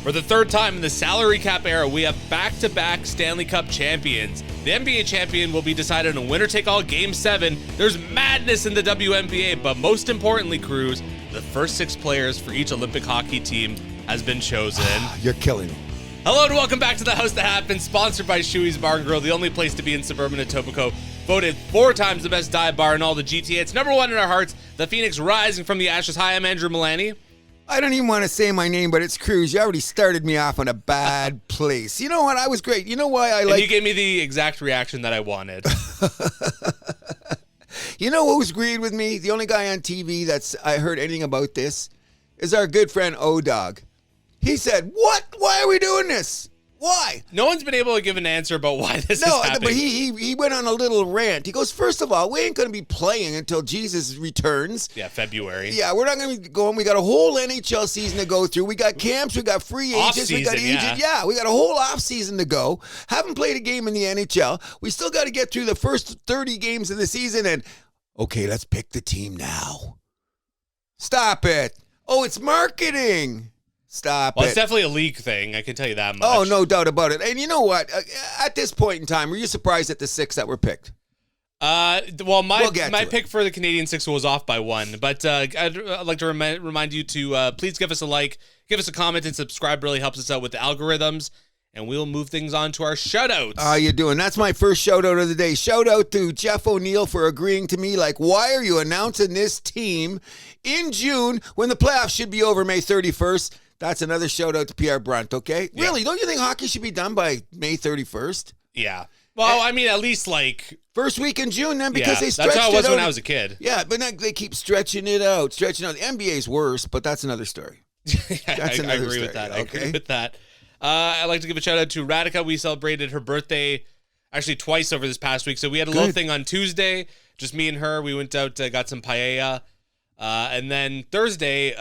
For the third time in the salary cap era, we have back-to-back Stanley Cup champions. The NBA champion will be decided in a winner-take-all Game 7. There's madness in the WNBA, but most importantly, Cruz, the first 6 players for each Olympic hockey team has been chosen. You're killing me. Hello and welcome back to The House That Happened, sponsored by Shoey's Bar and Grill, the only place to be in suburban Etobicoke. Voted 4 times the best dive bar in all the GTA. It's number 1 in our hearts, the Phoenix rising from the ashes. Hi, I'm Andrew Milani. I don't even want to say my name, but it's Cruz. You already started me off on a bad place. You know what? I was great. You know why I like... And you gave me the exact reaction that I wanted. You know who's agreed with me? The only guy on TV that's I heard anything about this is our good friend O-Dog. He said, what? Why are we doing this? Why? No one's been able to give an answer about why this is happening. No, but he went on a little rant. He goes, first of all, we ain't going to be playing until Jesus returns. Yeah, February. Yeah, we're not going to be going. We got a whole NHL season to go through. We got camps. We got free agents. We got agents. Yeah, we got a whole off season to go. Haven't played a game in the NHL. We still got to get through the first 30 games of the season. And, okay, let's pick the team now. Stop it. Oh, it's marketing. Stop Well, it. it's definitely a league thing. I can tell you that much. Oh, no doubt about it. And you know what? At this point in time, were you surprised at the 6 that were picked? Well, my pick it. for the Canadian 6 was off by 1. But I'd like to remind you to please give us a like, give us a comment, and subscribe. Really helps us out with the algorithms. And we'll move things on to our shout-outs. How you doing? That's my first shout-out of the day. Shout-out to Jeff O'Neill for agreeing to me. Like, why are you announcing this team in June when the playoffs should be over May 31st? That's another shout-out to Pierre Brunt, okay? Yeah. Really, don't you think hockey should be done by May 31st? Yeah. Well, I mean, at least like... First week in June then, because they stretched it out. That's how it was when I was a kid. Yeah, but now they keep stretching it out. The NBA's worse, but that's another story. I agree with that. I agree with that. I'd like to give a shout-out to Radhika. We celebrated her birthday actually twice over this past week. So we had a little thing on Tuesday, just me and her. We went out, got some paella. And then Thursday,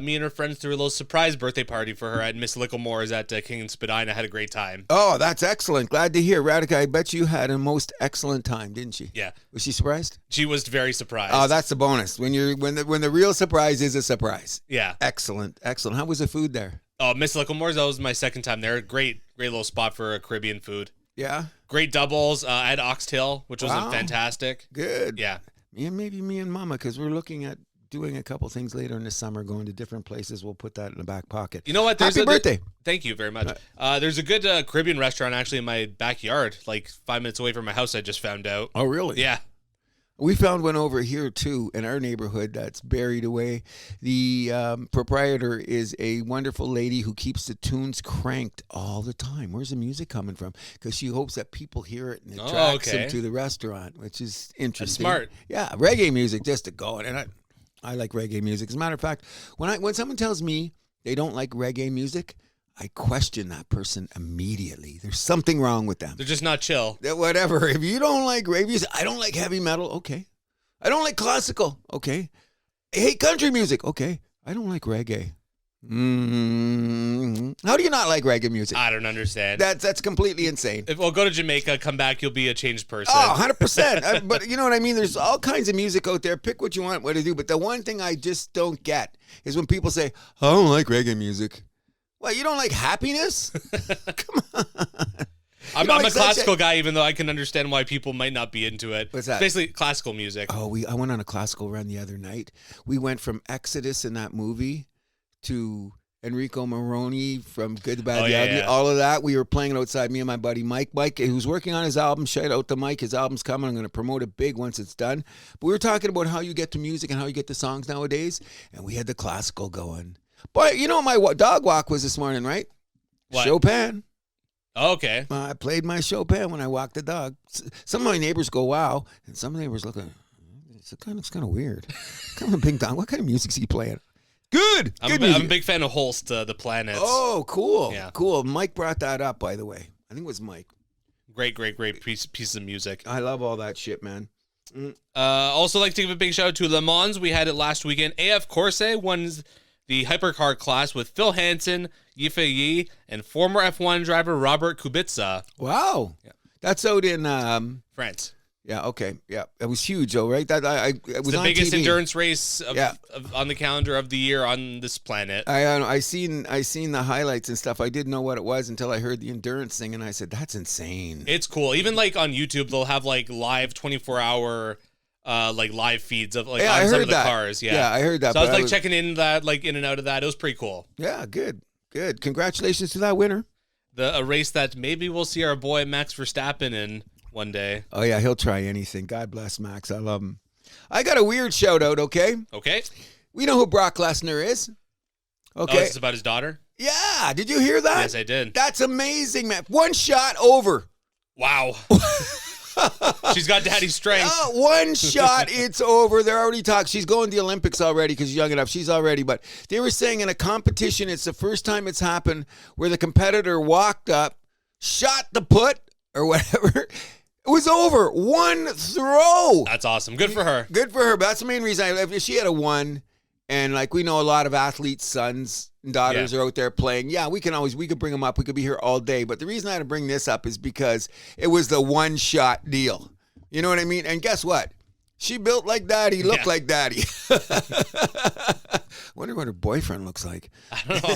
me and her friends threw a little surprise birthday party for her at Miss Licklemore's at King and Spadina. Had a great time. Oh, that's excellent. Glad to hear. Radhika, I bet you had a most excellent time, didn't she? Yeah. Was she surprised? She was very surprised. Oh, that's the bonus. When the real surprise is a surprise. Yeah. Excellent. Excellent. How was the food there? Oh, Miss Licklemore's, that was my second time there. Great little spot for Caribbean food. Yeah. Great doubles. I had oxtail, which was fantastic. Good. Yeah. Maybe me and Mama, because we're looking at doing a couple things later in the summer, going to different places. We'll put that in the back pocket. You know what? Happy birthday. Thank you very much. There's a good Caribbean restaurant actually in my backyard, like 5 minutes away from my house, I just found out. Oh, really? Yeah. We found one over here, too, in our neighborhood that's buried away. The proprietor is a wonderful lady who keeps the tunes cranked all the time. Where's the music coming from? Because she hopes that people hear it and it attracts them to the restaurant, which is interesting. That's smart. Yeah, reggae music just to go. And I like reggae music. As a matter of fact, when someone tells me they don't like reggae music, I question that person immediately. There's something wrong with them. They're just not chill. Whatever. If you don't like reggae music, I don't like heavy metal. Okay. I don't like classical. Okay. I hate country music. Okay. I don't like reggae. How do you not like reggae music? I don't understand. That's completely insane. Well, go to Jamaica, come back, you'll be a changed person. Oh, 100%. But you know what I mean? There's all kinds of music out there. Pick what you want, what to do. But the one thing I just don't get is when people say, I don't like reggae music. Well, you don't like happiness? Come on. I'm a classical guy, even though I can understand why people might not be into it. What's that? It's basically classical music. Oh, I went on a classical run the other night. We went from Exodus in that movie to Enrico Moroni from Good, the Bad, the Ugly. Yeah. All of that. We were playing it outside, me and my buddy Mike. Mike, who's working on his album. Shout out to Mike. His album's coming. I'm going to promote it big once it's done. But we were talking about how you get to music and how you get the songs nowadays. And we had the classical going. But you know what my dog walk was this morning, right? What? Chopin. Okay. I played my Chopin when I walked the dog. Some of my neighbors go, wow. And some neighbors look, it's kind of weird. Come on, Big Dog. What kind of music's he playing? Good. I'm a big fan of Holst, The Planets. Oh, cool. Yeah. Cool. Mike brought that up, by the way. I think it was Mike. Great piece of music. I love all that shit, man. Also like to give a big shout out to Le Mans. We had it last weekend. AF Corse won the hypercar class with Phil Hansen, Yifei Yi, and former F1 driver Robert Kubica. Wow. Yeah. That's out in France. Yeah, okay. Yeah, it was huge, though, right? That it was the on biggest TV. endurance race on the calendar of the year on this planet. I seen the highlights and stuff. I didn't know what it was until I heard the endurance thing, and I said, "That's insane." It's cool. Even like on YouTube, they'll have like live 24-hour like live feeds of like on some of the cars. Yeah, I heard that. So I was like checking in that, like in and out of that. It was pretty cool. Yeah, good. Congratulations to that winner. A race that maybe we'll see our boy Max Verstappen in one day. Oh yeah, he'll try anything. God bless Max. I love him. I got a weird shout out. Okay. We know who Brock Lesnar is. Okay. Oh, is this about his daughter? Yeah. Did you hear that? Yes, I did. That's amazing, man. One shot over. Wow. She's got daddy's strength. One shot, it's over. They're already talking. She's going to the Olympics already because she's young enough. She's already. But they were saying in a competition, it's the first time it's happened where the competitor walked up, shot the put or whatever. It was over. One throw. That's awesome. Good for her. Good for her. But that's the main reason. If she had a one, and like we know a lot of athletes' sons and daughters are out there playing. Yeah, we could bring them up. We could be here all day. But the reason I had to bring this up is because it was the one-shot deal. You know what I mean? And guess what? She built like daddy, looked like daddy. Wonder what her boyfriend looks like. I don't know.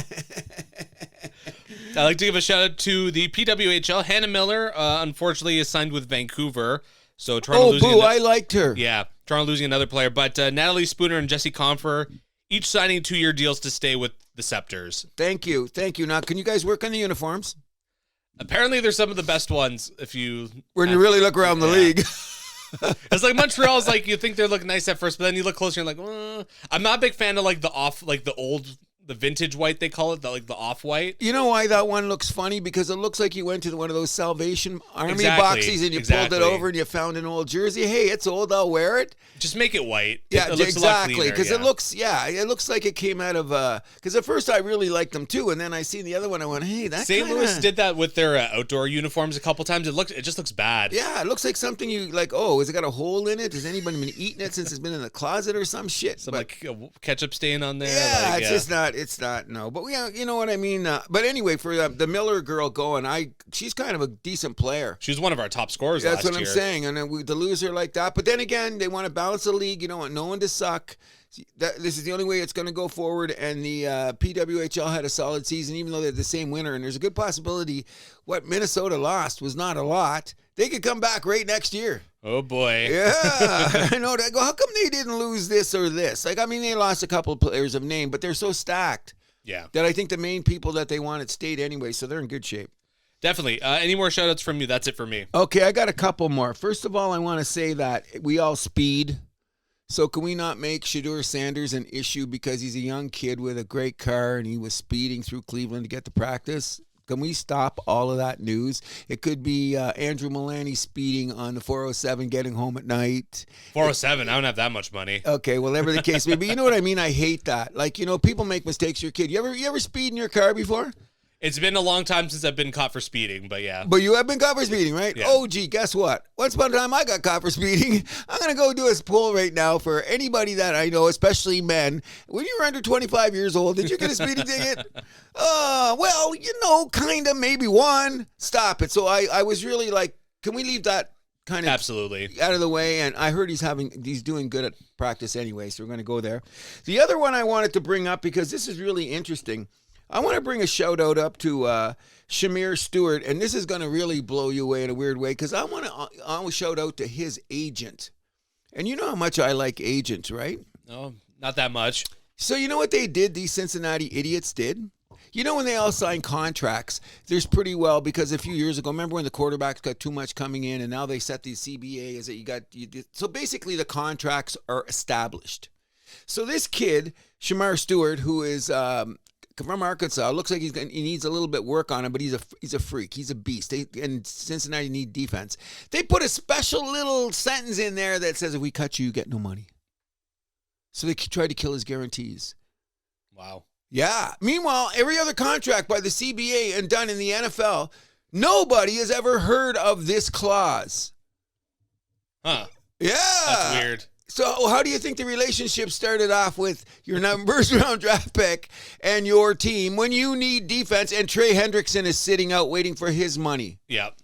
I'd like to give a shout out to the PWHL. Hannah Miller, unfortunately, is signed with Vancouver. So Toronto losing. I liked her. Yeah, Toronto losing another player. But Natalie Spooner and Jessie Confer, each signing 2-year deals to stay with the Scepters. Thank you. Now, can you guys work on the uniforms? Apparently, they're some of the best ones. When you really look around the league. It's like Montreal's like, you think they look nice at first, but then you look closer and you're like, I'm not a big fan of like the vintage white, they call it, the off-white. You know why that one looks funny? Because it looks like you went to one of those Salvation Army boxes and you pulled it over and you found an old jersey. Hey, it's old, I'll wear it. Just make it white. Yeah, exactly. Because it looks like it came out of, because at first I really liked them too, and then I seen the other one, I went, hey, that St. Louis did that with their outdoor uniforms a couple times. It just looks bad. Yeah, it looks like something you, like, oh, has it got a hole in it? Has anybody been eating it since it's been in the closet or some shit? Like ketchup stain on there? Yeah, it's not, no. But you know what I mean? But anyway, for the Miller girl going, she's kind of a decent player. She was one of our top scorers last year. That's what I'm saying. And then to lose her like that. But then again, they want to balance the league. You don't want no one to suck. This is the only way it's going to go forward. And the PWHL had a solid season, even though they're the same winner. And there's a good possibility what Minnesota lost was not a lot. They could come back right next year. Oh, boy. Yeah. I know. I go, how come they didn't lose this or this? Like, I mean, they lost a couple of players of name, but they're so stacked. Yeah. That I think the main people that they wanted stayed anyway, so they're in good shape. Definitely. Any more shout-outs from you? That's it for me. Okay, I got a couple more. First of all, I want to say that we all speed. So can we not make Shedeur Sanders an issue because he's a young kid with a great car and he was speeding through Cleveland to get to practice? Can we stop all of that news? It could be Andrew Milani speeding on the 407, getting home at night. 407? I don't have that much money. Okay, well, whatever the case may be. You know what I mean? I hate that. Like, you know, people make mistakes. Your kid. You ever speed in your car before? It's been a long time since I've been caught for speeding, but yeah. But you have been caught for speeding, right? Yeah. Oh, gee, guess what? Once upon a time, I got caught for speeding. I'm going to go do a poll right now for anybody that I know, especially men. When you were under 25 years old, did you get a speeding ticket? Well, you know, kind of, maybe one. Stop it. So I was really like, can we leave that kind of absolutely out of the way? And I heard he's doing good at practice anyway, so we're going to go there. The other one I wanted to bring up, because this is really interesting, I want to bring a shout out up to Shamir Stewart, and this is going to really blow you away in a weird way, because I want to shout out to his agent. And you know how much I like agents, right? No, not that much. So you know what they did, these Cincinnati idiots did? You know when they all sign contracts, there's pretty well, because a few years ago, remember when the quarterbacks got too much coming in, and now they set these CBA as that so basically the contracts are established. So this kid, Shamir Stewart, who is from Arkansas, looks like he needs a little bit work on him, but he's a freak. He's a beast. And Cincinnati need defense. They put a special little sentence in there that says, if we cut you, you get no money. So they tried to kill his guarantees. Wow. Yeah. Meanwhile, every other contract by the CBA and done in the NFL, nobody has ever heard of this clause. Huh. Yeah. That's weird. So how do you think the relationship started off with your first round draft pick and your team when you need defense and Trey Hendrickson is sitting out waiting for his money? Yep.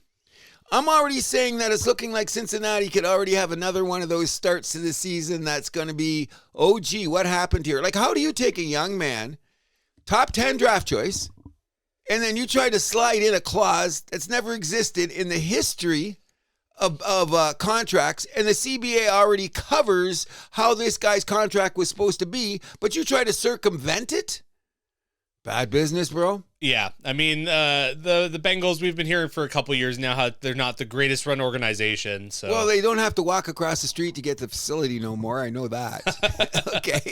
I'm already saying that it's looking like Cincinnati could already have another one of those starts to the season that's going to be, oh, gee, what happened here? Like, how do you take a young man, top 10 draft choice, and then you try to slide in a clause that's never existed in the history of contracts, and the CBA already covers how this guy's contract was supposed to be, but you try to circumvent it? Bad business, bro. Yeah, I mean, the Bengals, we've been hearing for a couple years now how they're not the greatest run organization. So, well, they don't have to walk across the street to get to the facility no more. I know that. Okay,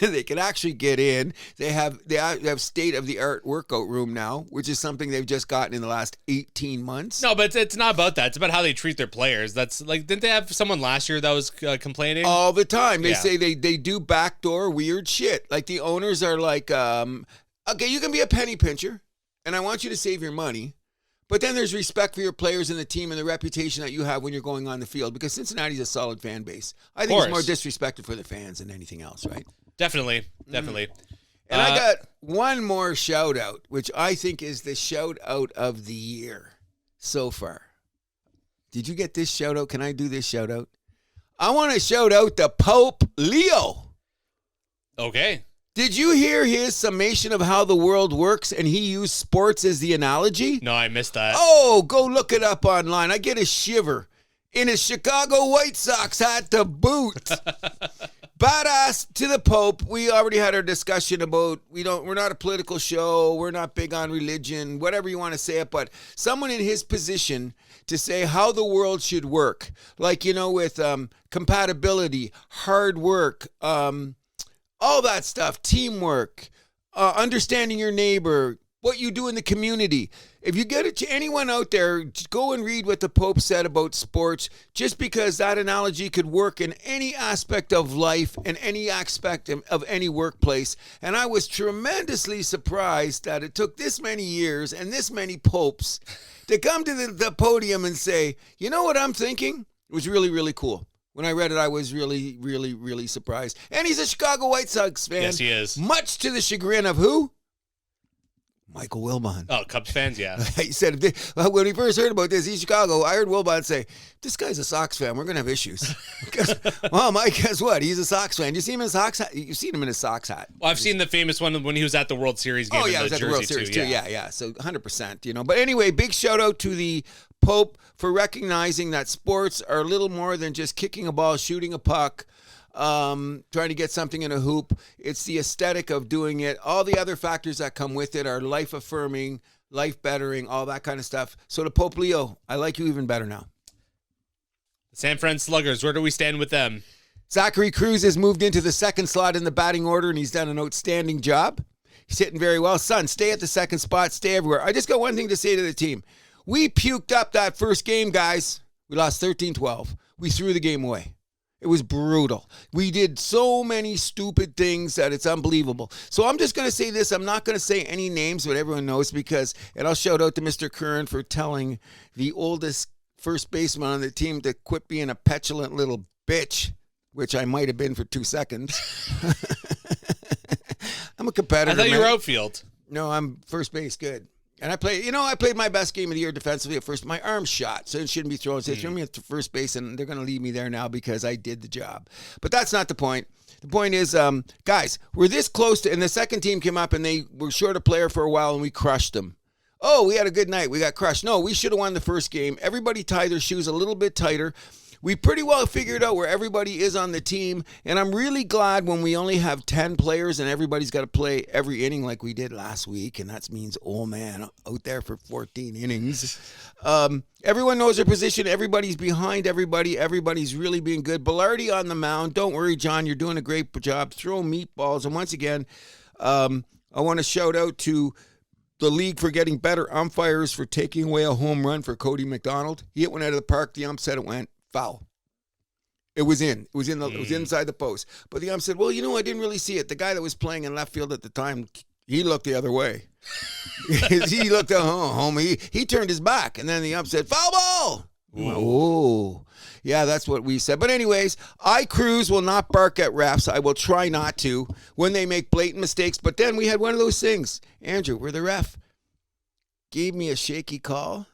they can actually get in. They have state of the art workout room now, which is something they've just gotten in the last 18 months. No, but it's not about that. It's about how they treat their players. That's like, didn't they have someone last year that was complaining all the time? They say they do backdoor weird shit. Like the owners are like, okay, you can be a penny pincher, and I want you to save your money, but then there's respect for your players and the team and the reputation that you have when you're going on the field, because Cincinnati's a solid fan base. I think it's more disrespected for the fans than anything else, right? Definitely. And I got one more shout-out, which I think is the shout-out of the year so far. Did you get this shout-out? Can I do this shout-out? I want to shout out to Pope Leo. Okay. Did you hear his summation of how the world works, and he used sports as the analogy? No, I missed that. Oh, go look it up online. I get a shiver. In his Chicago White Sox hat to boot. Badass to the Pope. We already had our discussion about we're not a political show. We're not big on religion, whatever you want to say it, but someone in his position to say how the world should work. Like, with compatibility, hard work, all that stuff, teamwork, understanding your neighbor, what you do in the community. If you get it to anyone out there, just go and read what the Pope said about sports, just because that analogy could work in any aspect of life and any aspect of any workplace. And I was tremendously surprised that it took this many years and this many popes to come to the podium and say, you know what I'm thinking? It was really, really cool. When I read it, I was really, really, really surprised. And he's a Chicago White Sox fan. Yes, he is. Much to the chagrin of who? Michael Wilbon. Oh, Cubs fans, yeah. He said, when he first heard about this, he's Chicago, I heard Wilbon say, this guy's a Sox fan. We're going to have issues. Well, Mike, guess what? He's a Sox fan. You see him in his Sox hat? You've seen him in his Sox hat. Well, I've seen the famous one when he was at the World Series game. Oh, yeah, he was at the World Series, too. Yeah. So 100%, But anyway, big shout out to the Pope for recognizing that sports are a little more than just kicking a ball, shooting a puck, trying to get something in a hoop. It's the aesthetic of doing it. All the other factors that come with it are life-affirming, life-bettering, all that kind of stuff. So to Pope Leo, I like you even better now. San Fran Sluggers, where do we stand with them? Zachary Cruz has moved into the second slot in the batting order, and he's done an outstanding job. He's hitting very well. Son, stay at the second spot. Stay everywhere. I just got one thing to say to the team. We puked up that first game, guys. We lost 13-12. We threw the game away. It was brutal. We did so many stupid things that it's unbelievable. So I'm just going to say this. I'm not going to say any names, but everyone knows and I'll shout out to Mr. Curran for telling the oldest first baseman on the team to quit being a petulant little bitch, which I might have been for 2 seconds. I'm a competitor. I thought you were outfield. No, I'm first base. Good. And I played my best game of the year defensively at first. My arm shot, so it shouldn't be thrown. So they threw me at first base, and they're going to leave me there now because I did the job. But that's not the point. The point is, guys, we're this close to, and the second team came up, and they were short a player for a while, and we crushed them. Oh, we had a good night. We got crushed. No, we should have won the first game. Everybody tied their shoes a little bit tighter. We pretty well figured out where everybody is on the team, and I'm really glad when we only have 10 players and everybody's got to play every inning like we did last week, and that means old man out there for 14 innings. Everyone knows their position. Everybody's behind everybody. Everybody's really being good. Bellardi on the mound. Don't worry, John. You're doing a great job. Throw meatballs. And once again, I want to shout out to the league for getting better umpires for taking away a home run for Cody McDonald. He hit one out of the park. The ump said it went foul. It was in. It was inside the post. But the ump said, well, I didn't really see it. The guy that was playing in left field at the time, he looked the other way. He looked at home. He turned his back. And then the ump said, foul ball. Oh, yeah, that's what we said. But anyways, Cruz will not bark at refs. I will try not to when they make blatant mistakes. But then we had one of those things. Andrew, where the ref gave me a shaky call.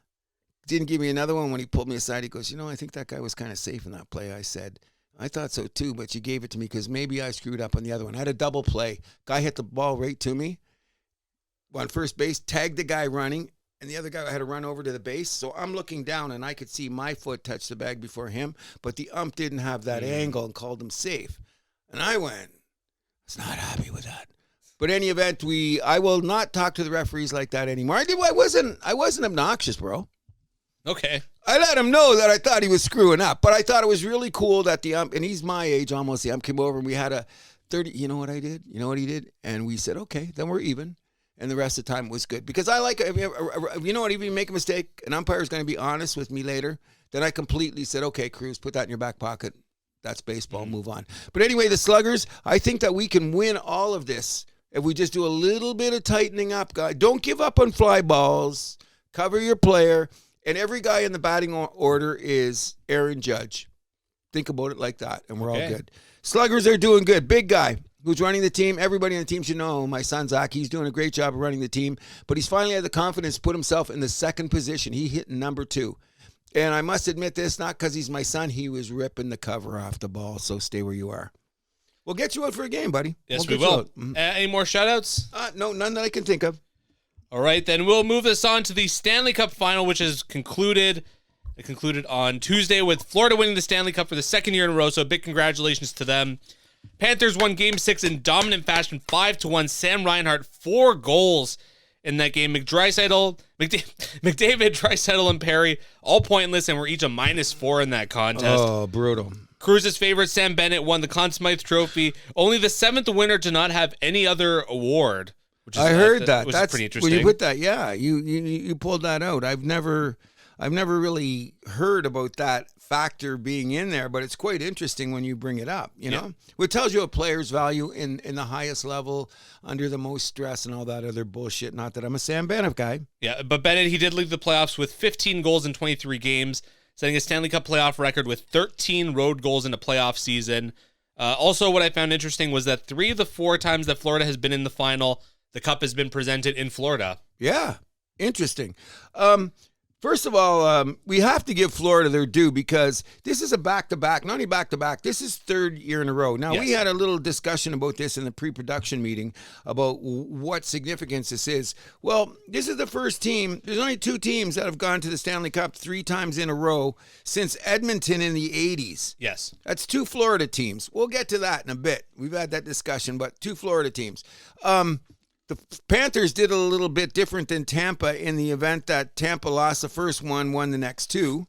didn't give me another one when he pulled me aside. He goes, I think that guy was kind of safe in that play. I said, I thought so too, but you gave it to me because maybe I screwed up on the other one. I had a double play. Guy hit the ball right to me on first base, tagged the guy running, and the other guy had to run over to the base. So I'm looking down, and I could see my foot touch the bag before him, but the ump didn't have that angle and called him safe. And I was not happy with that. But in any event, I will not talk to the referees like that anymore. I wasn't obnoxious, bro. Okay. I let him know that I thought he was screwing up, but I thought it was really cool that the ump, and he's my age almost, the ump came over and we had a 30, you know what I did? You know what he did? And we said, okay, then we're even. And the rest of the time was good. Because I like, you know what, if you make a mistake, an umpire is going to be honest with me later, then I completely said, okay, Cruz, put that in your back pocket. That's baseball, move on. But anyway, the Sluggers, I think that we can win all of this if we just do a little bit of tightening up, guys. Don't give up on fly balls. Cover your player. And every guy in the batting order is Aaron Judge. Think about it like that, and we're all good. Sluggers are doing good. Big guy who's running the team. Everybody on the team should know my son, Zach. He's doing a great job of running the team, but he's finally had the confidence to put himself in the second position. He hit number 2. And I must admit this, not because he's my son. He was ripping the cover off the ball, so stay where you are. We'll get you out for a game, buddy. Yes, we will. Any more shout-outs? No, none that I can think of. All right, then we'll move this on to the Stanley Cup Final, which is concluded. It concluded on Tuesday with Florida winning the Stanley Cup for the second year in a row, so big congratulations to them. Panthers won Game 6 in dominant fashion, 5-1. Sam Reinhart, 4 goals in that game. McDavid, Draisaitl, and Perry, all pointless, and were each a -4 in that contest. Oh, brutal. Cruz's favorite, Sam Bennett, won the Conn Smythe Trophy. Only the 7th winner to not have any other award. I heard that. That's pretty interesting. When you put that, yeah, you pulled that out. I've never really heard about that factor being in there, but it's quite interesting when you bring it up, you know? It tells you a player's value in the highest level, under the most stress and all that other bullshit. Not that I'm a Sam Bennett guy. Yeah, but Bennett, he did leave the playoffs with 15 goals in 23 games, setting a Stanley Cup playoff record with 13 road goals in a playoff season. Also, what I found interesting was that 3 of the 4 times that Florida has been in the final, the cup has been presented in Florida. Yeah, interesting. First of all, we have to give Florida their due because this is a back-to-back, not only back-to-back, this is 3rd year in a row. Now, we had a little discussion about this in the pre-production meeting about what significance this is. Well, this is the first team. There's only 2 teams that have gone to the Stanley Cup 3 times in a row since Edmonton in the 80s. Yes. That's 2 Florida teams. We'll get to that in a bit. We've had that discussion, but 2 Florida teams. The Panthers did a little bit different than Tampa in the event that Tampa lost the first one, won the next 2.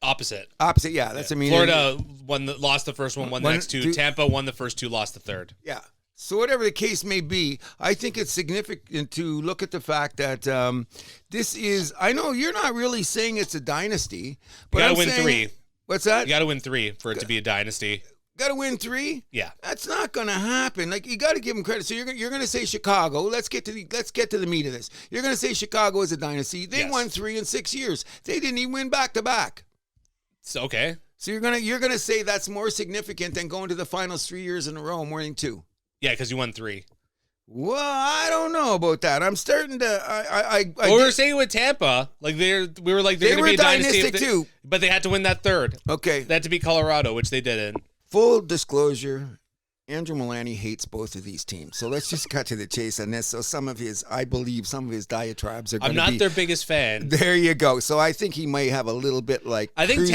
Opposite, yeah. That's Florida lost the first one, won the next 2. Tampa won the first 2, lost the third. Yeah. So whatever the case may be, I think it's significant to look at the fact that this is, I know you're not really saying it's a dynasty, but you got to win 3. What's that? You got to win 3 for it to be a dynasty. Got to win 3? Yeah. That's not going to happen. Like, you got to give them credit. So you're going to say Chicago. Let's get to the meat of this. You're going to say Chicago is a dynasty. They won 3 in 6 years. They didn't even win back-to-back. So, okay. So you're going to say that's more significant than going to the finals 3 years in a row and winning 2. Yeah, because you won 3. Well, I don't know about that. I'm starting to. We were saying with Tampa, like we were like they're going to be a dynasty too, but they had to win that 3rd. Okay, they had to beat Colorado, which they didn't. Full disclosure, Andrew Milani hates both of these teams. So let's just cut to the chase on this. So I believe some of his diatribes are going to be... I'm not their biggest fan. There you go. So I think he might have a little bit like I think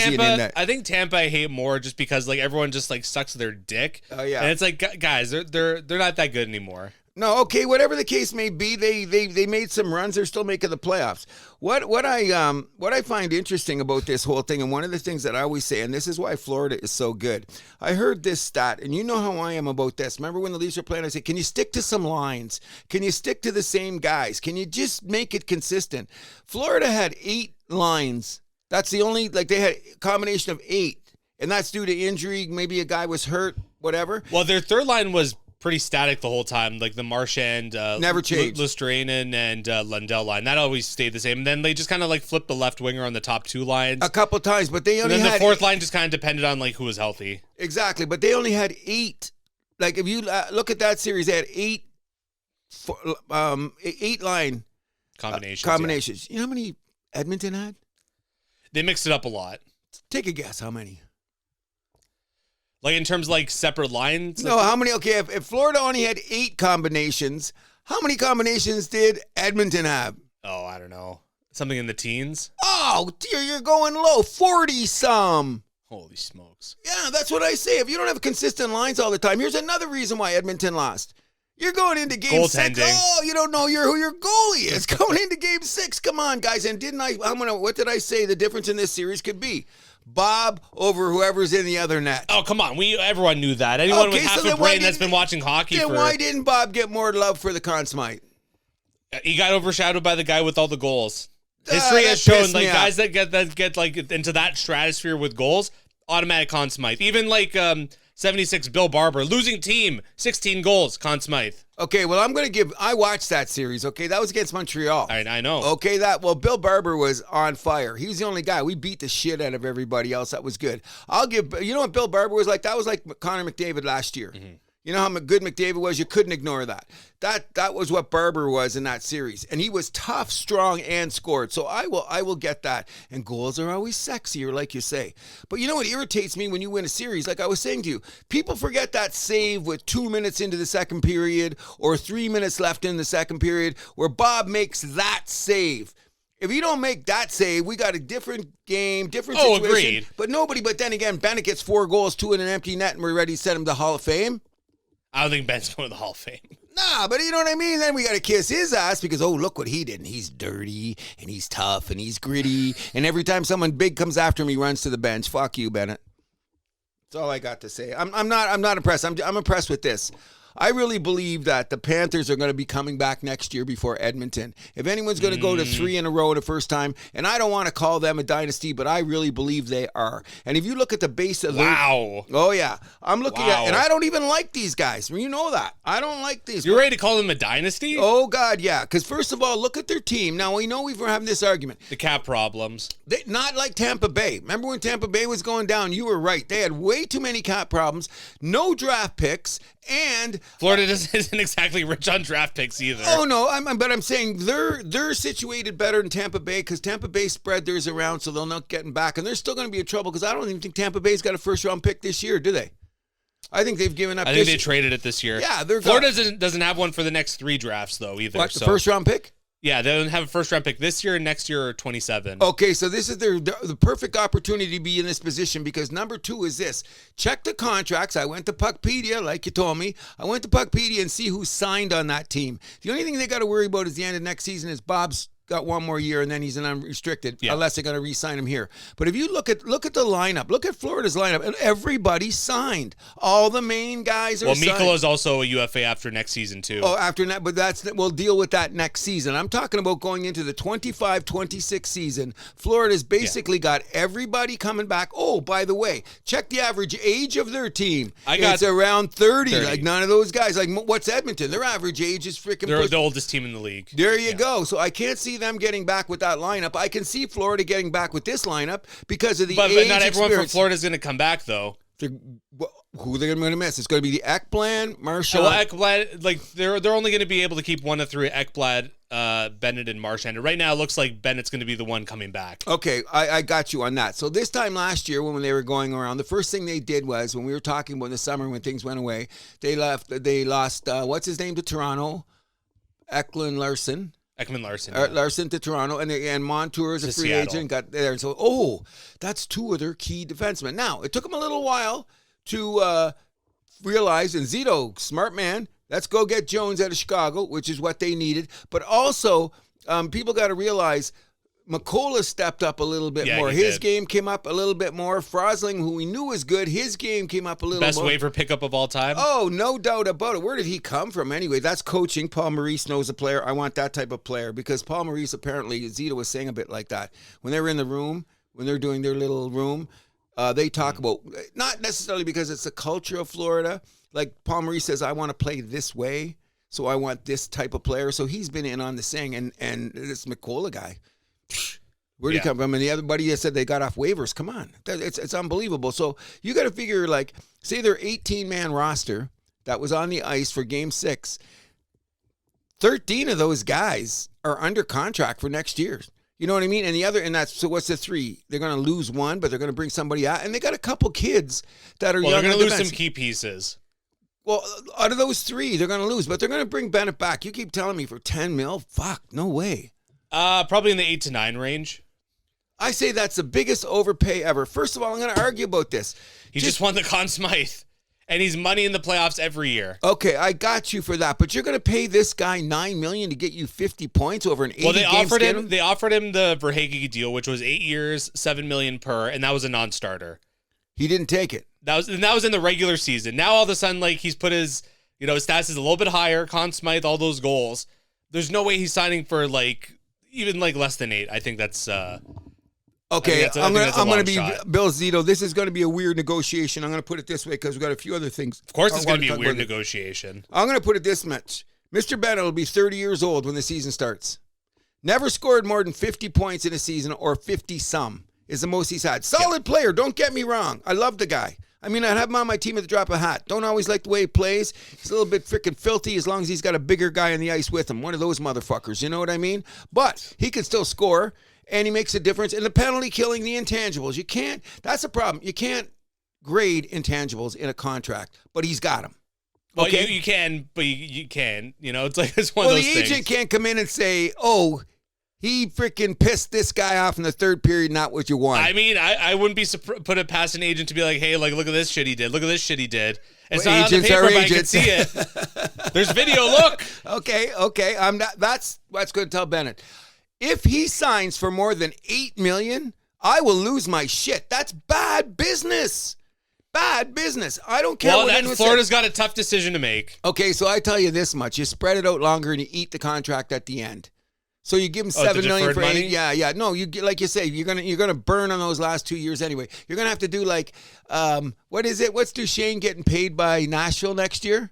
Tampa I hate more just because like everyone just like sucks their dick. Oh yeah. And it's like, guys, they're not that good anymore. No, okay, whatever the case may be, they made some runs. They're still making the playoffs. What I find interesting about this whole thing, and one of the things that I always say, and this is why Florida is so good. I heard this stat, and you know how I am about this. Remember when the Leafs were playing, I said, can you stick to some lines? Can you stick to the same guys? Can you just make it consistent? Florida had 8 lines. That's the only, like they had a combination of 8, and that's due to injury. Maybe a guy was hurt, whatever. Well, their 3rd line was pretty static the whole time, like the Marchand, never changed, Lustrainen, and Lundell line. That always stayed the same. And then they just kind of like flipped the left winger on the top 2 lines a couple times, but they only and then had the 4th line just kind of depended on like who was healthy. Exactly, but they only had 8. Like if you look at that series, they had 8 line combinations. Combinations. Yeah. You know how many Edmonton had? They mixed it up a lot. Take a guess. How many? Like in terms of like separate lines? No, how many? Okay, if Florida only had 8 combinations, how many combinations did Edmonton have? Oh, I don't know. Something in the teens? Oh, dear, you're going low. 40-some. Holy smokes. Yeah, that's what I say. If you don't have consistent lines all the time, here's another reason why Edmonton lost. You're going into game 6. Oh, you don't know who your goalie is. Going into game 6. Come on, guys. And what did I say the difference in this series could be? Bob over whoever's in the other net. Oh, come on. Everyone knew that. Anyone with half a brain that's been watching hockey then why didn't Bob get more love for the Conn Smythe? He got overshadowed by the guy with all the goals. History has shown like guys that get like into that stratosphere with goals, automatic Conn Smythe. Even like 76 Bill Barber, losing team, 16 goals, Conn Smythe. Okay, well, I watched that series, okay? That was against Montreal. I know. Okay, Bill Barber was on fire. He's the only guy. We beat the shit out of everybody else. That was good. You know what Bill Barber was like? That was like Connor McDavid last year. Mm-hmm. You know how good McDavid was? You couldn't ignore that. That was what Barber was in that series. And he was tough, strong, and scored. So I will get that. And goals are always sexier, like you say. But you know what irritates me when you win a series? Like I was saying to you, people forget that save with 2 minutes into the second period or 3 minutes left in the second period where Bob makes that save. If you don't make that save, we got a different game, different situation. Agreed. But then again, Bennett gets 4 goals, 2 in an empty net, and we're ready to send him to Hall of Fame. I don't think Ben's going to the Hall of Fame. Nah, but you know what I mean? Then we got to kiss his ass because, oh, look what he did. And he's dirty, and he's tough, and he's gritty. And every time someone big comes after him, he runs to the bench. Fuck you, Bennett. That's all I got to say. I'm not impressed. I'm impressed with this. I really believe that the Panthers are going to be coming back next year before Edmonton. If anyone's going to go to 3 in a row the first time, and I don't want to call them a dynasty, but I really believe they are. And if you look at the base of oh yeah, I'm looking at, and I don't even like these guys. You know that. I don't like these. You're ready to call them a dynasty? Oh God, yeah. Because first of all, look at their team. Now we know we've been having this argument. The cap problems. Not like Tampa Bay. Remember when Tampa Bay was going down? You were right. They had way too many cap problems, no draft picks. And Florida isn't exactly rich on draft picks either. Oh no, but I'm saying they're situated better than Tampa Bay because Tampa Bay spread theirs around, so they'll not getting back, and they're still going to be in trouble because I don't even think Tampa Bay's got a first-round pick this year, do they? I think they've given up. I think they traded it this year. Yeah, Florida doesn't have one for the next 3 drafts though either. What, the first-round pick? Yeah, they don't have a first-round pick this year, and next year or 27. Okay, so this is the perfect opportunity to be in this position because number 2 is this. Check the contracts. I went to Puckpedia, like you told me. I went to Puckpedia and see who signed on that team. The only thing they got to worry about is the end of next season is Bob's got 1 more year and then he's an unrestricted unless they're going to re-sign him here. But if you look at the lineup, look at Florida's lineup, and everybody signed. All the main guys are signed. Well, Mikola's also a UFA after next season too. Oh, after that, but we'll deal with that next season. I'm talking about going into the 25-26 season. Florida's basically got everybody coming back. Oh, by the way, check the average age of their team. It's around 30. Like none of those guys. Like what's Edmonton? Their average age is freaking. They're the oldest team in the league. There you go. So I can't see them getting back with that lineup. I can see Florida getting back with this lineup because of the age. But not everyone from Florida is going to come back, though. Who they're going to miss? It's going to be the Ekblad, Marchand. Well, Ekblad, like they're only going to be able to keep 1 of 3: Ekblad, Bennett, and Marchand. Right now, it looks like Bennett's going to be the one coming back. Okay, I got you on that. So this time last year, when they were going around, the first thing they did was when we were talking about the summer when things went away, they lost what's his name to Toronto, Ekman Larsson. Larsson to Toronto, and Montour is a free agent, got there. And so, that's 2 of their key defensemen. Now, it took them a little while to realize, and Zito, smart man, let's go get Jones out of Chicago, which is what they needed. But also, people got to realize Mikola stepped up a little bit more. His game came up a little bit more. Frosling, who we knew was good, his game came up a little more. Best waiver pickup of all time? Oh, no doubt about it. Where did he come from anyway? That's coaching. Paul Maurice knows a player. I want that type of player because Paul Maurice apparently, Zito was saying a bit like that. When they were in the room, when they're doing their little room, they talk about, not necessarily because it's the culture of Florida. Like Paul Maurice says, I want to play this way, so I want this type of player. So he's been in on the thing, and this Mikola guy. Where did he come from? And the other buddy that said they got off waivers. Come on. It's unbelievable. So you got to figure, like, say their 18-man roster that was on the ice for Game 6, 13 of those guys are under contract for next year. You know what I mean? And so what's the 3? They're going to lose one, but they're going to bring somebody out. And they got a couple kids that are young. They're going to lose some key pieces. Well, out of those 3, they're going to lose, but they're going to bring Bennett back. You keep telling me for 10 mil? Fuck, no way. Probably in the 8 to 9 range. I say that's the biggest overpay ever. First of all, I'm going to argue about this. He just won the Conn Smythe. And he's money in the playoffs every year. Okay, I got you for that. But you're going to pay this guy $9 million to get you 50 points over an 80 They offered him the Verhaeghe deal, which was 8 years, $7 million per, and that was a non-starter. He didn't take it. That was in the regular season. Now all of a sudden, like, he's put his stats is a little bit higher. Conn Smythe, all those goals. There's no way he's signing for even less than 8. I think that's. Okay, I'm going to be Bill Zito. This is going to be a weird negotiation. I'm going to put it this way because we've got a few other things. Of course, it's going to be a weird negotiation. I'm going to put it this much. Mr. Bennett will be 30 years old when the season starts. Never scored more than 50 points in a season, or 50-some is the most he's had. Solid player, don't get me wrong. I love the guy. I mean, I'd have him on my team at the drop of a hat. Don't always like the way he plays. He's a little bit freaking filthy as long as he's got a bigger guy on the ice with him. One of those motherfuckers, you know what I mean? But he can still score. And he makes a difference. And the penalty killing the intangibles. You can't, that's a problem. You can't grade intangibles in a contract, but he's got them. Okay? Well, you can, but you can. It's one of those things. Well, the agent can't come in and say, oh, he freaking pissed this guy off in the third period, not what you want. I mean, I wouldn't be put it past an agent to be like, hey, look at this shit he did. Look at this shit he did. It's not on the paper, but I can see it. There's video, look. Okay. That's going to tell Bennett. If he signs for more than $8 million, I will lose my shit. That's bad business. Bad business. I don't care what anyone says. Florida's got a tough decision to make. Okay, so I tell you this much. You spread it out longer and you eat the contract at the end. So you give him $7 million for money? 8. Yeah. No, like you say, you're gonna burn on those last 2 years anyway. You're gonna have to do what is it? What's Duchesne getting paid by Nashville next year?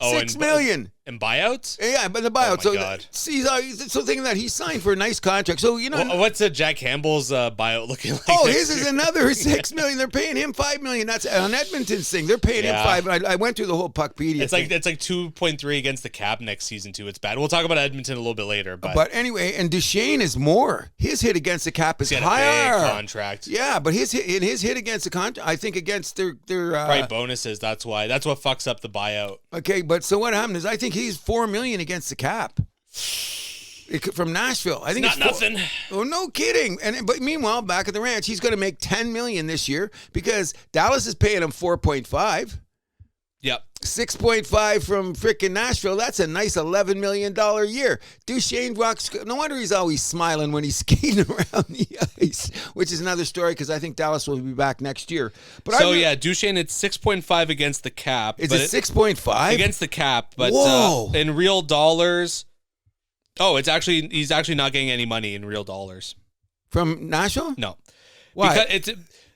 $6 million. And buyouts? Yeah, but the buyout. Oh my God. So thinking that he signed for a nice contract. So, what's Jack Campbell's buyout looking like? Oh, his is another $6 million. They're paying him $5 million. That's on Edmonton's thing. They're paying him $5 million. I went through the whole Puckpedia. It's like 2.3 against the cap next season too. It's bad. We'll talk about Edmonton a little bit later. But anyway, and Duchesne is more. His hit against the cap is higher. Big contract. Yeah, but his hit against the contract, I think against their probably bonuses. That's why. That's what fucks up the buyout. Okay, but so what happened is I think he's $4 million against the cap from Nashville. I think it's nothing. Oh, no kidding. But meanwhile, back at the ranch, he's going to make $10 million this year because Dallas is paying him 4.5. Yep. 6.5 from frickin' Nashville. That's a nice $11 million year. Duchesne rocks. No wonder he's always smiling when he's skating around the ice, which is another story because I think Dallas will be back next year. But Duchesne, it's 6.5 against the cap. Is it 6.5? Against the cap, but in real dollars. Oh, he's actually not getting any money in real dollars. From Nashville? No. Why?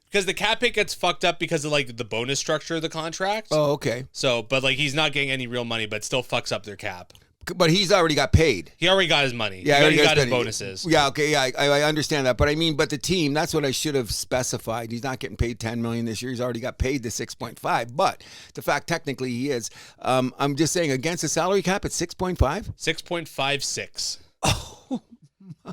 Because the cap hit gets fucked up because of the bonus structure of the contract. Oh, okay. So, but he's not getting any real money, but still fucks up their cap. But he's already got paid. He already got his money. Yeah, he got his bonuses. Yeah, okay, yeah, I understand that. But I mean, the team, that's what I should have specified. He's not getting paid $10 million this year. He's already got paid the 6.5. But the fact technically he is. I'm just saying against the salary cap at 6.5? 6.56. Oh.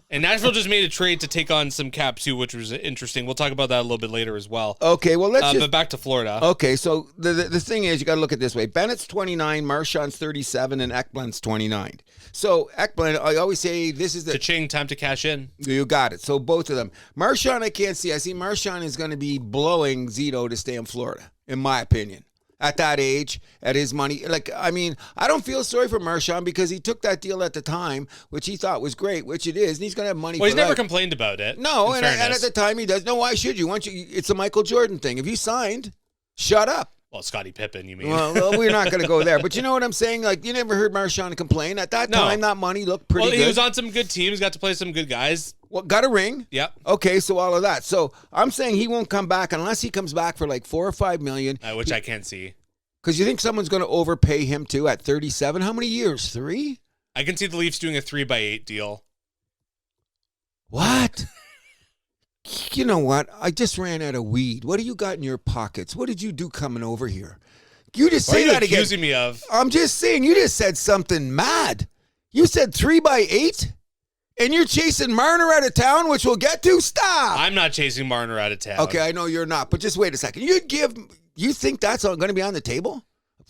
And Nashville just made a trade to take on some cap too, which was interesting. We'll talk about that a little bit later as well. Okay, well but back to Florida. Okay, so the thing is, you got to look at it this way: Bennett's 29, Marchand's 37, and Ekblund's 29. So Ekblund, I always say this is the Cha-ching, time to cash in. You got it. So both of them. Marchand, I can't see. I see Marchand is going to be blowing Zito to stay in Florida, in my opinion. At that age, at his money. I don't feel sorry for Marchand because he took that deal at the time, which he thought was great, which it is, and he's going to have money for he's never life. complained about it. No, and at the time he does. No, why should you? It's a Michael Jordan thing. If you signed, shut up. Well, Scottie Pippen, you mean? Well, we're not going to go there. But you know what I'm saying? You never heard Marchand complain. At that time, that money looked pretty good. He was on some good teams, got to play some good guys. Well, got a ring. Yep. Okay, so all of that. So I'm saying he won't come back unless he comes back for $4 or $5 million. Which I can't see. Because you think someone's going to overpay him too at 37? How many years? 3? I can see the Leafs doing a 3x8 deal. What? You know what? I just ran out of weed. What do you got in your pockets? What did you do coming over here? You just say that again. What are you accusing me of? I'm just saying, you just said something mad. You said 3x8? And you're chasing Marner out of town, which we'll get to? Stop. I'm not chasing Marner out of town. Okay, I know you're not, but just wait a second. You think that's going to be on the table?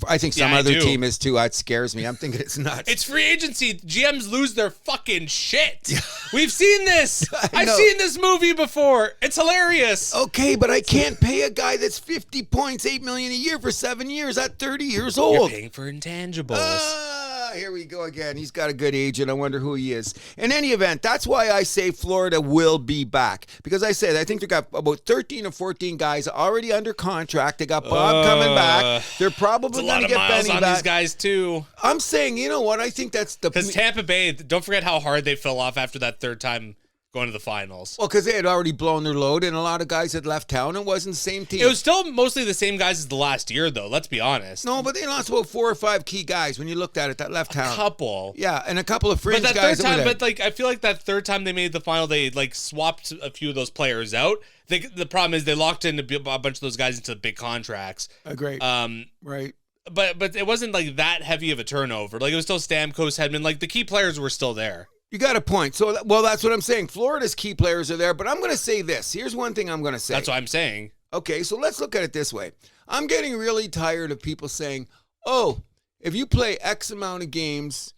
I think some other team is too. That scares me. I'm thinking it's nuts. It's free agency. GMs lose their fucking shit. We've seen this. I've seen this movie before. It's hilarious. Okay, but I can't pay a guy that's 50 points, $8 million a year for 7 years at 30 years old. You're paying for intangibles. Here we go again. He's got a good agent. I wonder who he is. In any event, that's why I say Florida will be back. Because I said, I think they got about 13 or 14 guys already under contract. They got Bob coming back. They're probably going to get Benny back. These guys too. I'm saying, you know what? I think that's the... Because Tampa Bay, don't forget how hard they fell off after that third time going to the finals. Well, because they had already blown their load, and a lot of guys had left town. It wasn't the same team. It was still mostly the same guys as the last year, though. Let's be honest. No, but they lost about 4 or 5 key guys when you looked at it that left town. A couple. Yeah, and a couple of fringe but that guys. Third time, but like I feel like that third time they made the final, they like swapped a few of those players out. The problem is they locked in a bunch of those guys into big contracts. Great. Right. But it wasn't like that heavy of a turnover. Like it was still Stamkos, Hedman. Like the key players were still there. You got a point. So, well, that's what I'm saying. Florida's key players are there, but I'm going to say this. Here's one thing I'm going to say. That's what I'm saying. Okay, so let's look at it this way. I'm getting really tired of people saying, oh, if you play X amount of games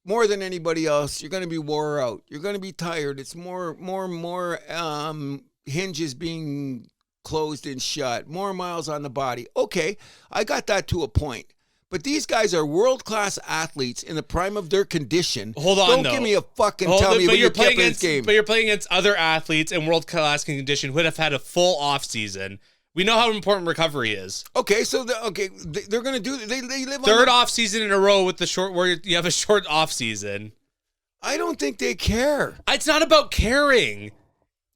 more than anybody else, you're going to be wore out. You're going to be tired. It's more hinges being closed and shut, more miles on the body. Okay, I got that to a point. But these guys are world-class athletes in the prime of their condition. Hold on, Don't give me a fucking tell me when you're playing this game. But you're playing against other athletes in world-class condition who would have had a full off-season. We know how important recovery is. Okay, so they're going to do. They live third off-season in a row with the short where you have a short off-season. I don't think they care. It's not about caring.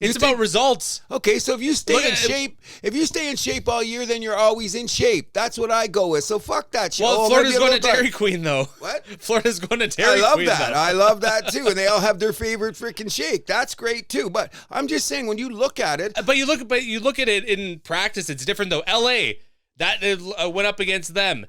It's about results. Okay, so if you stay in shape all year, then you're always in shape. That's what I go with. So fuck that shit. Well, Florida's going to Dairy Queen, though. What? Florida's going to Dairy Queen. I love that too, and they all have their favorite freaking shake. That's great too. But I'm just saying, when you look at it, but you look at it in practice, it's different though. LA that went up against them.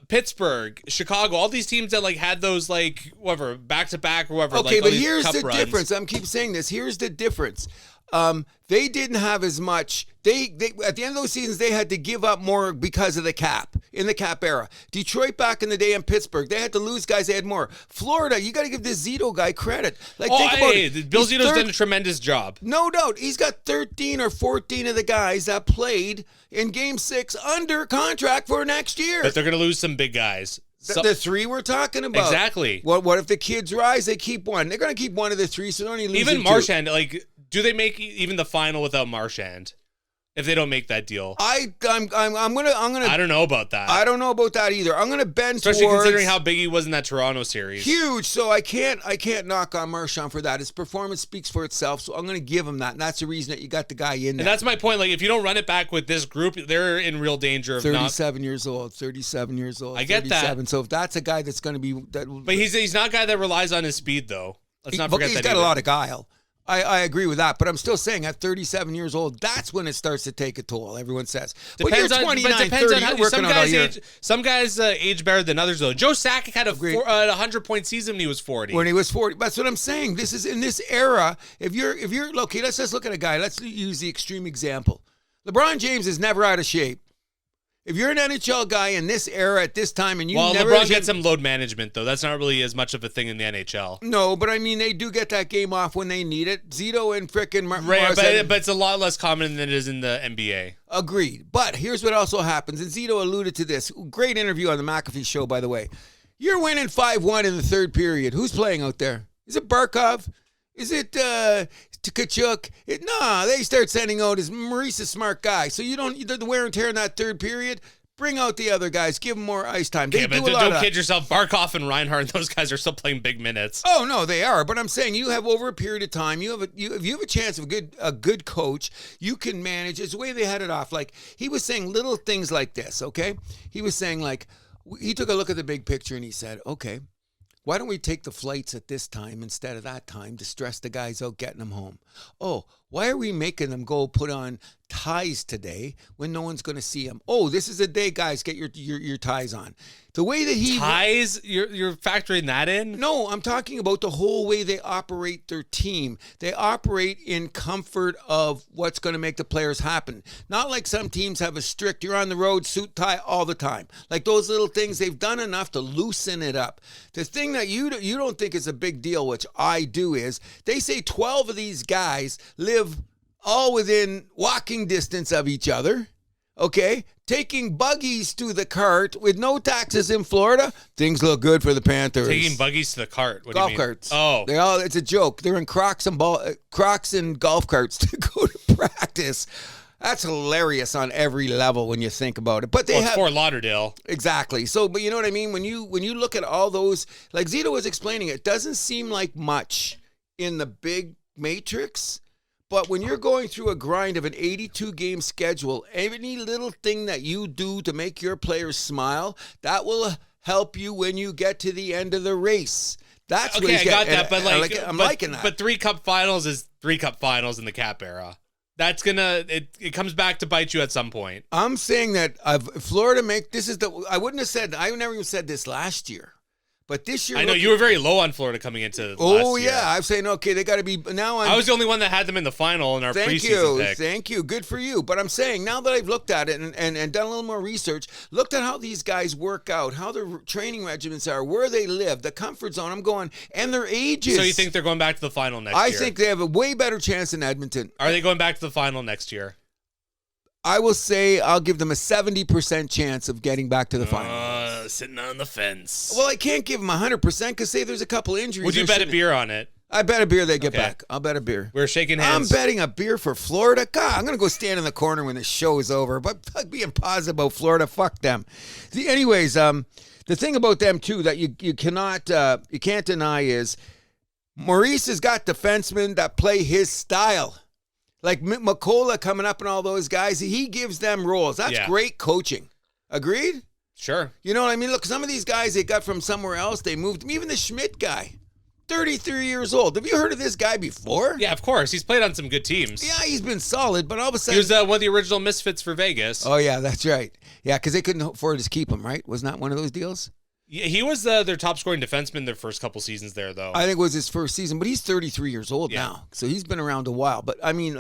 Pittsburgh, Chicago, all these teams that like had those like whatever back to back or whatever. Okay, like, but here's the difference. I'm keep saying this. Here's the difference. They didn't have as much. They at the end of those seasons they had to give up more because of the cap in the cap era. Detroit back in the day and Pittsburgh, they had to lose guys. They had more. Florida, you got to give this Zito guy credit. Like think about it. Bill Zito's done a tremendous job. No doubt, he's got 13 or 14 of the guys that played in Game 6 under contract for next year. But they're going to lose some big guys. The 3 we're talking about. Exactly. What if the kids rise? They keep one. They're going to keep one of the 3, so they're only losing even Marchand. 2. Like, do they make even the final without Marchand? If they don't make that deal, I'm gonna. I don't know about that. I don't know about that either. I'm gonna bend especially considering how big he was in that Toronto series. Huge. So I can't knock on Marchand for that. His performance speaks for itself. So I'm gonna give him that, and that's the reason that you got the guy in there. And that's my point. Like if you don't run it back with this group, they're in real danger of 37 years old. 37 years old. I get 37. That. So if that's a guy that's gonna be that. But he's not a guy that relies on his speed though. Let's not forget that he's got a lot of guile. I agree with that, but I'm still saying at 37 years old, that's when it starts to take a toll. Everyone says. Depends on some guys age better than others though. Joe Sakic had a 100-point season when he was 40. When he was 40, that's what I'm saying. This is in this era. If you're okay, let's just look at a guy. Let's use the extreme example. LeBron James is never out of shape. If you're an NHL guy in this era at this time and LeBron gets some load management, though. That's not really as much of a thing in the NHL. No, but I mean, they do get that game off when they need it. Zito and frickin' but it's a lot less common than it is in the NBA. Agreed. But here's what also happens, and Zito alluded to this. Great interview on the McAfee show, by the way. You're winning 5-1 in the third period. Who's playing out there? Is it Barkov? Is it Tkachuk? They start sending out as Maurice a smart guy. So you don't the wear and tear in that third period. Bring out the other guys. Give them more ice time. Don't kid yourself. Barkov and Reinhart, those guys are still playing big minutes. Oh no, they are. But I'm saying you have over a period of time. If you have a chance of a good coach, you can manage. It's the way they had it off. Like he was saying little things like this. Okay, he was saying like he took a look at the big picture and he said, okay, why don't we take the flights at this time instead of that time to stress the guys out getting them home? Oh, Why are we making them go put on ties today when no one's going to see them? Oh, this is a day, guys, get your ties on. The way that he... Ties? You're factoring that in? No, I'm talking about the whole way they operate their team. They operate in comfort of what's going to make the players happen. Not like some teams have a strict, you're on the road, suit, tie all the time. Like those little things, they've done enough to loosen it up. The thing that you don't think is a big deal, which I do, is they say 12 of these guys live all within walking distance of each other. Okay, taking buggies to the cart with no taxes in Florida. Things look good for the Panthers. Taking buggies to the cart. What golf do you mean? Carts. Oh, it's a joke. They're in Crocs and golf carts to go to practice. That's hilarious on every level when you think about it. But they have Fort Lauderdale. Exactly. So, but you know what I mean? When you look at all those, like Zito was explaining, it doesn't seem like much in the big matrix. But when you're going through a grind of an 82-game schedule, any little thing that you do to make your players smile, that will help you when you get to the end of the race. That's okay. I got that, but I'm liking that. But 3 Cup Finals is 3 Cup Finals in the Cap era. That's it comes back to bite you at some point. I'm saying that Florida I never even said this last year. But this year, I know you were very low on Florida coming into last year. Oh, yeah. I'm saying, okay, they got to be. Now I was the only one that had them in the final in our preseason pick. Thank you. Good for you. But I'm saying, now that I've looked at it and done a little more research, looked at how these guys work out, how their training regimens are, where they live, the comfort zone, I'm going, and their ages. So you think they're going back to the final next year? I think they have a way better chance than Edmonton. Are they going back to the final next year? I will say I'll give them a 70% chance of getting back to the final. Sitting on the fence. Well, I can't give them 100% because say there's a couple injuries. Would you bet a beer on it? I bet a beer they get back. I'll bet a beer. We're shaking hands. I'm betting a beer for Florida. God, I'm going to go stand in the corner when the show is over. But being positive about Florida, fuck them. Anyways, the thing about them, too, that you can't deny is Maurice has got defensemen that play his style. Like McCullough coming up and all those guys, he gives them roles. That's great coaching. Agreed? Sure. You know what I mean? Look, some of these guys they got from somewhere else, they moved them. Even the Schmidt guy, 33 years old. Have you heard of this guy before? Yeah, of course. He's played on some good teams. Yeah, he's been solid, but all of a sudden... He was one of the original misfits for Vegas. Oh, yeah, that's right. Yeah, because they couldn't afford to keep him, right? Wasn't that one of those deals? Yeah, he was their top scoring defenseman their first couple seasons there, though. I think it was his first season, but he's 33 years old now, so he's been around a while. But I mean,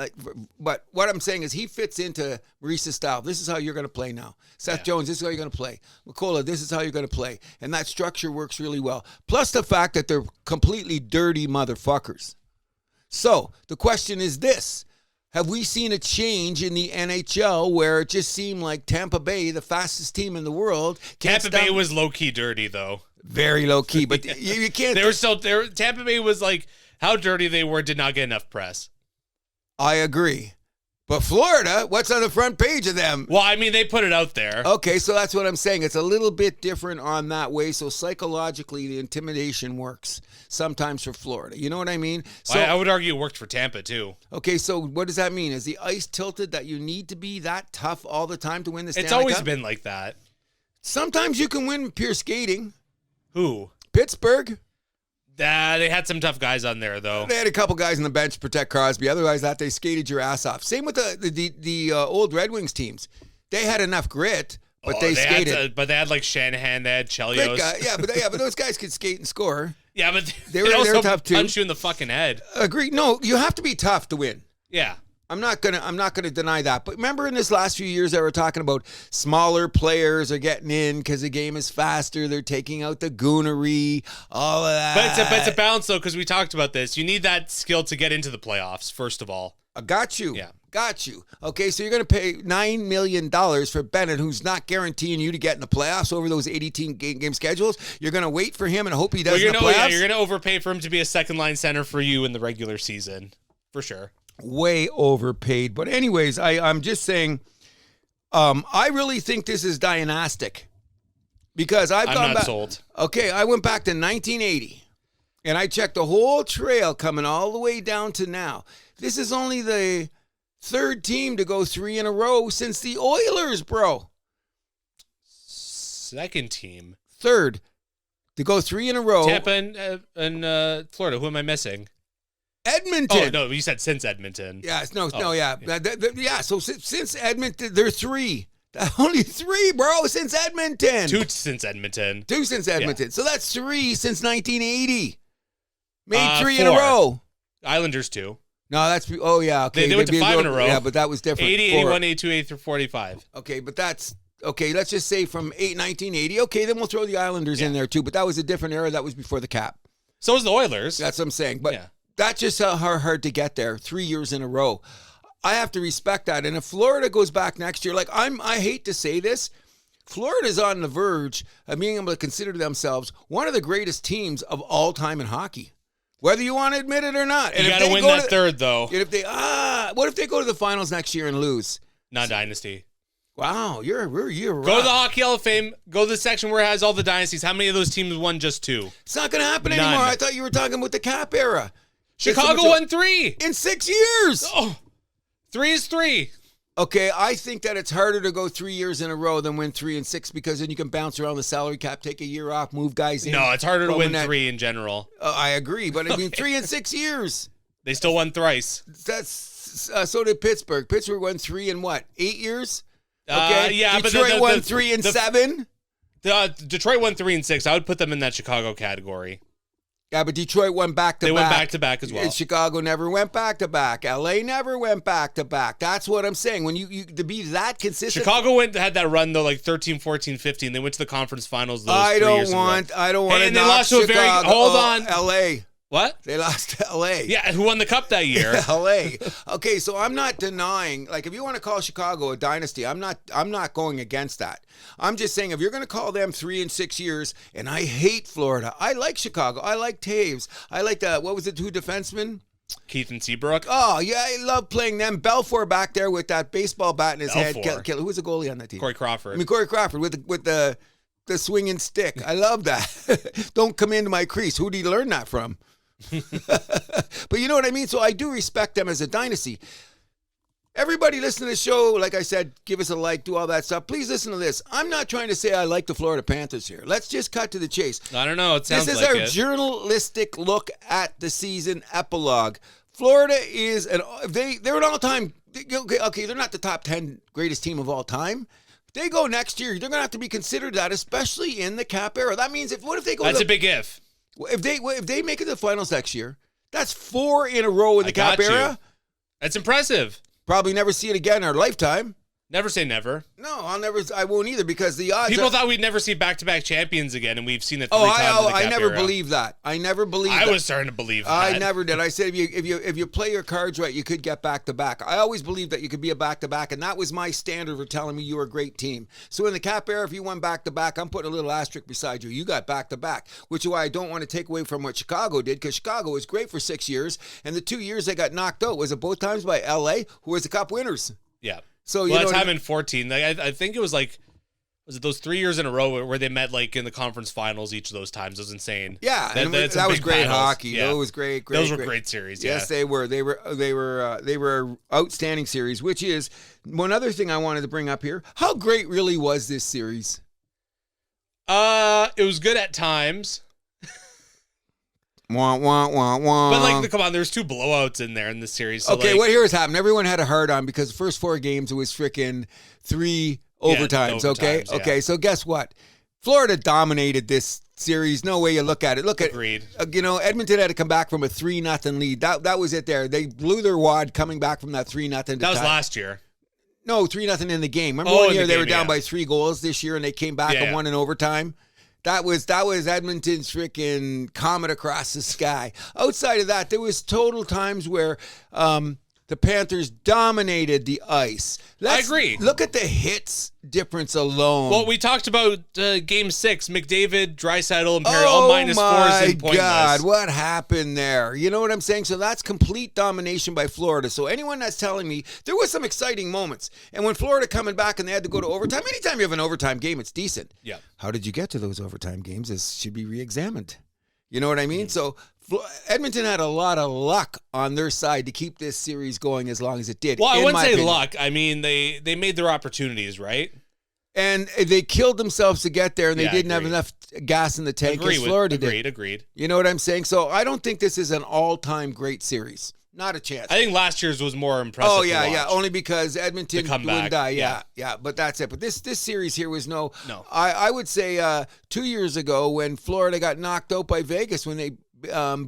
but what I'm saying is he fits into Maurice's style. This is how you're going to play now. Seth Jones, this is how you're going to play. McCullough, this is how you're going to play, and that structure works really well. Plus the fact that they're completely dirty motherfuckers. So the question is this. Have we seen a change in the NHL where it just seemed like Tampa Bay, the fastest team in the world? Tampa Bay was low-key dirty, though. Very low-key, but you can't... They were still... Tampa Bay was like, how dirty they were did not get enough press. I agree. But Florida, what's on the front page of them? Well, I mean, they put it out there. Okay, so that's what I'm saying. It's a little bit different on that way. So psychologically, the intimidation works sometimes for Florida. You know what I mean? So I would argue it worked for Tampa, too. Okay, so what does that mean? Is the ice tilted that you need to be that tough all the time to win the Stanley Cup? It's always been like that. Sometimes you can win with pure skating. Who? Pittsburgh. They had some tough guys on there, though. They had a couple guys on the bench to protect Crosby. Otherwise, they skated your ass off. Same with the old Red Wings teams. They had enough grit, but they skated. But they had like Shanahan, they had Chelios. But those guys could skate and score. Yeah, but they were tough too. Punch you in the fucking head. Agreed. No, you have to be tough to win. Yeah. I'm not gonna deny that. But remember in this last few years that we're talking about smaller players are getting in because the game is faster. They're taking out the goonery, all of that. But it's a balance though, because we talked about this. You need that skill to get into the playoffs, first of all. I got you. Yeah. Got you. Okay, so you're going to pay $9 million for Bennett, who's not guaranteeing you to get in the playoffs over those 18 game schedules. You're going to wait for him and hope he does in the playoffs? Yeah, you're going to overpay for him to be a second-line center for you in the regular season, for sure. Way overpaid. But anyways, I'm just saying, I really think this is dynastic because I'm not sold. Okay, I went back to 1980 and I checked the whole trail coming all the way down to now. This is only the third team to go 3 in a row since the Oilers, bro. Second team. Third to go 3 in a row. Tampa and Florida. Who am I missing? Edmonton. Oh, no, you said since Edmonton. Yeah, yeah. So since Edmonton, they're 3. Only 3, bro, since Edmonton. 2 since Edmonton. 2 since Edmonton. Yeah. So that's 3 since 1980. Made 3 4. in a row. Islanders 2. No, that's, okay. They went to 5 in a row. Yeah, but that was different. 80, 81, 82, 83, 45. Okay, but that's, okay, let's just say from 1980. Okay, then we'll throw the Islanders in there too, but that was a different era. That was before the cap. So was the Oilers. That's what I'm saying. But that's just how hard to get there 3 years in a row. I have to respect that. And if Florida goes back next year, like I hate to say this, Florida's on the verge of being able to consider themselves one of the greatest teams of all time in hockey. Whether you want to admit it or not. And you got to win that third, though. And if they what if they go to the finals next year and lose? Not dynasty. Wow, you're Go to the Hockey Hall of Fame. Go to the section where it has all the dynasties. How many of those teams won just 2? It's not going to happen anymore. I thought you were talking about the cap era. Chicago won 3 in 6 years. Oh, 3 is 3. Okay, I think that it's harder to go 3 years in a row than win 3 and 6 because then you can bounce around the salary cap, take a year off, move guys in. No, it's harder to win 3 in general. I agree, but I mean 3 and 6 years. They still won thrice. That's so did Pittsburgh. Pittsburgh won 3 in what? 8 years? Okay, yeah, Detroit but won 3 and 7. Detroit won 3 and 6. I would put them in that Chicago category. Yeah, but Detroit went back to back. They went back to back as well. And Chicago never went back to back. LA never went back to back. That's what I'm saying. When you to be that consistent. Chicago had that run though, like 13, 14, 15. They went to the conference finals. I don't want to. And they lost to a very. Hold on, LA. What? They lost to LA. Yeah, who won the cup that year? LA. Okay, so I'm not denying, like if you want to call Chicago a dynasty, I'm not going against that. I'm just saying if you're going to call them 3 and 6 years, and I hate Florida. I like Chicago. I like Taves. I like what was the 2 defensemen? Keith and Seabrook. Oh, yeah, I love playing them. Belfour back there with that baseball bat in his head. Who was the goalie on that team? Corey Crawford. I mean, Corey Crawford with the swinging stick. I love that. Don't come into my crease. Who did he learn that from? But you know what I mean? So I do respect them as a dynasty. Everybody listen to the show. Like I said, give us a like, do all that stuff. Please listen to this. I'm not trying to say I like the Florida Panthers here. Let's just cut to the chase. I don't know. It sounds like this is our journalistic look at the season epilogue. Florida is they're an all-time. Okay, they're not the top 10 greatest team of all time. If they go next year, they're going to have to be considered that, especially in the cap era. That means what if they go? That's a big if. If they make it to the finals next year, that's 4 in a row in the cap era. That's impressive. Probably never see it again in our lifetime. Never say never. No, I won't either because the odds. People thought we'd never see back-to-back champions again, and we've seen it 3 times in the cap I never era. believed that. I never believed that. I was starting to believe that. I never did. I said if you play your cards right, you could get back-to-back. I always believed that you could be a back-to-back, and that was my standard for telling me you were a great team. So in the cap era, if you won back-to-back, I'm putting a little asterisk beside you. You got back-to-back, which is why I don't want to take away from what Chicago did, because Chicago was great for 6 years, and the 2 years they got knocked out, was it both times by LA, who was the cup winners? Yeah. So that time in 14. Like, I think it was like, was it those 3 years in a row where they met like in the conference finals each of those times? It was insane. Yeah, that was great hockey. Yeah. That was great. Those were great series. Yes, they were. They were outstanding series. Which is one other thing I wanted to bring up here. How great really was this series? It was good at times. Wah, wah, wah, wah. But come on, there's 2 blowouts in there in this series. So okay, what here's happened. Everyone had a hard on because the first 4 games it was freaking 3 overtimes. Okay, yeah. Okay. So guess what? Florida dominated this series. No way you look at it. Agreed. Edmonton had to come back from a 3-0 lead. That was it. There, they blew their wad coming back from that 3-0. That was last year. No, 3-0 in the game. Remember one year they were down by 3 goals this year, and they came back and won in overtime. That was Edmonton's freaking comet across the sky. Outside of that, there was total times where the Panthers dominated the ice. I agree. Look at the hits difference alone. Well, we talked about Game 6. McDavid, Draisaitl, and Perry all -4s and pointless. Oh, my God. What happened there? You know what I'm saying? So that's complete domination by Florida. So anyone that's telling me there was some exciting moments. And when Florida coming back and they had to go to overtime, anytime you have an overtime game, it's decent. Yeah. How did you get to those overtime games? This should be re-examined. You know what I mean? So Edmonton had a lot of luck on their side to keep this series going as long as it did. Well, I wouldn't say luck. I mean, they made their opportunities, right? And they killed themselves to get there, and they didn't have enough gas in the tank as Florida did. Agreed. You know what I'm saying? So I don't think this is an all-time great series. Not a chance. I think last year's was more impressive. Oh yeah. Only because Edmonton wouldn't die. Yeah. But that's it. But this series here was no. I would say 2 years ago when Florida got knocked out by Vegas when they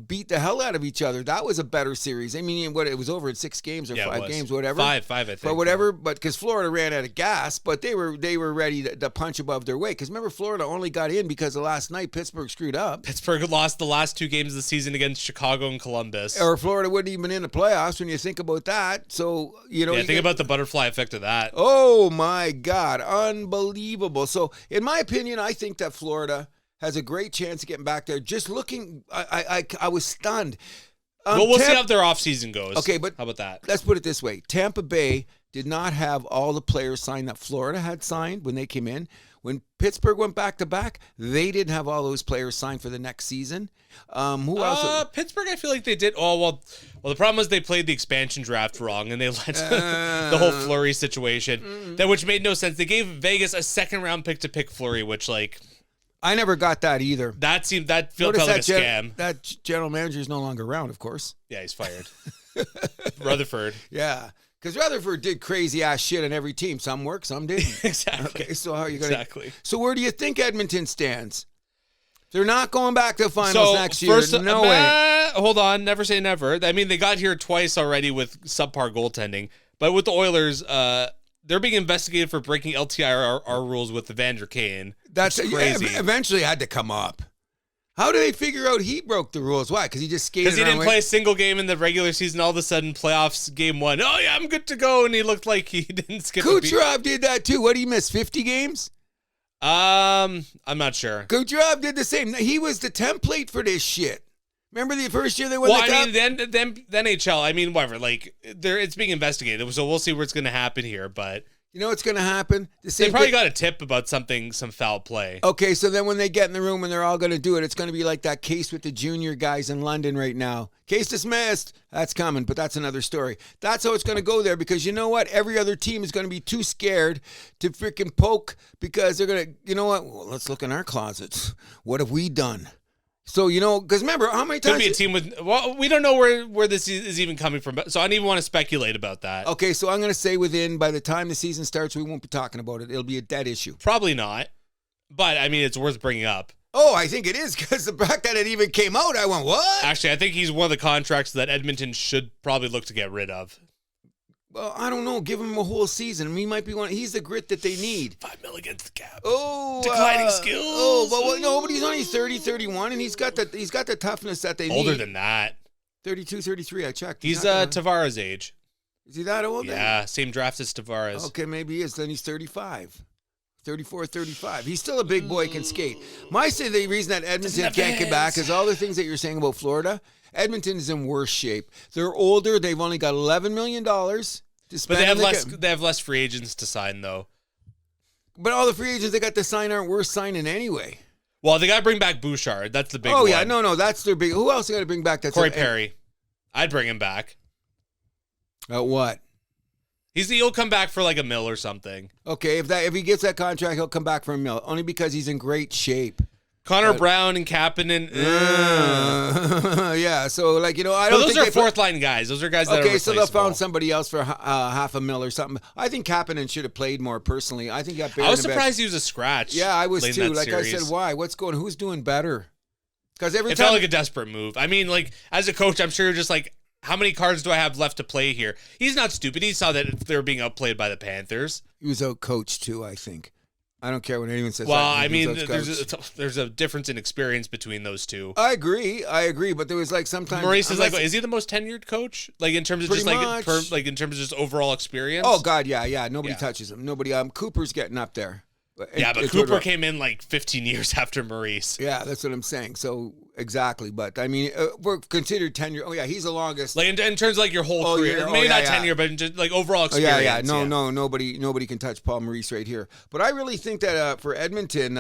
beat the hell out of each other. That was a better series. I mean, it was over in 6 games or 5 games, whatever. Five, I think. But whatever. But because Florida ran out of gas, but they were ready to punch above their weight. Because remember, Florida only got in because of last night Pittsburgh screwed up. Pittsburgh lost the last 2 games of the season against Chicago and Columbus. Or Florida wouldn't even in the playoffs when you think about that. So think about the butterfly effect of that. Oh my God, unbelievable. So in my opinion, I think that Florida has a great chance of getting back there. Just looking, I was stunned. We'll see how their offseason goes. Okay, but how about that? Let's put it this way. Tampa Bay did not have all the players signed that Florida had signed when they came in. When Pittsburgh went back-to-back, they didn't have all those players signed for the next season. Who else? Pittsburgh, I feel like they did. Oh, well, the problem was they played the expansion draft wrong, and they let the whole Fleury situation, which made no sense. They gave Vegas a second-round pick to pick Fleury, which, like... I never got that either. That felt like a scam. That general manager is no longer around, of course. Yeah, he's fired. Rutherford. Yeah, because Rutherford did crazy ass shit on every team. Some worked, some didn't. Exactly. Okay, so how are you going? Exactly. So where do you think Edmonton stands? They're not going back to the finals next year. No way. Hold on, never say never. I mean, they got here twice already with subpar goaltending, but with the Oilers, they're being investigated for breaking LTIR rules with Evander Kane. That's crazy. Eventually had to come up. How do they figure out he broke the rules? Why? Because he just skated. Because he didn't play a single game in the regular season. All of a sudden, playoffs game 1. Oh yeah, I'm good to go, and he looked like he didn't skip. Kucherov did that too. What did he miss? 50 games? I'm not sure. Kucherov did the same. He was the template for this shit. Remember the first year they won the Cup? Well, I mean, then the NHL. I mean, whatever. Like, it's being investigated, so we'll see what's going to happen here. But you know what's going to happen? They probably got a tip about some foul play. Okay, so then when they get in the room and they're all going to do it, it's going to be like that case with the junior guys in London right now. Case dismissed. That's coming, but that's another story. That's how it's going to go there because you know what? Every other team is going to be too scared to freaking poke because they're going to, you know what? Well, let's look in our closets. What have we done? So, you know, because remember, how many times... Could be a team with... Well, we don't know where this is even coming from, so I don't even want to speculate about that. Okay, so I'm going to say by the time the season starts, we won't be talking about it. It'll be a dead issue. Probably not, but, I mean, it's worth bringing up. Oh, I think it is, because the fact that it even came out, I went, what? Actually, I think he's one of the contracts that Edmonton should probably look to get rid of. Well, I don't know. Give him a whole season. I mean, he might be one. He's the grit that they need. $5 million against the cap. Oh, declining skills. Oh, but he's only 30, 31, and he's got the toughness that they need. Older than that. 32, 33. I checked. He's Tavares' age. Is he that old? Yeah, same draft as Tavares. Okay, maybe he is. Then he's 35. 34, 35. He's still a big boy, can skate. The reason that Edmonton can't get back is all the things that you're saying about Florida. Edmonton is in worse shape. They're older. They've only got $11 million to spend. But they have less free agents to sign, though. But all the free agents they got to sign aren't worth signing anyway. Well, they got to bring back Bouchard. That's the big one. Oh, yeah. No, that's their big... Who else they got to bring back? That's Corey Perry. I'd bring him back. What? He'll come back for like $1 million or something. Okay, if he gets that contract, he'll come back for $1 million. Only because he's in great shape. Connor Brown and Kapanen. Yeah, so like, you know, I don't think those are fourth line guys. Those are guys that are replaceable. Okay, so they'll found somebody else for $500,000 or something. I think Kapanen should have played more personally. I think he got better. I was surprised he was a scratch. Yeah, I was too. Like series. I said, why? Who's doing better? Because it felt like a desperate move. I mean, like as a coach, I'm sure you're just like, how many cards do I have left to play here? He's not stupid. He saw that they were being outplayed by the Panthers. He was outcoached too, I think. I don't care what anyone says. Well, I mean, there's a difference in experience between those two. I agree, but there was like sometimes Maurice is like, is he the most tenured coach? Like in terms of just like in terms of just overall experience? Oh God, yeah. Nobody touches him. Nobody. Cooper's getting up there. Yeah, but Cooper came in like 15 years after Maurice. Yeah, that's what I'm saying. So exactly, but I mean, we're considered tenure. Oh yeah, he's the longest. Like in terms of like your whole career, maybe not tenure, but just like overall experience. No, nobody can touch Paul Maurice right here. But I really think that for Edmonton,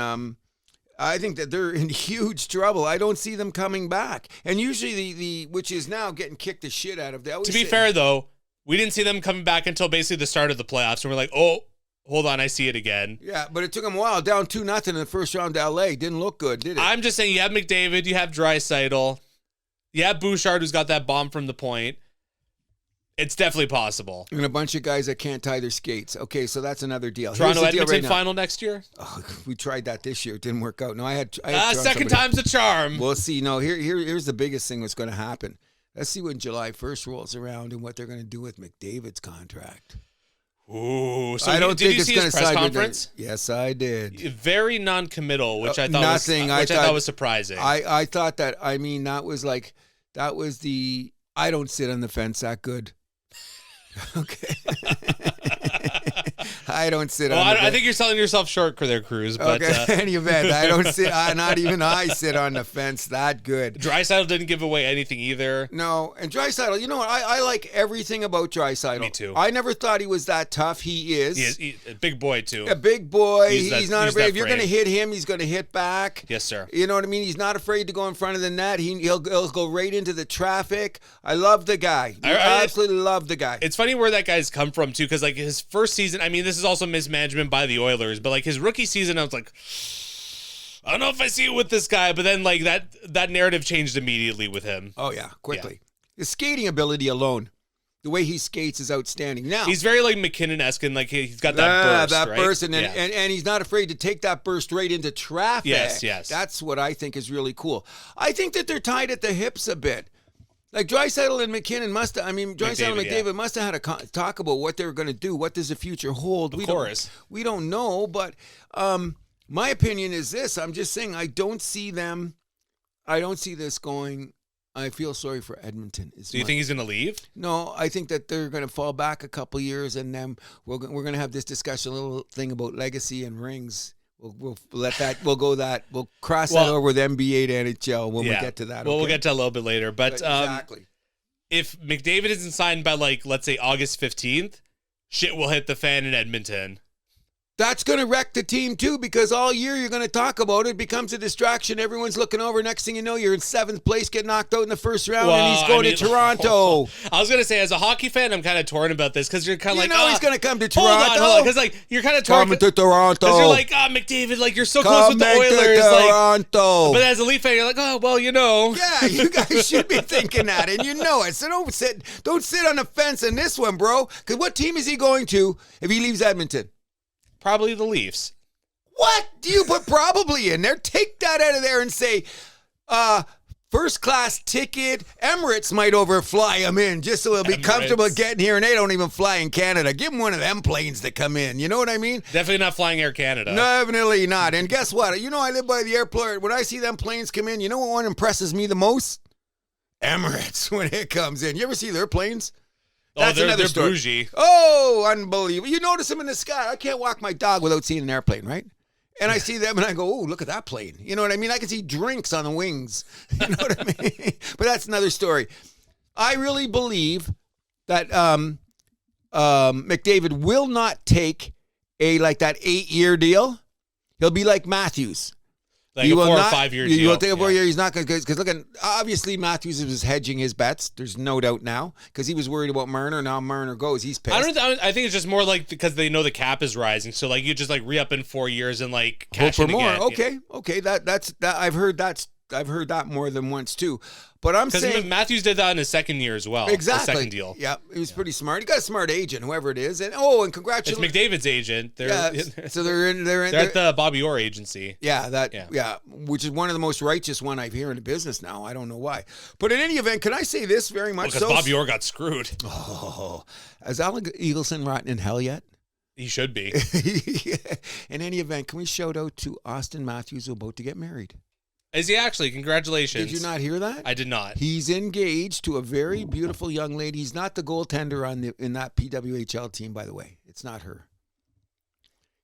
I think that they're in huge trouble. I don't see them coming back. And usually the which is now getting kicked the shit out of. To be fair though, we didn't see them coming back until basically the start of the playoffs, and we're like, oh. hold on, I see it again. Yeah, but it took him a while. Down 2-0 in the first round to LA. Didn't look good, did it? I'm just saying, you have McDavid, you have Draisaitl, you have Bouchard, who's got that bomb from the point. It's definitely possible. And a bunch of guys that can't tie their skates. Okay, so that's another deal. Toronto Edmonton final next year? Oh, we tried that this year. It didn't work out. No, I had second time's a charm. We'll see. No, here's the biggest thing that's going to happen. Let's see when July 1st rolls around and what they're going to do with McDavid's contract. Ooh, so I don't think it's going to press conference? Yes, I did. Very non-committal, which I thought I thought was surprising. I thought that. I mean, that was the. I don't sit on the fence that good. Okay. I don't sit on the fence. I think you're selling yourself short there, Cruz. But, okay. In any event, I don't sit. Not even I sit on the fence that good. Draisaitl didn't give away anything either. No, and Draisaitl, you know what? I like everything about Draisaitl. Me too. I never thought he was that tough. He is. He's a big boy too. A big boy. He's not afraid. If you're going to hit him, he's going to hit back. Yes, sir. You know what I mean? He's not afraid to go in front of the net. He'll go right into the traffic. I love the guy. I absolutely love the guy. It's funny where that guy's come from too, because like his first season, I mean, this is also mismanagement by the Oilers, but like his rookie season, I was like, I don't know if I see it with this guy, but then like that narrative changed immediately with him. Oh yeah, quickly. Yeah. His skating ability alone, the way he skates is outstanding. Now he's very like McKinnon-esque, and like he's got that burst, right? and he's not afraid to take that burst right into traffic. Yes. That's what I think is really cool. I think that they're tied at the hips a bit. Like Draisaitl and McKinnon Draisaitl and McDavid must have had a talk about what they were going to do. What does the future hold? Of course. We don't know, but my opinion is this. I'm just saying I don't see this going. I feel sorry for Edmonton. Do you think he's going to leave? No, I think that they're going to fall back a couple years, and then we're going to have this discussion, a little thing about legacy and rings. We'll let that. We'll cross that over with NBA to NHL when we get to that. Well, okay? we'll get to that a little bit later. But exactly. If McDavid isn't signed by like, let's say August 15th, shit will hit the fan in Edmonton. That's going to wreck the team, too, because all year you're going to talk about it. It becomes a distraction. Everyone's looking over. Next thing you know, you're in 7th place, get knocked out in the first round, and he's going to Toronto. I was going to say, as a hockey fan, I'm kind of torn about this because you're kind of he's going to come to Toronto. Hold on. Because, like, you're kind of torn. Coming to Toronto. Because you're like, McDavid, like, you're so close with the Oilers. To Toronto. Like, but as a Leaf fan, you're like, oh, well, you know. Yeah, you guys should be thinking that, and you know it. So don't sit on the fence in this one, bro. Because what team is he going to if he leaves Edmonton? Probably the Leafs. What? Do you put probably in there? Take that out of there and say, first class ticket. Emirates might overfly him in just so he'll be comfortable getting here, and they don't even fly in Canada. Give him one of them planes to come in. You know what I mean? Definitely not flying Air Canada. Definitely not. And guess what? You know, I live by the airport. When I see them planes come in, you know what one impresses me the most? Emirates when it comes in. You ever see their planes? That's they're bougie. Oh, unbelievable. You notice them in the sky. I can't walk my dog without seeing an airplane, right? And I see them and I go, oh, look at that plane. You know what I mean? I can see drinks on the wings. You know what I mean? But that's another story. I really believe that McDavid will not take that 8-year deal. He'll be like Matthews. Like a 4 or 5 year deal. He will take a 4 year. He's not going to, because look, obviously Matthews was hedging his bets. There's no doubt now, because he was worried about Marner. Now Marner goes, he's pissed. I think it's just more like because they know the cap is rising, so like you just like re-up in 4 years and like cash hope for in more. Again. Okay. That's I've heard that more than once too. But I'm saying because Matthews did that in his second year as well. Exactly. The second deal. Yeah, he was pretty smart. He got a smart agent, whoever it is, and congratulations. It's McDavid's agent. So they're at the Bobby Orr agency. Yeah, which is one of the most righteous one I've heard in the business now. I don't know why, but in any event, can I say this very much? Because Bobby Orr got screwed. Oh, has Alec Eagleson rotten in hell yet? He should be. In any event, can we shout out to Austin Matthews, who's about to get married? Is he actually? Congratulations. Did you not hear that? I did not. He's engaged to a very beautiful young lady. He's not the goaltender in that PWHL team, by the way. It's not her.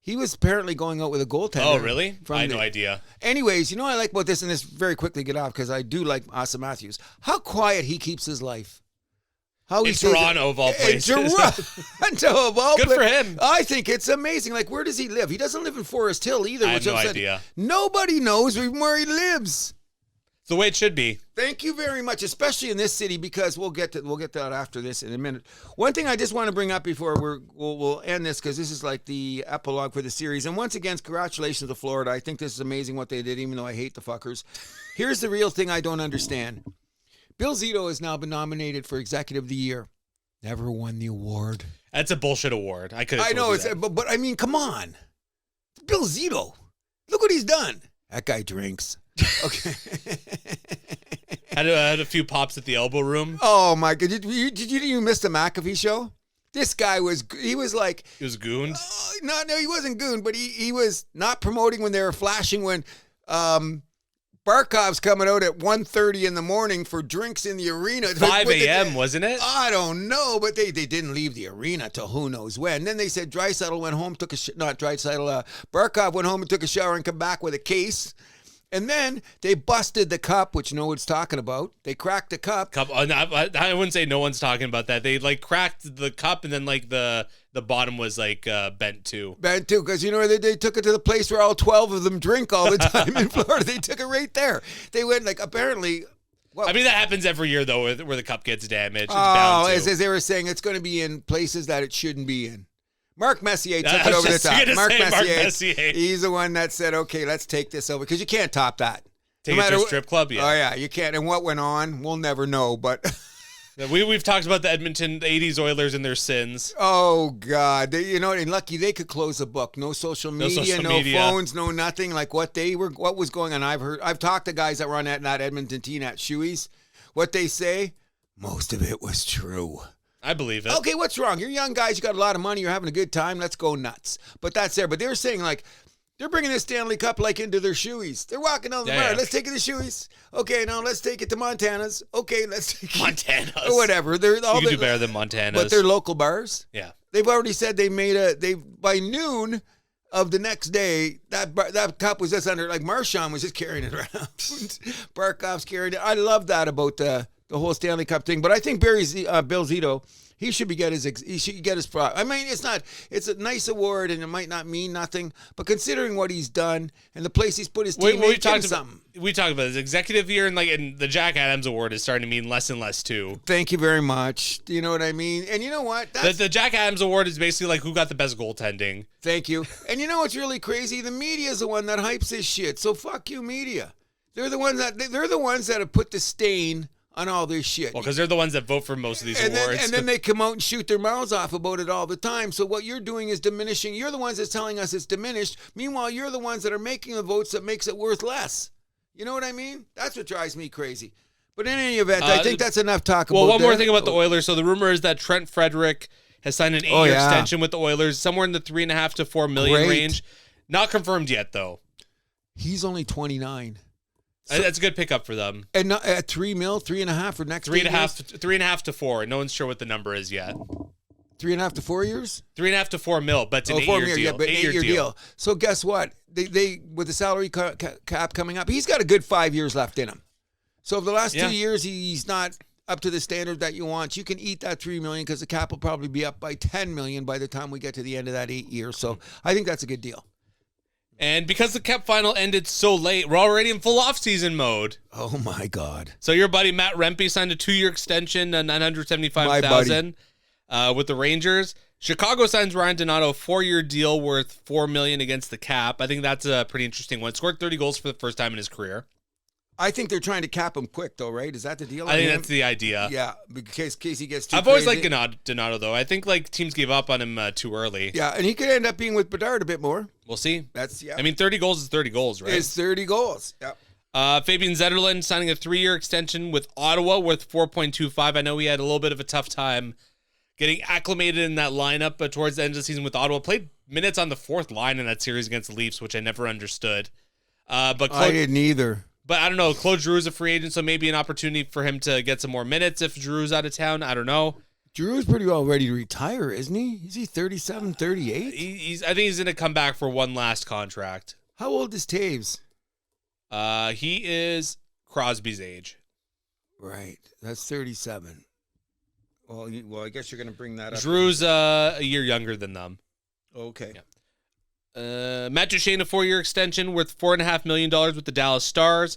He was apparently going out with a goaltender. Oh, really? I had no idea. Anyways, you know what I like about this, and this very quickly get off, because I do like Austin Matthews. How quiet he keeps his life. In Toronto, of all places. Toronto, of all places. Good for him. I think it's amazing. Like, where does he live? He doesn't live in Forest Hill either. I have no idea. Nobody knows where he lives. It's the way it should be. Thank you very much, especially in this city, because we'll get to that after this in a minute. One thing I just want to bring up before we'll end this, because this is like the epilogue for the series. And once again, congratulations to Florida. I think this is amazing what they did, even though I hate the fuckers. Here's the real thing I don't understand. Bill Zito has now been nominated for Executive of the Year. Never won the award. That's a bullshit award. I know it's, but I mean, come on, Bill Zito. Look what he's done. That guy drinks. Okay. had a few pops at the elbow room. Oh my god! Did you miss the McAfee show? This guy was like he was gooned. No, he wasn't gooned, but he was not promoting when they were flashing when Barkov's coming out at 1:30 in the morning for drinks in the arena. 5 a.m. wasn't it? I don't know, but they didn't leave the arena till who knows when. Then they said Draisaitl went home, Barkov went home and took a shower and come back with a case. And then they busted the cup, which no one's talking about. They cracked the cup. I wouldn't say no one's talking about that. They like cracked the cup, and then like the bottom was like bent too. Bent too, because you know they took it to the place where all 12 of them drink all the time in Florida. They took it right there. They went like apparently. Well, I mean that happens every year though, where the cup gets damaged. It's bound to. As they were saying, it's going to be in places that it shouldn't be in. Mark Messier took it over the top. Mark Messier, he's the one that said, okay, let's take this over. Because you can't top that. Take it to a strip club, yeah. Oh, yeah, you can't. And what went on, we'll never know. But we've talked about the Edmonton 80s Oilers and their sins. Oh, God. And lucky they could close a book. No social media, no phones, no nothing. Like what was going on. I've talked to guys that were on that Edmonton team at Shoey's. What they say, most of it was true. I believe it. Okay, what's wrong? You're young guys. You got a lot of money. You're having a good time. Let's go nuts. But that's there. But they're saying, like, they're bringing this Stanley Cup, like, into their shoeys. They're walking down the bar. Yeah. Let's take it to Shoeys. Okay, now let's take it to Montana's. Okay, let's take it. Montana's. Or whatever. You can do better than Montana's. But they're local bars. Yeah. They've already said by noon of the next day, that cup was just under, like, Marchand was just carrying it around. Barkov's carrying it. I love that about the whole Stanley Cup thing. But I think Bill Zito, he should get his prize. I mean, it's a nice award and it might not mean nothing, but considering what he's done and the place he's put his team, we talked about his executive year, and the Jack Adams award is starting to mean less and less too. Thank you very much. Do you know what I mean? And you know what? The Jack Adams award is basically like who got the best goaltending. Thank you. And you know what's really crazy? The media is the one that hypes this shit. So fuck you, media. They're the ones that have put the stain on all this shit. Well, because they're the ones that vote for most of these awards. And then they come out and shoot their mouths off about it all the time. So what you're doing is diminishing. You're the ones that's telling us it's diminished. Meanwhile, you're the ones that are making the votes that makes it worth less. You know what I mean? That's what drives me crazy. But in any event, I think that's enough talk about. Well, one more thing about the Oilers. So the rumor is that Trent Frederick has signed an 8-year extension with the Oilers, somewhere in the $3.5 to $4 million range. Not confirmed yet, though. He's only 29. So, that's a good pickup for them. And not at $3 million, 3.5 for next 3.5 to 4. No one's sure what the number is yet. 3.5 to 4 years? 3.5 to $4 million, but it's an 8-year deal. Yeah, but 8-year deal. So guess what? They with the salary cap coming up, he's got a good 5 years left in him. So if the last 2 years he's not up to the standard that you want, you can eat that $3 million because the cap will probably be up by $10 million by the time we get to the end of that 8 years. So I think that's a good deal. And because the Cup Final ended so late, we're already in full off-season mode. Oh, my God. So your buddy Matt Rempe signed a 2-year extension, $975,000 with the Rangers. Chicago signs Ryan Donato a 4-year deal worth $4 million against the cap. I think that's a pretty interesting one. Scored 30 goals for the first time in his career. I think they're trying to cap him quick, though, right? Is that the deal? I think that's the idea. Yeah, in case he gets too I've always liked Donato, though. I think teams gave up on him too early. Yeah, and he could end up being with Bedard a bit more. We'll see. I mean, 30 goals is 30 goals, right? It's 30 goals. Yeah. Fabian Zetterlund signing a 3-year extension with Ottawa worth $4.25. I know he had a little bit of a tough time getting acclimated in that lineup, but towards the end of the season with Ottawa, played minutes on the fourth line in that series against the Leafs, which I never understood. But I didn't either. But I don't know. Claude Giroux's a free agent, so maybe an opportunity for him to get some more minutes if Giroux's out of town. I don't know. Giroux's pretty well ready to retire, isn't he? Is he 37, 38? I think he's going to come back for one last contract. How old is Taves? He is Crosby's age. Right. That's 37. Well, I guess you're going to bring that up. Giroux's a year younger than them. Okay. Yeah. Matt Duchene, a 4-year extension worth $4.5 million with the Dallas Stars.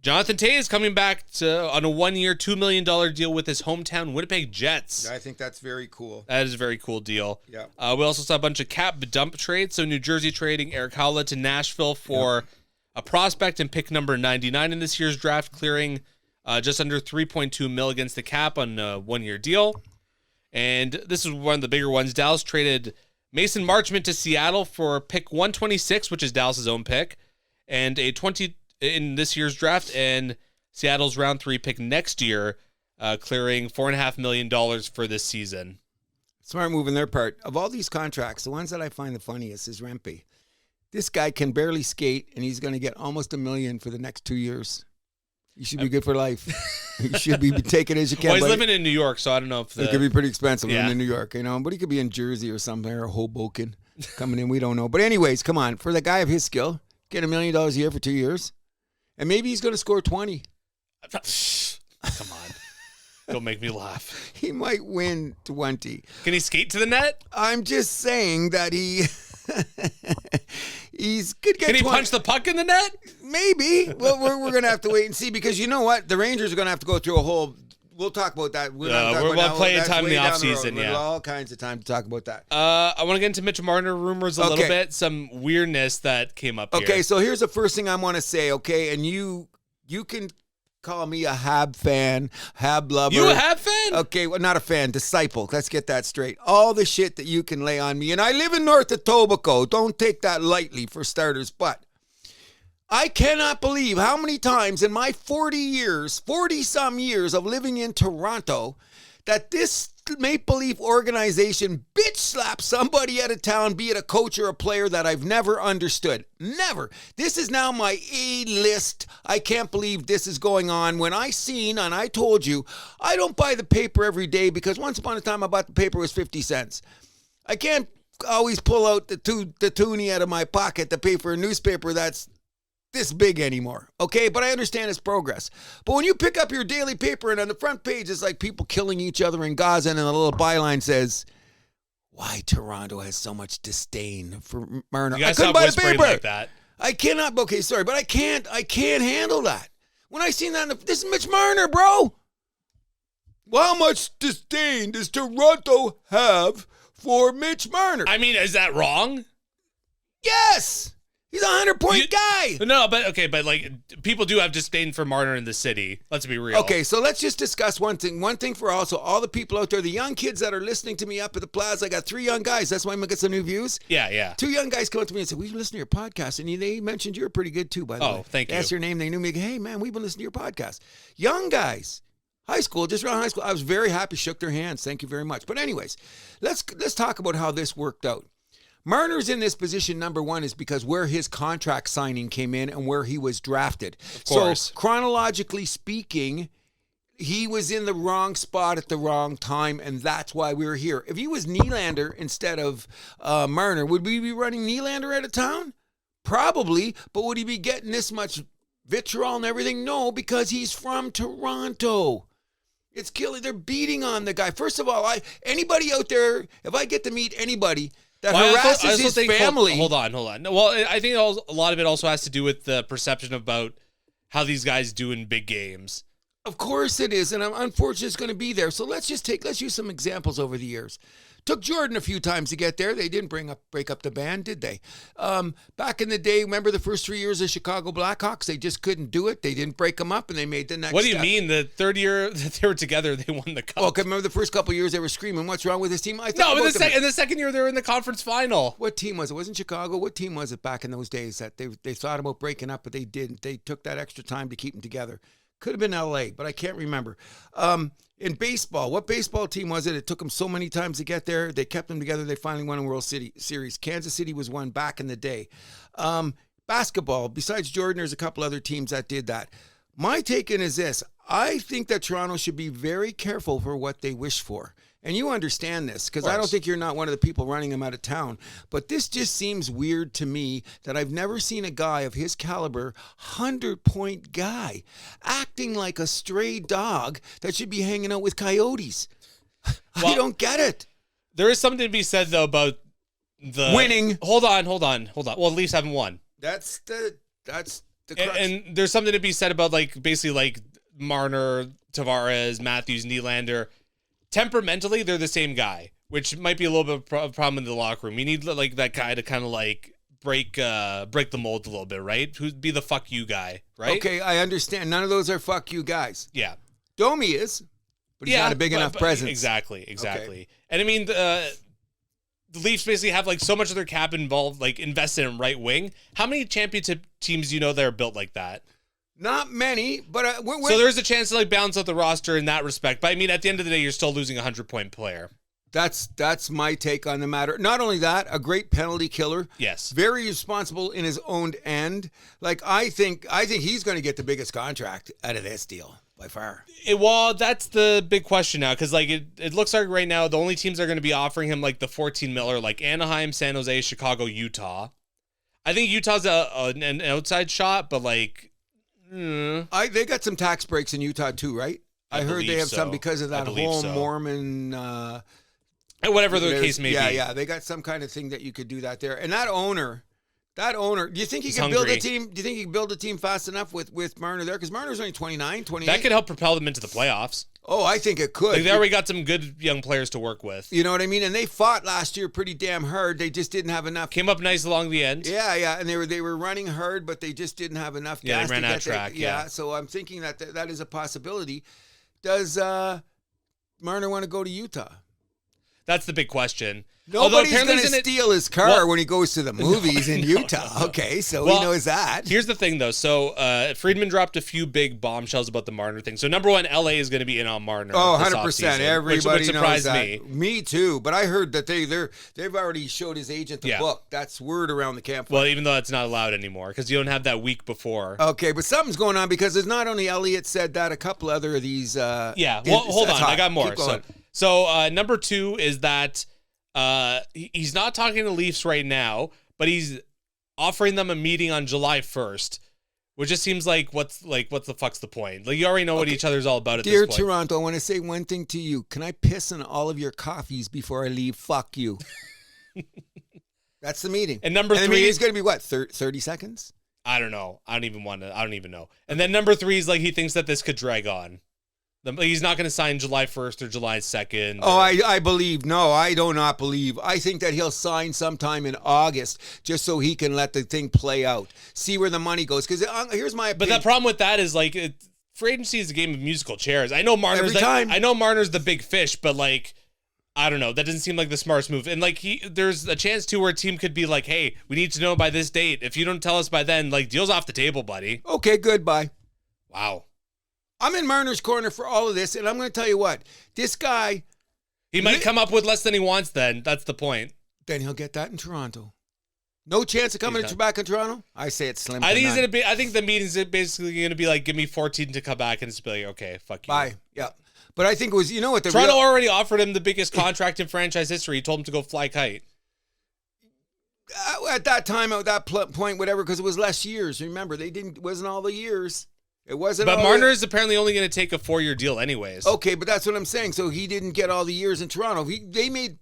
Jonathan Tay is coming back on a 1-year, $2 million deal with his hometown Winnipeg Jets. I think that's very cool. That is a very cool deal. Yeah. We also saw a bunch of cap dump trades. So New Jersey trading Eric Howlett to Nashville for a prospect and pick number 99 in this year's draft, clearing just under $3.2 million against the cap on a 1-year deal. And this is one of the bigger ones. Dallas traded Mason Marchment to Seattle for pick 126, which is Dallas's own pick, and a 20 in this year's draft, and Seattle's round 3 pick next year, clearing $4.5 million for this season. Smart move on their part. Of all these contracts, the ones that I find the funniest is Rempe. This guy can barely skate, and he's going to get almost $1 million for the next 2 years. You should be good for life. You should be taking it as you can. Well, he's living in New York, so I don't know if it could be pretty expensive living in New York, but he could be in Jersey or somewhere, or Hoboken coming in. We don't know. But anyways, come on. For the guy of his skill, get $1 million a year for 2 years, and maybe he's going to score 20. Come on. Don't make me laugh. He might win 20. Can he skate to the net? I'm just saying that he's could get. Can he punch the puck in the net? Maybe. Well, we're going to have to wait and see, because you know what? The Rangers are going to have to go through a whole. We'll talk about that. We're playing time in the offseason. Yeah, all kinds of time to talk about that. I want to get into Mitch Marner rumors a little bit. Some weirdness that came up. Okay, so here's the first thing I want to say. Okay, and you can call me a Hab fan, Hab lover. You a Hab fan? Okay, well, not a fan, disciple. Let's get that straight. All the shit that you can lay on me. And I live in North Etobicoke. Don't take that lightly, for starters. But I cannot believe how many times in my 40-some years of living in Toronto, that this Maple Leaf organization bitch slaps somebody out of town, be it a coach or a player, that I've never understood. Never. This is now my A-list. I can't believe this is going on. When I seen, and I told you, I don't buy the paper every day, because once upon a time I bought the paper, it was 50 cents. I can't always pull out the toonie out of my pocket to pay for a newspaper that's this big anymore, okay? But I understand its progress. But when you pick up your daily paper and on the front page it's like people killing each other in Gaza, and a little byline says, "Why Toronto has so much disdain for Marner." I couldn't buy the paper like that. I cannot. Okay, sorry, but I can't handle that. When I seen that, this is Mitch Marner, bro. Well, how much disdain does Toronto have for Mitch Marner? I mean, is that wrong? Yes. He's a 100-point guy. No, but like, people do have disdain for Marner in the city. Let's be real. Okay, so let's just discuss one thing. One thing for all. So all the people out there, the young kids that are listening to me up at the plaza, I got 3 young guys. That's why I'm going to get some new views. Yeah. 2 young guys come up to me and said, "We've been listening to your podcast." And they mentioned you're pretty good too, by the way. Oh, thank you. Asked your name. They knew me. "Hey, man, we've been listening to your podcast." Young guys. High school, just around high school. I was very happy, shook their hands. Thank you very much. But anyways, let's talk about how this worked out. Marner's in this position, number one, is because where his contract signing came in and where he was drafted. Of course. So chronologically speaking, he was in the wrong spot at the wrong time, and that's why we were here. If he was Nylander instead of Marner, would we be running Nylander out of town? Probably, but would he be getting this much vitriol and everything? No, because he's from Toronto. It's killing. They're beating on the guy. First of all, anybody out there, if I get to meet anybody that harasses his family. Hold on. Well, I think a lot of it also has to do with the perception about how these guys do in big games. Of course it is, and unfortunately it's going to be there. So let's use some examples over the years. Took Jordan a few times to get there. They didn't break up the band, did they? Back in the day, remember the first 3 years of Chicago Blackhawks? They just couldn't do it. They didn't break them up, and they made the next What do you step. mean? The third year that they were together, they won the cup. Okay, remember the first couple of years they were screaming, "What's wrong with this team?" In the second year, they were in the conference final. What team was it? It wasn't Chicago. What team was it back in those days that they thought about breaking up, but they didn't? They took that extra time to keep them together. Could have been LA, but I can't remember. In baseball, what baseball team was it? It took them so many times to get there. They kept them together. They finally won a World Series. Kansas City was one back in the day. Basketball, besides Jordan, there's a couple other teams that did that. My take in is this. I think that Toronto should be very careful for what they wish for. And you understand this, because I don't think you're not one of the people running them out of town. But this just seems weird to me that I've never seen a guy of his caliber, 100-point guy, acting like a stray dog that should be hanging out with coyotes. Well, I don't get it. There is something to be said, though, about the... winning. Hold on. Well, at least having won. That's And there's something to be said about like basically like Marner, Tavares, Matthews, Nylander. Temperamentally, they're the same guy, which might be a little bit of a problem in the locker room. You need like that guy to kind of like break the mold a little bit, right? Who'd be the fuck you guy, right? Okay, I understand. None of those are fuck you guys. Yeah. Domi is, but he's not a big enough presence. Exactly. Okay. And I mean, the Leafs basically have like so much of their cap involved, like invested in right wing. How many championship teams do you know that are built like that? Not many, but so there's a chance to like balance out the roster in that respect. But I mean, at the end of the day, you're still losing a 100-point player. That's my take on the matter. Not only that, a great penalty killer. Yes. Very responsible in his own end. Like I think he's going to get the biggest contract out of this deal by far. Well, that's the big question now, because like it looks like right now the only teams that are going to be offering him like the 14 mil, like Anaheim, San Jose, Chicago, Utah. I think Utah's an outside shot, but like. They got some tax breaks in Utah too, right? I heard they have some because of that whole Mormon. Whatever the case may be. Yeah, they got some kind of thing that you could do that there. And that owner, do you think he can build a team? Do you think he can build a team fast enough with Marner there? Because Marner's only 29, 28. That could help propel them into the playoffs. Oh, I think it could. Like they already got some good young players to work with. You know what I mean? And they fought last year pretty damn hard. They just didn't have enough. Came up nice along the end. Yeah. And they were running hard, but they just didn't have enough gas. Yeah, they ran out of track. Yeah. So I'm thinking that is a possibility. Does Marner want to go to Utah? That's the big question. Nobody's going to steal his car when he goes to the movies in Utah. No. Okay, so he knows that. Here's the thing, though. So Friedman dropped a few big bombshells about the Marner thing. So number one, LA is going to be in on Marner. Oh, 100%. Everybody which surprised knows me. that. Me too. But I heard that they've already showed his agent the book. That's word around the campfire. Well, even though it's not allowed anymore because you don't have that week before. Okay, but something's going on because there's not only Elliott said that, a couple other of these. Yeah. Well, hold on. I got more. So number two is that. He's not talking to Leafs right now, but he's offering them a meeting on July 1st, which just seems like what the fuck's the point? Like you already know what each other's all about at this point. Dear Toronto, I want to say one thing to you. Can I piss in all of your coffees before I leave? Fuck you. That's the meeting. And number three is going to be what? 30 seconds? I don't know. I don't even know. And then number three is like he thinks that this could drag on. He's not going to sign July 1st or July 2nd. Oh, I believe. No, I do not believe. I think that he'll sign sometime in August just so he can let the thing play out. See where the money goes. Because here's my opinion. But the problem with that is like free agency is a game of musical chairs. I know Marner's the big fish, but like I don't know. That doesn't seem like the smartest move. And like there's a chance too where a team could be like, hey, we need to know by this date. If you don't tell us by then, like deal's off the table, buddy. Okay, goodbye. Wow. I'm in Marner's corner for all of this, and I'm going to tell you what. This guy... He might come up with less than he wants then. That's the point. Then he'll get that in Toronto. No chance of coming back in Toronto? I say it's slim. I think the meeting's basically going to be like, give me 14 to come back, and it's be like, okay, fuck you. Bye. Yeah. But I think it was, you know what? Toronto already offered him the biggest contract in franchise history. He told him to go fly kite. At that time, at that point, whatever, because it was less years. Remember, it wasn't all the years. It wasn't. But Marner is apparently only going to take a 4-year deal anyways. Okay, but that's what I'm saying. So he didn't get all the years in Toronto.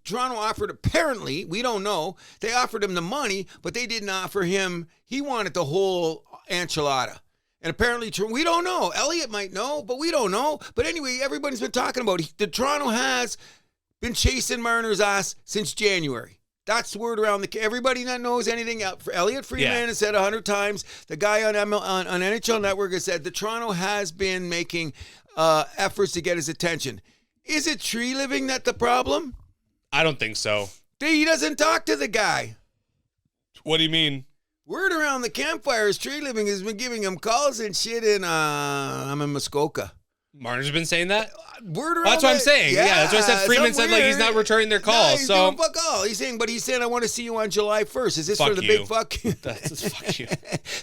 Toronto offered, apparently, we don't know, they offered him the money, but they didn't offer him, he wanted the whole enchilada. And apparently, we don't know. Elliott might know, but we don't know. But anyway, everybody's been talking about it. Toronto has been chasing Marner's ass since January. That's the word around everybody that knows anything else. Elliott Friedman has said 100 times. The guy on NHL Network has said that Toronto has been making efforts to get his attention. Is it tree living that the problem? I don't think so. He doesn't talk to the guy. What do you mean? Word around the campfire is tree living has been giving him calls and shit I'm in Muskoka. Marner's been saying that? Word around that's what I'm saying. Yeah, that's what I said. Freeman said like he's not returning their calls. He's so doing fuck all. He's saying, I want to see you on July 1st. Is this for the big fuck? That's fuck you.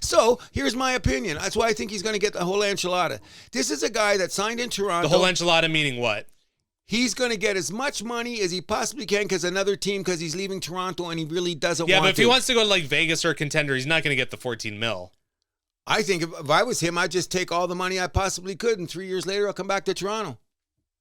So here's my opinion. That's why I think he's going to get the whole enchilada. This is a guy that signed in Toronto. The whole enchilada meaning what? He's going to get as much money as he possibly can because he's leaving Toronto and he really doesn't want to. Yeah, but if he wants to go to like Vegas or a contender, he's not going to get the 14 mil. I think if I was him, I'd just take all the money I possibly could, and 3 years later, I'll come back to Toronto.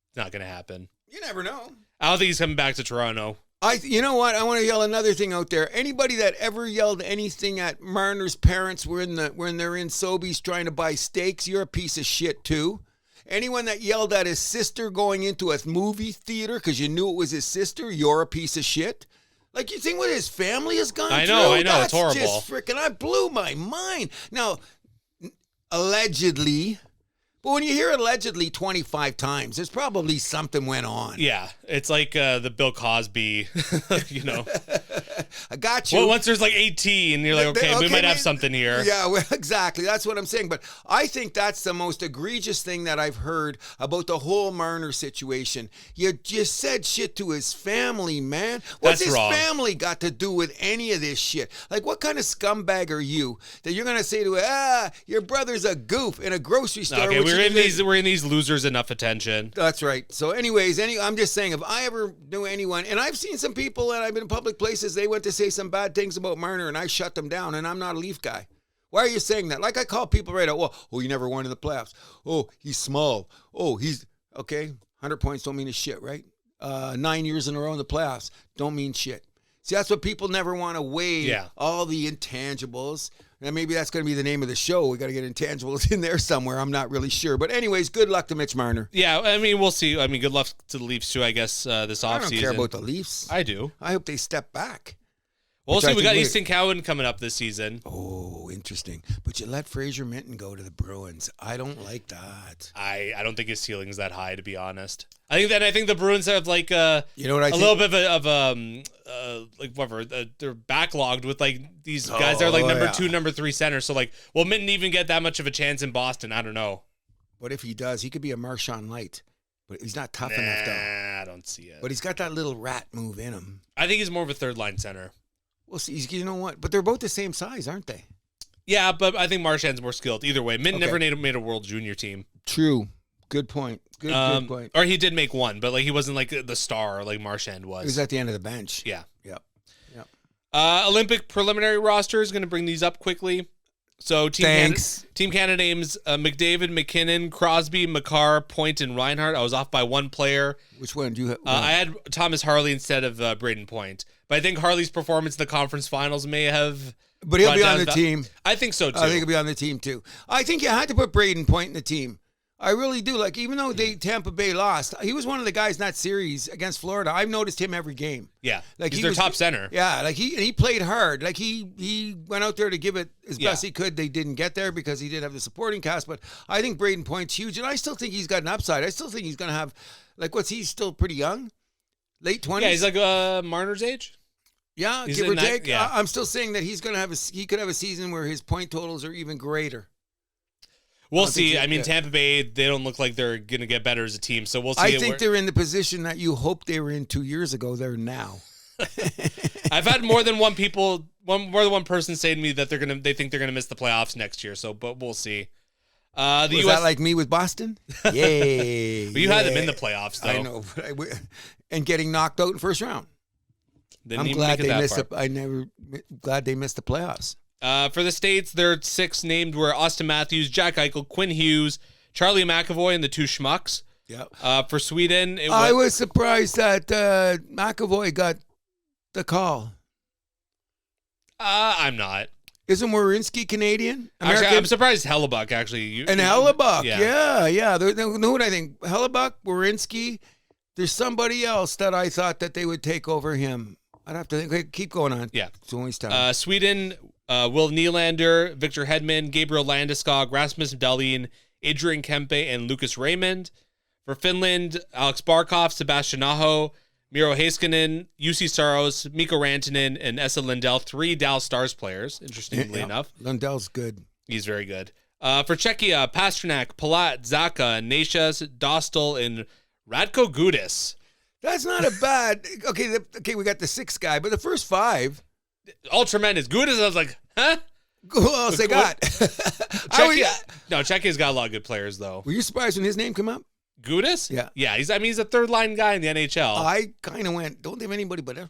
It's not going to happen. You never know. I don't think he's coming back to Toronto. You know what? I want to yell another thing out there. Anybody that ever yelled anything at Marner's parents when they're in Sobeys trying to buy steaks, you're a piece of shit too. Anyone that yelled at his sister going into a movie theater because you knew it was his sister, you're a piece of shit. Like, you think what his family has gone through? I know, That's it's horrible. just freaking, I blew my mind. Now, allegedly, but when you hear allegedly 25 times, there's probably something went on. Yeah, it's like the Bill Cosby, I got you. Well, once there's like 18, you're like, okay, we might have something here. Yeah, well, exactly. That's what I'm saying. But I think that's the most egregious thing that I've heard about the whole Marner situation. You just said shit to his family, man. What's his family got to do with any of this shit? Like, what kind of scumbag are you that you're going to say to your brother's a goof in a grocery store? Okay, we're in these losers enough attention. That's right. So anyways, I'm just saying, if I ever knew anyone, and I've seen some people that I've been in public places, they went to say some bad things about Marner, and I shut them down, and I'm not a Leaf guy. Why are you saying that? Like, I call people right out, you never won in the playoffs. Oh, he's small. Oh, he's, okay, 100 points don't mean a shit, right? 9 years in a row in the playoffs don't mean shit. See, that's what people never want to weigh, all the intangibles. And maybe that's going to be the name of the show. We got to get intangibles in there somewhere. I'm not really sure. But anyways, good luck to Mitch Marner. Yeah, I mean, we'll see. I mean, good luck to the Leafs too, I guess, this offseason. I don't care about the Leafs. I do. I hope they step back. We'll see. We got Easton Cowan coming up this season. Oh, interesting. But you let Fraser Minton go to the Bruins. I don't like that. I don't think his ceiling's that high, to be honest. I think the Bruins have like you know what I think? little bit of like whatever, they're backlogged with like these guys that are like number 2, number 3 center. So like, will Minton even get that much of a chance in Boston? I don't know. What if he does? He could be a Marshawn Light. But he's not tough enough, though. I don't see it. But he's got that little rat move in him. I think he's more of a third-line center. Well, see, you know what? But they're both the same size, aren't they? Yeah, but I think Marchand's more skilled. Either way, Minton never made a World Junior team. True. Good point. Good point. Or he did make one, but like he wasn't like the star like Marchand was. He was at the end of the bench. Yeah. Yep. Olympic preliminary roster is going to bring these up quickly. So Team Canada names McDavid, McKinnon, Crosby, Makar, Point, and Reinhart. I was off by one player. Which one do you have? I had Thomas Harley instead of Braden Point. But I think Harley's performance in the conference finals may have... But he'll be on the team. I think so, too. I think he'll be on the team, too. I think you had to put Braden Point in the team. I really do. Like, even though Tampa Bay lost, he was one of the guys in that series against Florida. I've noticed him every game. Yeah, like he's their top center. Yeah, like he played hard. Like he went out there to give it as best he could. They didn't get there because he didn't have the supporting cast. But I think Braden Point's huge, and I still think he's got an upside. I still think he's going to have, like, he's still pretty young, late 20s. Yeah, he's like Marner's age. Yeah, give or take. Yeah. I'm still saying that he's going to he could have a season where his point totals are even greater. We'll see. I mean, Tampa Bay, they don't look like they're going to get better as a team, so we'll see. I think they're in the position that you hoped they were in 2 years ago. They're now. I've had more than one person say to me that they think they're gonna miss the playoffs next year. So, but we'll see. Was that like me with Boston? Yay! But you had them in the playoffs, though. I know, but and getting knocked out in first round. I'm glad they missed. Glad they missed the playoffs. For the States, their 6 named were Austin Matthews, Jack Eichel, Quinn Hughes, Charlie McAvoy, and the 2 schmucks. Yeah. For Sweden, I was surprised that McAvoy got the call. I'm not. Isn't Werenski Canadian? Actually, I'm surprised Hellebuck actually. Hellebuck, yeah. Know what I think? Hellebuck, Werenski. There's somebody else that I thought that they would take over him. I'd have to think. Okay, keep going on. Yeah. It's always time. Sweden, Will Nylander, Victor Hedman, Gabriel Landeskog, Rasmus Dahlin, Adrian Kempe, and Lucas Raymond. For Finland, Alex Barkov, Sebastian Aho, Miro Heiskanen, Jussi Saros, Mikko Rantanen, and Esa Lindell, 3 Dallas Stars players, interestingly enough. Lindell's good. He's very good. For Czechia, Pastrnak, Palat, Zaka, Nashas, Dostal, and Radko Gudas. That's not a bad... Okay, we got the 6th guy, but the first 5... All tremendous. Gudas, I was like, huh? Who else they got? Czechia's got a lot of good players, though. Were you surprised when his name came up? Gudas? Yeah. Yeah, he's a third-line guy in the NHL. I kind of went, don't have anybody but him.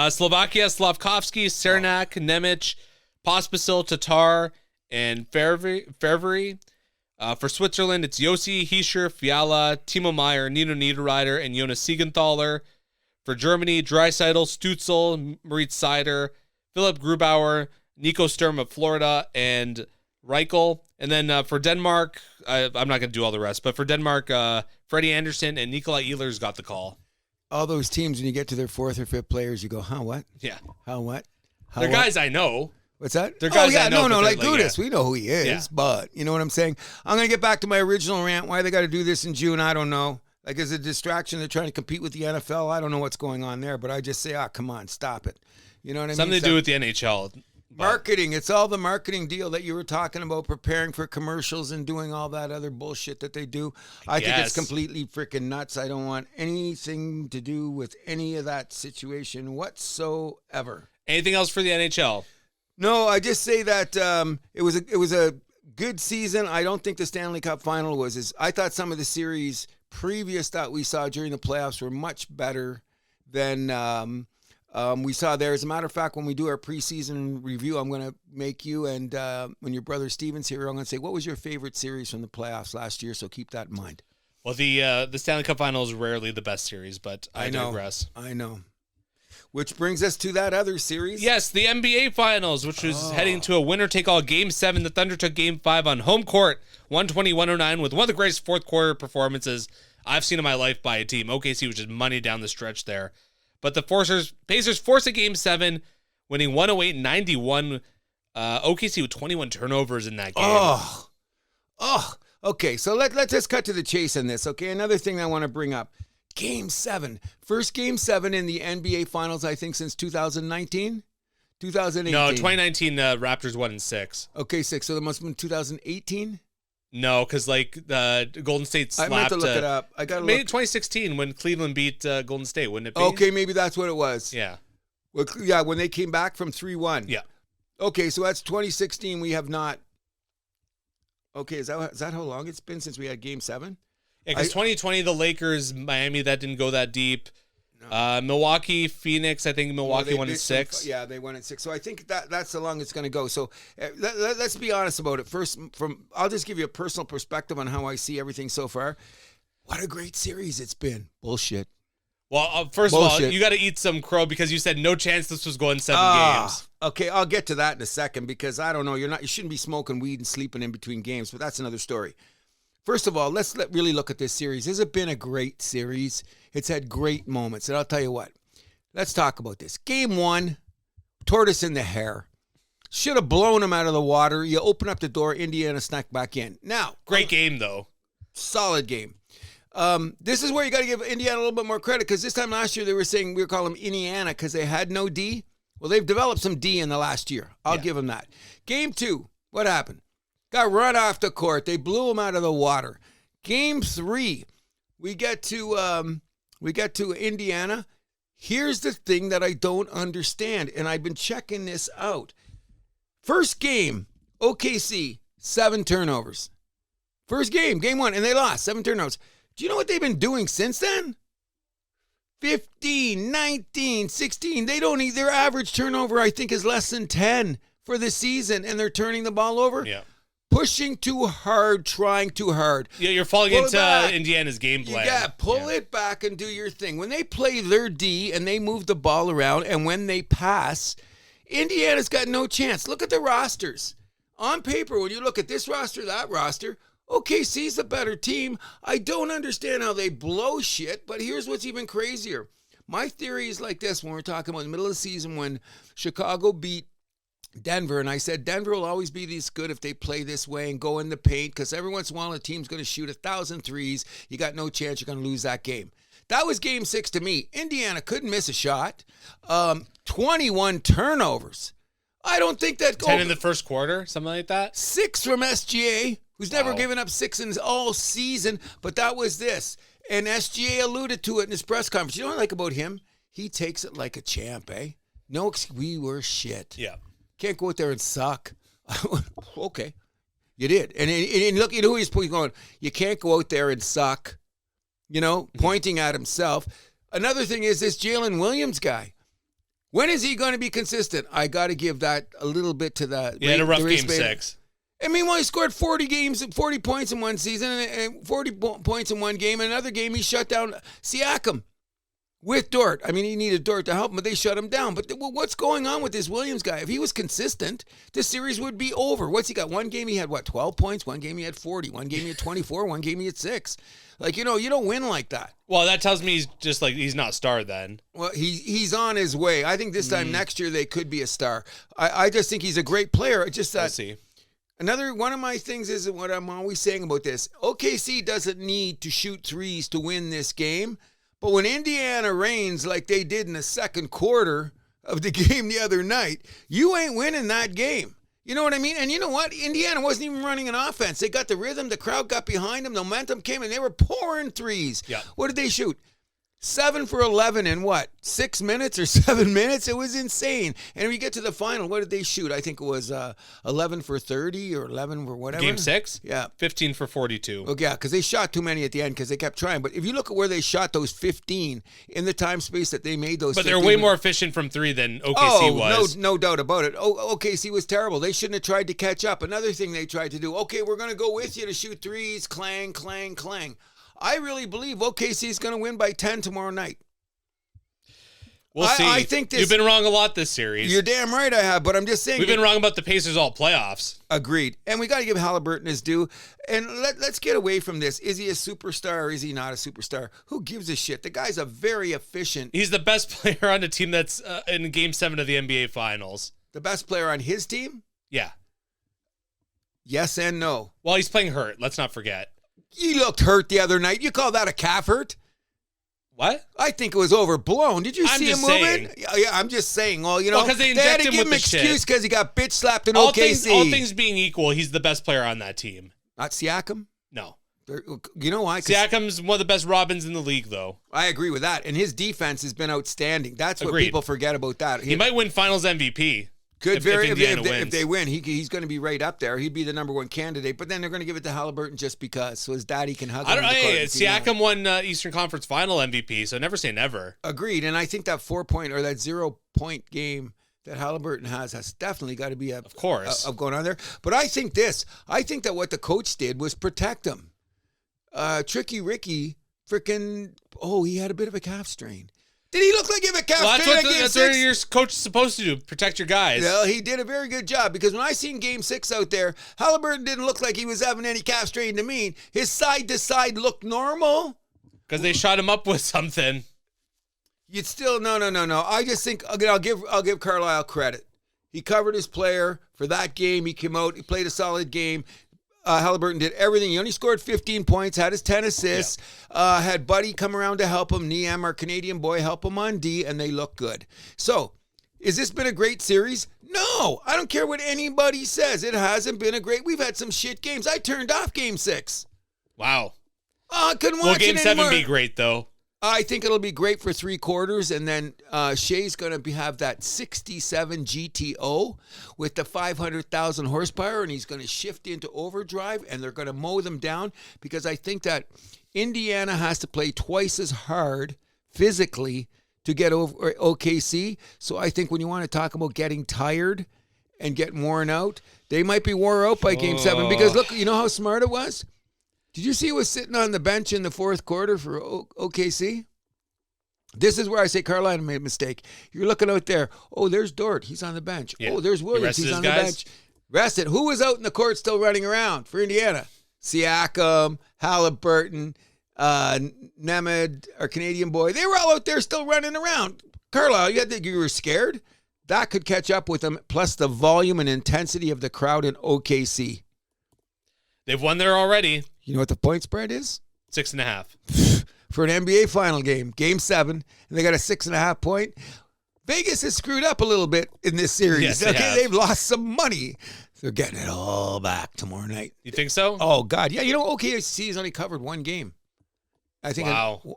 Slovakia, Slavkovsky, Cernak, Nemec, Pospisil, Tatar, and Fervery. For Switzerland, it's Yossi, Hischer, Fiala, Timo Meyer, Nino Niederreiter, and Jonas Siegenthaler. For Germany, Draisaitl, Stützle, Moritz Seider, Philipp Grubauer, Nico Sturm of Florida, and Reichel. And then for Denmark, I'm not going to do all the rest, but for Denmark, Freddie Anderson and Nikolai Ehlers got the call. All those teams, when you get to their fourth or fifth players, you go, huh, what? Yeah. How what? How They're what? Guys I know. What's that? They're guys I know. No, like Gudis. Yeah. We know who he is, but you know what I'm saying? I'm going to get back to my original rant. Why they got to do this in June, I don't know. Like, as a distraction, they're trying to compete with the NFL. I don't know what's going on there, but I just say, come on, stop it. You know what I mean? Something to do with the NHL. Marketing. It's all the marketing deal that you were talking about, preparing for commercials and doing all that other bullshit that they do. I think it's completely freaking nuts. I don't want anything to do with any of that situation whatsoever. Anything else for the NHL? No, I just say that it was a good season. I don't think the Stanley Cup Final was I thought some of the series previous that we saw during the playoffs were much better than we saw there. As a matter of fact, when we do our preseason review, I'm going to make you and when your brother Steven's here, I'm going to say, what was your favorite series from the playoffs last year? So keep that in mind. Well, the Stanley Cup Final is rarely the best series, but I digress. I know. Which brings us to that other series. Yes, the NBA Finals, which was heading to a winner-take-all Game 7. The Thunder took Game 5 on home court, 120-109, with one of the greatest fourth-quarter performances I've seen in my life by a team. OKC was just money down the stretch there. But the Pacers forced a Game 7, winning 108-91. OKC with 21 turnovers in that game. Okay, so let's just cut to the chase on this, okay? Another thing I want to bring up. Game 7. First Game 7 in the NBA Finals, I think, since 2019? 2018? No, 2019 Raptors won in 6. Okay, 6. So that must have been 2018? No, because Golden State slapped. I meant to look it up. I got to maybe 2016 when Cleveland beat Golden State, wouldn't it be? Okay, maybe that's what it was. Yeah. Well, yeah, when they came back from 3-1. Yeah. Okay, so that's 2016. We have not. Okay, is that how long it's been since we had Game 7? Yeah, because 2020, the Lakers, Miami, that didn't go that deep. No. Milwaukee, Phoenix, I think Milwaukee won in 6. Yeah, they won in 6. So I think that's the long it's going to go. So let's be honest about it. First, I'll just give you a personal perspective on how I see everything so far. What a great series it's been. Bullshit. Well, first of all, you got to eat some crow because you said no chance this was going 7 games. Okay, I'll get to that in a second because I don't know. You shouldn't be smoking weed and sleeping in between games, but that's another story. First of all, let's really look at this series. Has it been a great series? It's had great moments. And I'll tell you what. Let's talk about this. Game 1, tortoise in the hair. Should have blown him out of the water. You open up the door, Indiana snuck back in. Now, great game, though. Solid game. This is where you got to give Indiana a little bit more credit because this time last year they were saying we were calling them Indiana because they had no D. Well, they've developed some D in the last year. I'll give them that. Game 2, what happened? Got run off the court. They blew him out of the water. Game 3, we get to Indiana. Here's the thing that I don't understand, and I've been checking this out. First game, OKC, 7 turnovers. First game, Game 1, and they lost, 7 turnovers. Do you know what they've been doing since then? 15, 19, 16. Their average turnover, I think, is less than 10 for the season, and they're turning the ball over. Yeah. Pushing too hard, trying too hard. Yeah, you're falling into Indiana's game plan. Yeah, pull it back and do your thing. When they play their D and they move the ball around and when they pass, Indiana's got no chance. Look at the rosters. On paper, when you look at this roster, that roster, OKC's the better team. I don't understand how they blow shit, but here's what's even crazier. My theory is like this when we're talking about the middle of the season when Chicago beat Denver, and I said Denver will always be this good if they play this way and go in the paint because every once in a while a team's going to shoot 1,000 threes. You got no chance you're going to lose that game. That was Game 6 to me. Indiana couldn't miss a shot. 21 turnovers. I don't think that... 10 in the first quarter, something like that? 6 from SGA, who's never given up 6 in all season, but that was this. And SGA alluded to it in his press conference. You know what I like about him? He takes it like a champ, eh? No, we were shit. Yeah. Can't go out there and suck. Okay. You did. And look, you know who he's going, you can't go out there and suck, pointing at himself. Another thing is this Jalen Williams guy. When is he going to be consistent? I got to give that a little bit to that. He had a rough Game 6. And meanwhile, he scored 40 points in one season, and 40 points in one game. And another game, he shut down Siakam with Dort. I mean, he needed Dort to help him, but they shut him down. But what's going on with this Williams guy? If he was consistent, this series would be over. What's he got? One game he had, 12 points? One game he had 40. One game he had 24. One game he had 6. Like, you don't win like that. Well, that tells me he's just like, he's not a star then. Well, he's on his way. I think this time next year they could be a star. I just think he's a great player. Just that. We'll see. Another one of my things is what I'm always saying about this. OKC doesn't need to shoot threes to win this game. But when Indiana reigns like they did in the second quarter of the game the other night, you ain't winning that game. You know what I mean? And you know what? Indiana wasn't even running an offense. They got the rhythm. The crowd got behind them. The momentum came, and they were pouring threes. Yeah. What did they shoot? 7 for 11 in what? 6 minutes or 7 minutes? It was insane. And we get to the final. What did they shoot? I think it was 11 for 30 or 11 for whatever. Game 6? Yeah. 15 for 42. Oh, yeah, because they shot too many at the end because they kept trying. But if you look at where they shot those 15 in the time space that they made those, but they're way more efficient from 3 than OKC was. No doubt about it. OKC was terrible. They shouldn't have tried to catch up. Another thing they tried to do, okay, we're going to go with you to shoot threes, clang, clang, clang. I really believe OKC is going to win by 10 tomorrow night. We'll see. I think this. You've been wrong a lot this series. You're damn right I have, but I'm just saying. We've been wrong about the Pacers all playoffs. Agreed. And we got to give Halliburton his due. And let's get away from this. Is he a superstar or is he not a superstar? Who gives a shit? The guy's a very efficient. He's the best player on the team that's in Game 7 of the NBA Finals. The best player on his team? Yeah. Yes and no. Well, he's playing hurt. Let's not forget. He looked hurt the other night. You call that a calf hurt? What? I think it was overblown. Did you see him moving? Yeah, I'm just saying. Well, because they had to him give him with excuse because he got bitch slapped in all OKC. All things being equal, he's the best player on that team. Not Siakam? No. You know why? Siakam's one of the best Robins in the league, though. I agree with that. And his defense has been outstanding. That's what people forget about that. He might win Finals MVP. If they win, he's going to be right up there. He'd be the number one candidate. But then they're going to give it to Halliburton just because, so his daddy can hug him. Siakam won Eastern Conference Final MVP, so never say never. Agreed. And I think that 4-point or that 0-point game that Halliburton has definitely got to be of going on there. But I think that what the coach did was protect him. Tricky Ricky, he had a bit of a calf strain. Did he look like he had a calf strain at Game 6? That's what your coach is supposed to do, protect your guys. Well, he did a very good job because when I seen Game 6 out there, Halliburton didn't look like he was having any calf strain to me. His side-to-side looked normal. Because they shot him up with something. You'd still, no. I just think, I'll give Carlisle credit. He covered his player for that game. He came out, he played a solid game. Halliburton did everything. He only scored 15 points, had his 10 assists, had Buddy come around to help him, Niam, our Canadian boy, help him on D, and they look good. So, has this been a great series? No. I don't care what anybody says. It hasn't been a great. We've had some shit games. I turned off Game 6. Wow. I couldn't watch it anymore. Will Game 7 be great, though? I think it'll be great for 3 quarters, and then Shea's going to have that 67 GTO with the 500,000 horsepower, and he's going to shift into overdrive, and they're going to mow them down because I think that Indiana has to play twice as hard physically to get over OKC. So I think when you want to talk about getting tired and getting worn out, they might be wore out by Game 7 because, look, you know how smart it was? Did you see who was sitting on the bench in the fourth quarter for OKC? This is where I say Carlisle made a mistake. You're looking out there. Oh, there's Dort. He's on the bench. Yeah. Oh, there's Williams. He's on the bench. Rested. Who was out in the court still running around for Indiana? Siakam, Halliburton, Nemeth, our Canadian boy. They were all out there still running around. Carlisle, you think you were scared? That could catch up with them, plus the volume and intensity of the crowd in OKC. They've won there already. You know what the point spread is? 6.5. For an NBA final game, Game 7, and they got a 6.5 point. Vegas has screwed up a little bit in this series. Yes, they've lost some money. They're getting it all back tomorrow night. You think so? Oh, God. Yeah, OKC has only covered one game. I think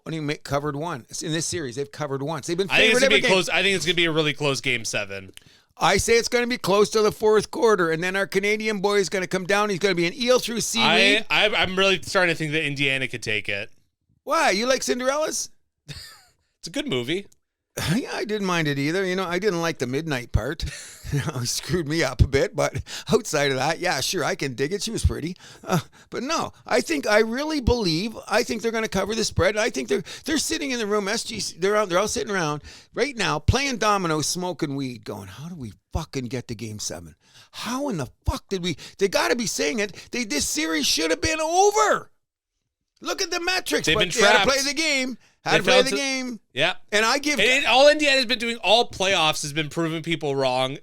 only covered one. In this series, they've covered once. They've been favored every game. I think it's going to be a really close Game 7. I say it's going to be close to the fourth quarter, and then our Canadian boy is going to come down. He's going to be an eel through seaweed. I'm really starting to think that Indiana could take it. Why? You like Cinderella's? It's a good movie. Yeah, I didn't mind it either. I didn't like the midnight part. It screwed me up a bit. But outside of that, yeah, sure, I can dig it. She was pretty. But no, I think they're going to cover the spread. I think they're sitting in the room. SG, they're all sitting around right now playing dominoes, smoking weed, going, how do we fucking get to Game 7? How in the fuck did we? They got to be saying it. This series should have been over. Look at the metrics. They've been trapped. They had to play the game. Yeah. And I give... all Indiana's been doing all playoffs has been proving people wrong.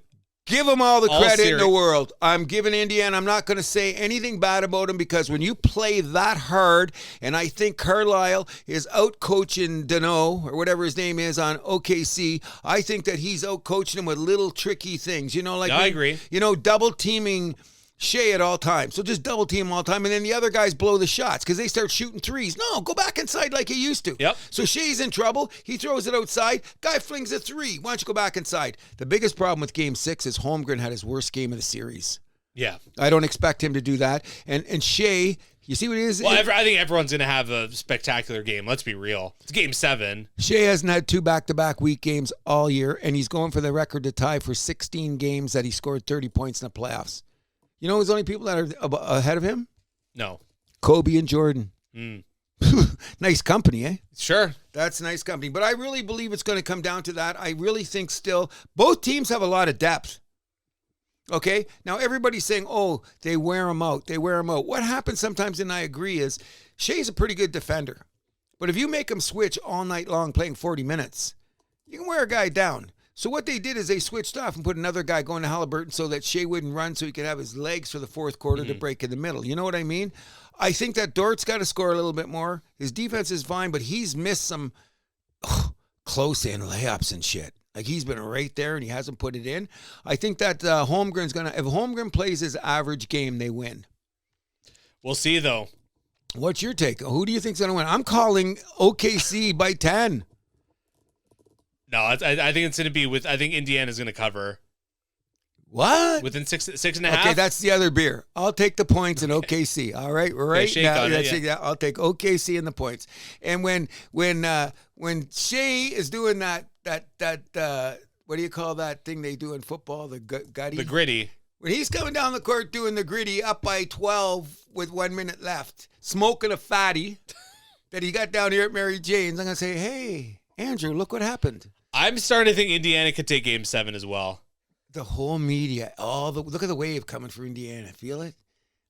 Give them all the credit in the world. I'm giving Indiana... I'm not going to say anything bad about them because when you play that hard, and I think Carlisle is out-coaching Dano, or whatever his name is, on OKC, I think that he's out-coaching him with little tricky things. I agree. Double-teaming... Shea at all times. So just double team all the time. And then the other guys blow the shots because they start shooting threes. No, go back inside like you used to. Yep. So Shea's in trouble. He throws it outside. Guy flings a three. Why don't you go back inside? The biggest problem with Game 6 is Holmgren had his worst game of the series. Yeah. I don't expect him to do that. And Shea, you see what it is? Well, I think everyone's going to have a spectacular game. Let's be real. It's Game 7. Shea hasn't had 2 back-to-back week games all year, and he's going for the record to tie for 16 games that he scored 30 points in the playoffs. You know who's the only people that are ahead of him? No. Kobe and Jordan. Nice company, eh? Sure. That's nice company. But I really believe it's going to come down to that. I really think still both teams have a lot of depth. Okay? Now, everybody's saying, oh, they wear them out. They wear them out. What happens sometimes, and I agree, is Shea's a pretty good defender. But if you make him switch all night long playing 40 minutes, you can wear a guy down. So what they did is they switched off and put another guy going to Halliburton so that Shea wouldn't run so he could have his legs for the fourth quarter to break in the middle. You know what I mean? I think that Dort's got to score a little bit more. His defense is fine, but he's missed some close-in layups and shit. Like he's been right there and he hasn't put it in. I think that Holmgren's going to... If Holmgren plays his average game, they win. We'll see, though. What's your take? Who do you think's going to win? I'm calling OKC by 10. No, I think it's going to be I think Indiana's going to cover. What? Within 6.5? Okay, that's the other beer. I'll take the points in OKC. All right, right now. I'll take OKC in the points. And when Shea is doing that what do you call that thing they do in football? The gutty? The gritty. When he's coming down the court doing the gritty up by 12 with 1 minute left, smoking a fatty that he got down here at Mary Jane's, I'm going to say, hey, Andrew, look what happened. I'm starting to think Indiana could take Game 7 as well. The whole media, look at the wave coming for Indiana. Feel it?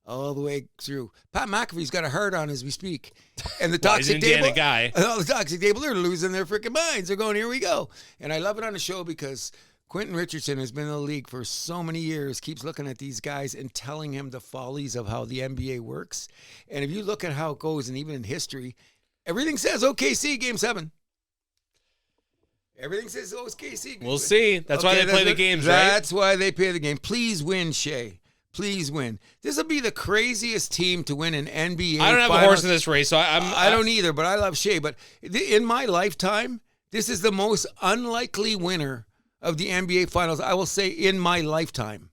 All the way through. Pat McAfee's got a heart on as we speak. And the toxic Indiana table, guy. Oh, the toxic table, they're losing their freaking minds. They're going, here we go. And I love it on the show because Quentin Richardson has been in the league for so many years, keeps looking at these guys and telling him the follies of how the NBA works. And if you look at how it goes, and even in history, everything says OKC Game 7. Everything says OKC. We'll see. That's why they play the games, right? That's why they play the game. Please win, Shea. Please win. This will be the craziest team to win an NBA. I don't have a horse in this race, so I don't either, but I love Shea. But in my lifetime, this is the most unlikely winner of the NBA Finals, I will say, in my lifetime.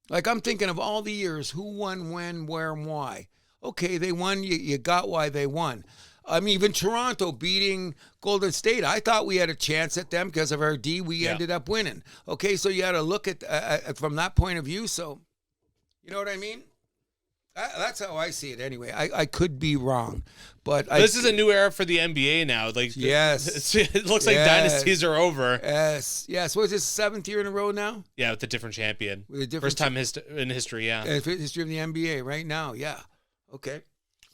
Like, I'm thinking of all the years, who won, when, where, and why. Okay, they won. You got why they won. I mean, even Toronto beating Golden State, I thought we had a chance at them because of our D. We ended up winning. Okay, so you got to look at from that point of view. So, you know what I mean? That's how I see it anyway. I could be wrong, but this is a new era for the NBA now. Like, yes, it looks like dynasties are over. Yes. What is this, 7th year in a row now? Yeah, with a different champion. First time in history. Yeah, history of the NBA right now. Yeah. Okay.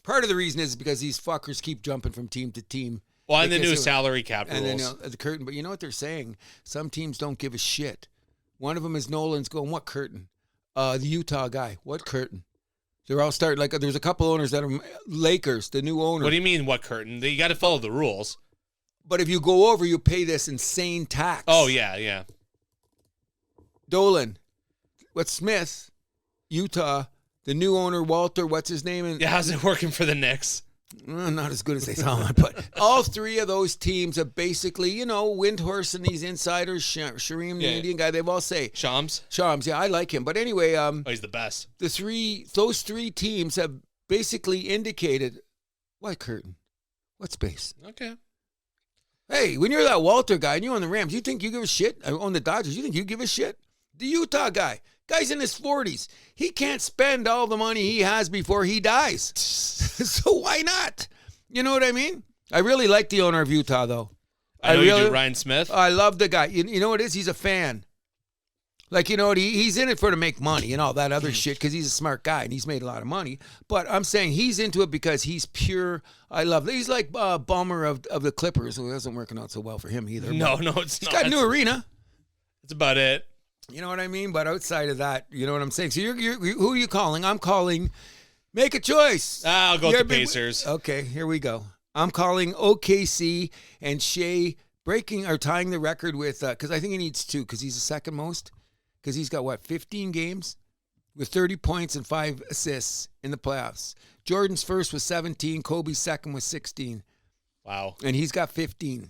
Part of the reason is because these fuckers keep jumping from team to team. Well, and the new salary cap rules. And then the curtain. But you know what they're saying? Some teams don't give a shit. One of them is Nolan's going, what curtain? The Utah guy. What curtain? They're all starting, like, there's a couple owners that are Lakers, the new owner. What do you mean, what curtain? You got to follow the rules. But if you go over, you pay this insane tax. Oh, yeah. Dolan. What's Smith? Utah. The new owner, Walter, what's his name? How's it working for the Knicks? Not as good as they sound, but all three of those teams have basically, Windhorst and these insiders, Shareem, the Indian guy, they've all say. Shams, yeah, I like him. But anyway. He's the best. Those three teams have basically indicated, what curtain? What space? Okay. Hey, when you're that Walter guy and you own the Rams, you think you give a shit? I own the Dodgers, you think you give a shit? The Utah guy's in his 40s. He can't spend all the money he has before he dies. So why not? You know what I mean? I really like the owner of Utah, though. I know you do, Ryan Smith. I love the guy. You know what it is? He's a fan. Like, you know what? He's in it to make money and all that other shit because he's a smart guy and he's made a lot of money. But I'm saying he's into it because he's pure. I love it. He's like Ballmer of the Clippers, who isn't working out so well for him either. No, it's not. He's got a new arena. That's about it. You know what I mean? But outside of that, you know what I'm saying? So who are you calling? I'm calling. Make a choice. I'll go with the Pacers. Okay, here we go. I'm calling OKC and Shea breaking or tying the record with, because I think he needs 2 because he's the second most. Because he's got, 15 games with 30 points and 5 assists in the playoffs. Jordan's first was 17. Kobe's second was 16. Wow. And he's got 15.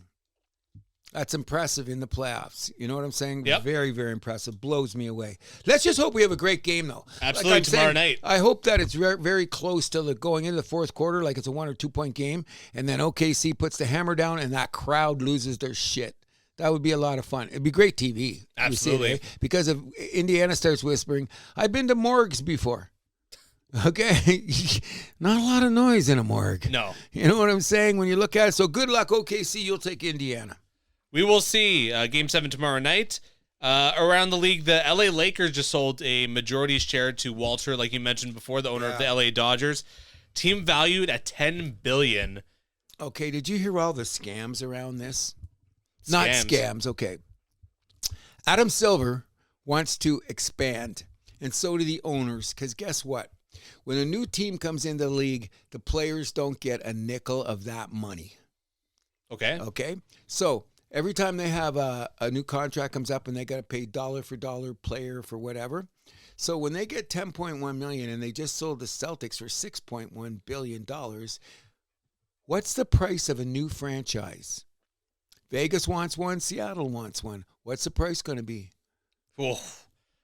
That's impressive in the playoffs. You know what I'm saying? Yep. Very, very impressive. Blows me away. Let's just hope we have a great game, though. Absolutely, like tomorrow night. I hope that it's very close to going into the fourth quarter, like it's a 1 or 2 point game, and then OKC puts the hammer down and that crowd loses their shit. That would be a lot of fun. It'd be great TV. Absolutely. Because if Indiana starts whispering, I've been to morgues before. Okay? Not a lot of noise in a morgue. No. You know what I'm saying? When you look at it. So good luck, OKC. You'll take Indiana. We will see. Game 7 tomorrow night. Around the league, the LA Lakers just sold a majority share to Walter, like you mentioned before, the owner of the LA Dodgers. Team valued at $10 billion. Okay, did you hear all the scams around this? Not scams, okay. Adam Silver wants to expand, and so do the owners, because guess what? When a new team comes into the league, the players don't get a nickel of that money. Okay? So every time they have a new contract comes up and they got to pay dollar for dollar, player for whatever. So when they get $10.1 million and they just sold the Celtics for $6.1 billion, what's the price of a new franchise? Vegas wants one. Seattle wants one. What's the price going to be? Oh.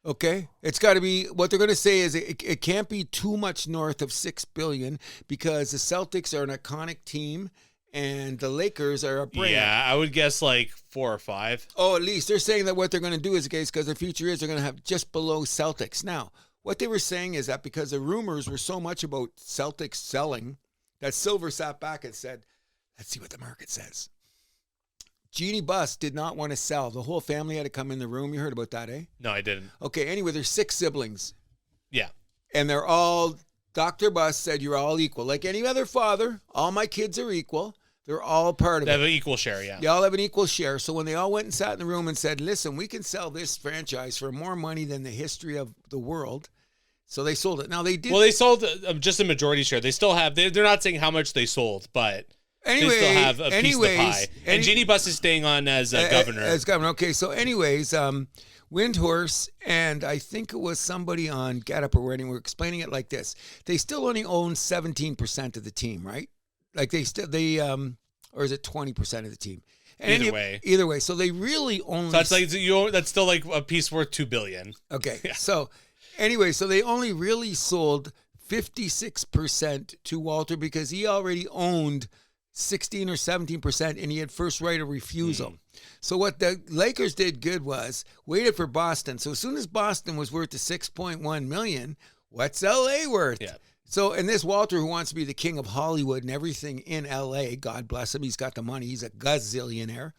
Okay. It's got to be, what they're going to say is it can't be too much north of $6 billion because the Celtics are an iconic team and the Lakers are a brand. Yeah, I would guess like 4 or 5. Oh, at least. They're saying that what they're going to do is, because their future is they're going to have just below Celtics. Now, what they were saying is that because the rumors were so much about Celtics selling, that Silver sat back and said, let's see what the market says. Jeannie Buss did not want to sell. The whole family had to come in the room. You heard about that, eh? No, I didn't. Okay, anyway, there's 6 siblings. Yeah. And they're all, Dr. Buss said you're all equal. Like any other father, all my kids are equal. They're all part of They it. have an equal share, yeah. They all have an equal share. So when they all went and sat in the room and said, listen, we can sell this franchise for more money than the history of the world. So they sold it. Now they did. Well, they sold just a majority share. They still have, they're not saying how much they sold, but they still have a piece of the pie. And Jeannie Buss is staying on as governor. As governor. Okay, so anyways, Windhorse and I think it was somebody on Get Up or where were explaining it like this. They still only own 17% of the team, right? Like or is it 20% of the team? And either way. So they really only. So that's still like a piece worth $2 billion. Okay. Yeah. So anyway, so they only really sold 56% to Walter because he already owned 16 or 17% and he had first right of refusal. So what the Lakers did good was waited for Boston. So as soon as Boston was worth the $6.1 million, what's LA worth? Yeah. So, and this Walter, who wants to be the king of Hollywood and everything in L.A., God bless him, he's got the money, he's a gazillionaire.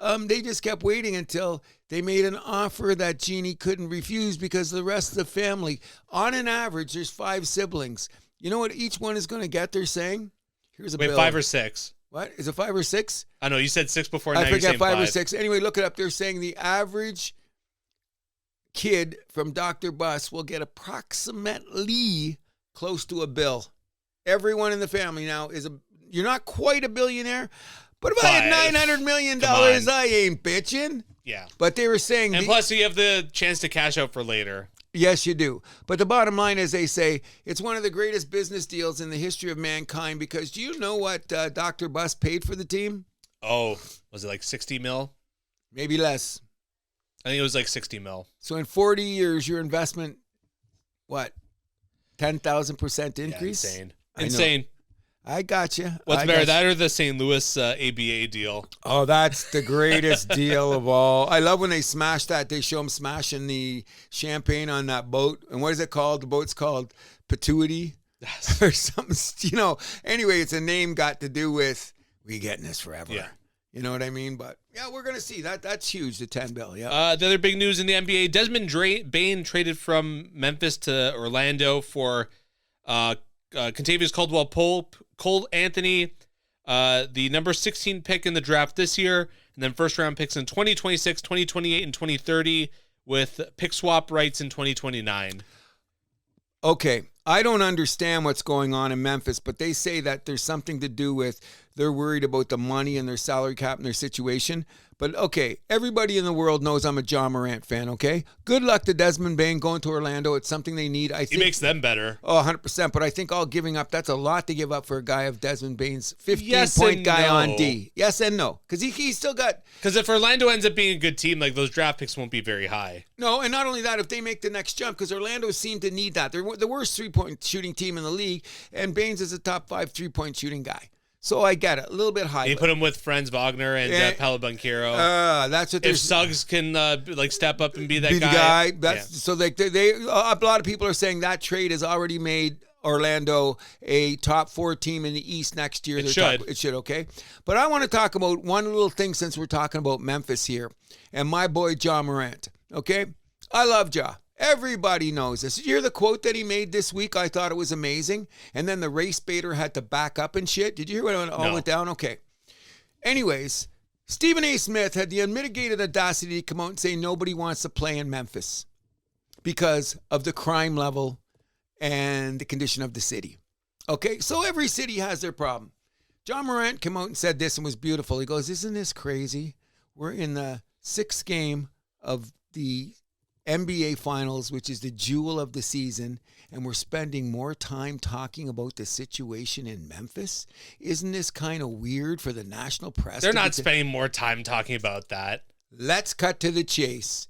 They just kept waiting until they made an offer that Jeannie couldn't refuse because the rest of the family, on an average, there's 5 siblings. You know what each one is going to get, they're saying? Here's a bill. 5 or 6. What? Is it 5 or 6? I know, you said 6 before, I now you're saying 5. 5 or 6. Anyway, look it up. They're saying the average kid from Dr. Buss will get approximately close to $1 billion. Everyone in the family now you're not quite a billionaire, but if I had $900 million, I ain't bitching. Yeah. But they were saying. And plus you have the chance to cash out for later. Yes, you do. But the bottom line is they say it's one of the greatest business deals in the history of mankind because do you know what Dr. Buss paid for the team? Oh, was it like 60 mil? Maybe less. I think it was like 60 mil. So in 40 years, your investment, what? 10,000% increase? Yeah, insane. I got you. What's better, that or the St. Louis ABA deal? Oh, that's the greatest deal of all. I love when they smash that. They show them smashing the champagne on that boat. And what is it called? The boat's called Pituity or something. You know, anyway, it's a name got to do with we getting this forever. Yeah. You know what I mean? But, yeah, we're going to see. That's huge, the 10 bill, yeah. The other big news in the NBA, Desmond Bane traded from Memphis to Orlando for Kentavious Caldwell-Pope, Cole Anthony, the number 16 pick in the draft this year, and then first-round picks in 2026, 2028, and 2030 with pick swap rights in 2029. Okay, I don't understand what's going on in Memphis, but they say that there's something to do with they're worried about the money and their salary cap and their situation. But, okay, everybody in the world knows I'm a John Morant fan, okay? Good luck to Desmond Bane going to Orlando. It's something they need. I think he makes them better. Oh, 100%. But I think all giving up, that's a lot to give up for a guy of Desmond Bane's 15-point guy on D. Yes and no. Because he's still got... Because if Orlando ends up being a good team, like those draft picks won't be very high. No, and not only that, if they make the next jump, because Orlando seemed to need that. They're the worst three-point shooting team in the league, and Baines is a top 5 three-point shooting guy. So I get it. A little bit high. You put him with Franz Wagner and Paolo Banchero. That's what if Suggs can step up and be that guy. So they a lot of people are saying that trade has already made Orlando a top 4 team in the East next year. It should. It should, okay? But I want to talk about one little thing since we're talking about Memphis here and my boy Ja Morant, okay? I love Ja. Everybody knows this. Did you hear the quote that he made this week? I thought it was amazing. And then the race baiter had to back up and shit. Did you hear when it all went down? Okay. Anyways, Stephen A. Smith had the unmitigated audacity to come out and say nobody wants to play in Memphis because of the crime level and the condition of the city. Okay, so every city has their problem. Ja Morant came out and said this and was beautiful. He goes, isn't this crazy? We're in the 6th game of the NBA Finals, which is the jewel of the season, and we're spending more time talking about the situation in Memphis? Isn't this kind of weird for the national press? They're not spending more time talking about that. Let's cut to the chase.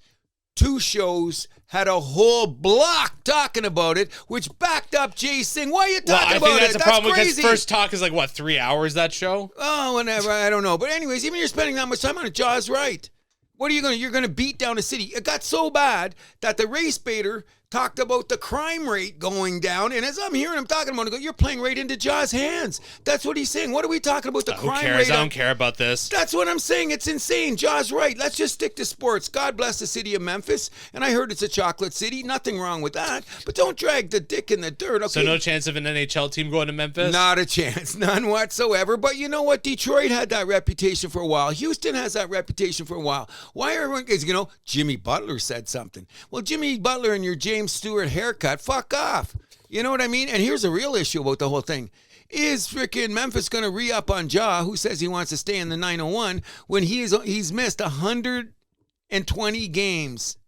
2 shows had a whole block talking about it, which backed up Jay Singh. Why are you talking about it? I think that's a problem because first talk is 3 hours, that show? Oh, whatever. I don't know. But anyways, even you're spending that much time on it, Ja's right. What are you going to, you're going to beat down a city. It got so bad that the race baiter talked about the crime rate going down. And as I'm hearing him talking about it, you're playing right into Ja's hands. That's what he's saying. What are we talking about? The crime rate? I don't care about this. That's what I'm saying. It's insane. Ja's right. Let's just stick to sports. God bless the city of Memphis. And I heard it's a chocolate city. Nothing wrong with that. But don't drag the dick in the dirt. Okay? So no chance of an NHL team going to Memphis? Not a chance. None whatsoever. But you know what? Detroit had that reputation for a while. Houston has that reputation for a while. Why are everyone, because, Jimmy Butler said something. Well, Jimmy Butler and your James Stewart haircut, fuck off. You know what I mean? And here's a real issue about the whole thing. Is freaking Memphis going to re-up on Ja, who says he wants to stay in the 901, when he's missed 120 games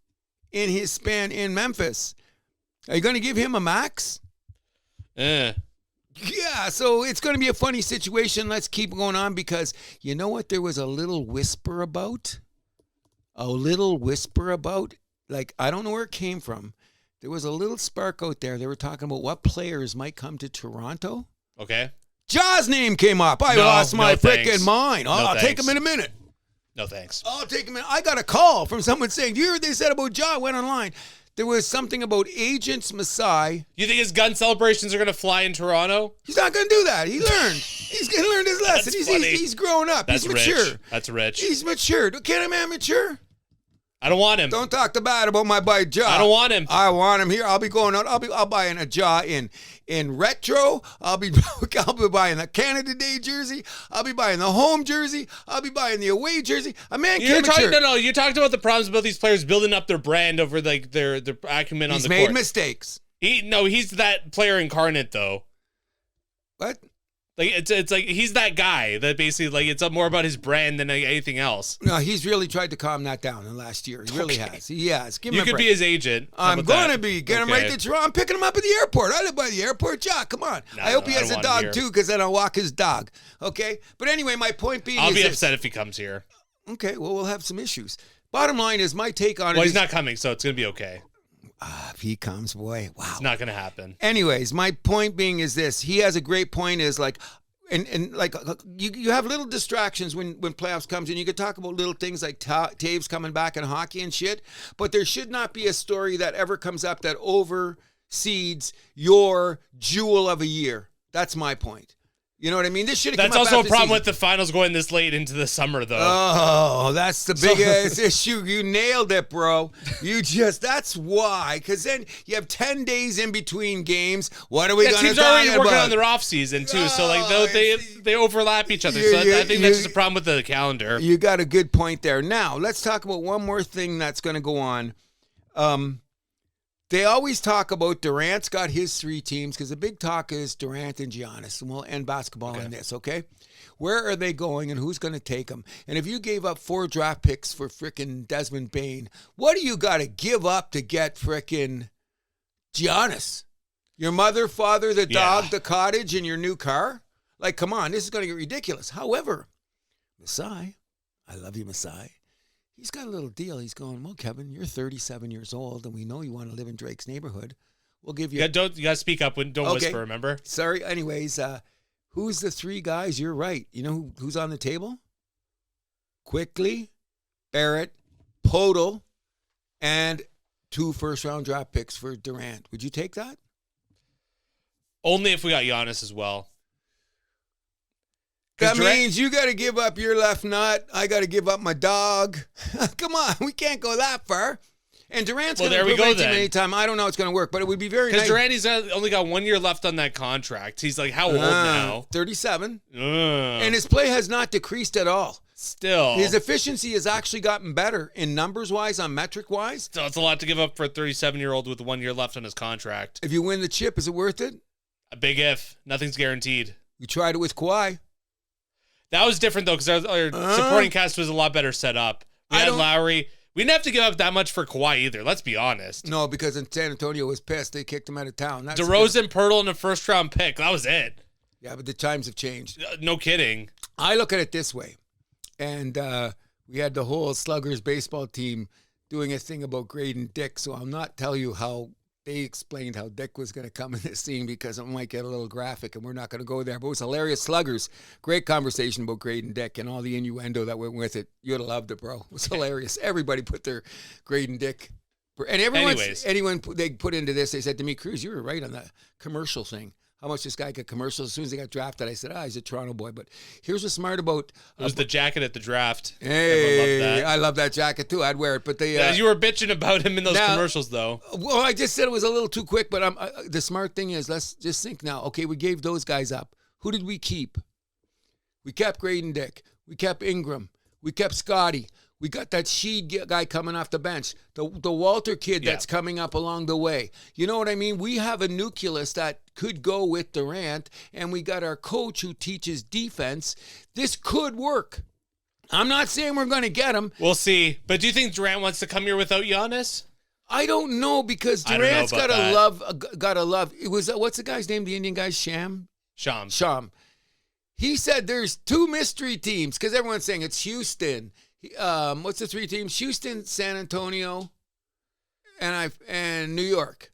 in his span in Memphis? Are you going to give him a max? Yeah, so it's going to be a funny situation. Let's keep going on because you know what there was a little whisper about? I don't know where it came from. There was a little spark out there. They were talking about what players might come to Toronto. Okay. Ja's name came up. I lost my freaking mind. I'll take him in a minute. No, thanks. I'll take him in. I got a call from someone saying, you hear what they said about Ja? I went online. There was something about Agents Masai. You think his gun celebrations are going to fly in Toronto? He's not going to do that. He learned. He's going to learn his lesson. He's grown up. He's mature. That's rich. He's mature. Can a man mature? I don't want him. Don't talk too bad about my boy Ja. I don't want him. I want him here. I'll be going out. I'll buy a Ja in retro. I'll be buying the Canada Day jersey. I'll be buying the home jersey. I'll be buying the away jersey. A man can't mature. No. You talked about the problems about these players building up their brand over their acumen on the court. He's made mistakes. He's that player incarnate though. What? It's like he's that guy that basically it's more about his brand than anything else. No, he's really tried to calm that down in the last year. He really has. He has. Give him a break. You could be his agent. I'm going to be. Get him right to Toronto. I'm picking him up at the airport. I live by the airport. Ja, come on. I hope he has a dog too, because then I'll walk his dog. Okay? But anyway, my point being I'll be upset if he comes here. Okay, well, we'll have some issues. Bottom line is my take on it. Well, he's not coming, so it's going to be okay. If he comes, boy, wow. It's not going to happen. Anyways, my point being is this. He has a great point is like, and like you have little distractions when playoffs comes in. You could talk about little things like Taves coming back in hockey and shit, but there should not be a story that ever comes up that overseeds your jewel of a year. That's my point. You know what I mean? This should have come up. That's also a problem season. with the finals going this late into the summer, though. Oh, that's the biggest issue. You nailed it, bro. That's why. Because then you have 10 days in between games. What are we going to teams talk are already about? working on their off season too, so like they overlap each other. So I think that's just a problem with the calendar. You got a good point there. Now let's talk about one more thing that's going to go on. They always talk about Durant's got his 3 teams because the big talk is Durant and Giannis, and we'll end basketball on this, okay? Where are they going and who's going to take them? And if you gave up 4 draft picks for frickin' Desmond Bane, what do you got to give up to get frickin' Giannis? Your mother, father, the dog, the cottage, and your new car? Like, come on, this is going to get ridiculous. However, Masai, I love you, Masai. He's got a little deal. He's going, well, Kevin, you're 37 years old, and we know you want to live in Drake's neighborhood. We'll give you... You got to speak up. Don't whisper, remember? Sorry. Anyways, who's the 3 guys? You're right. You know who's on the table? Quickly, Barrett, Podol, and 2 first-round draft picks for Durant. Would you take that? Only if we got Giannis as well. That means you got to give up your left nut. I got to give up my dog. Come on, we can't go that far. And Durant's going to prove it to me anytime. I don't know how it's going to work, but it would be very nice. Because Durant, only got 1 year left on that contract. He's like, how old now? 37. And his play has not decreased at all. Still. His efficiency has actually gotten better in numbers-wise, on metric-wise. Still, it's a lot to give up for a 37-year-old with 1 year left on his contract. If you win the chip, is it worth it? A big if. Nothing's guaranteed. We tried it with Kawhi. That was different, though, because our supporting cast was a lot better set up. We had Lowry. We didn't have to give up that much for Kawhi either, let's be honest. No, because San Antonio was pissed. They kicked him out of town. DeRozan, Pirtle, and a first-round pick. That was it. Yeah, but the times have changed. No kidding. I look at it this way. And we had the whole Sluggers baseball team doing a thing about Graydon Dick, so I'll not tell you how they explained how Dick was going to come in this scene because it might get a little graphic, and we're not going to go there. But it was hilarious. Sluggers, great conversation about Graydon Dick and all the innuendo that went with it. You'd have loved it, bro. It was hilarious. Everybody put their Graydon Dick. And anyone they put into this, they said to me, Cruz, you were right on that commercial thing. How much this guy got commercials. As soon as he got drafted, I said, he's a Toronto boy. But here's what's smart about... It was the jacket at the draft. Hey, I love that jacket too. I'd wear it. But you were bitching about him in those commercials, though. Well, I just said it was a little too quick, but the smart thing is, let's just think now. Okay, we gave those guys up. Who did we keep? We kept Graydon Dick. We kept Ingram. We kept Scotty. We got that Sheed guy coming off the bench. The Walter kid that's coming up along the way. You know what I mean? We have a nucleus that could go with Durant, and we got our coach who teaches defense. This could work. I'm not saying we're going to get him. We'll see. But do you think Durant wants to come here without Giannis? I don't know, because Durant's got to love. It was what's the guy's name? The Indian guy, Sham. He said there's 2 mystery teams because everyone's saying it's Houston. What's the 3 teams? Houston, San Antonio, and New York.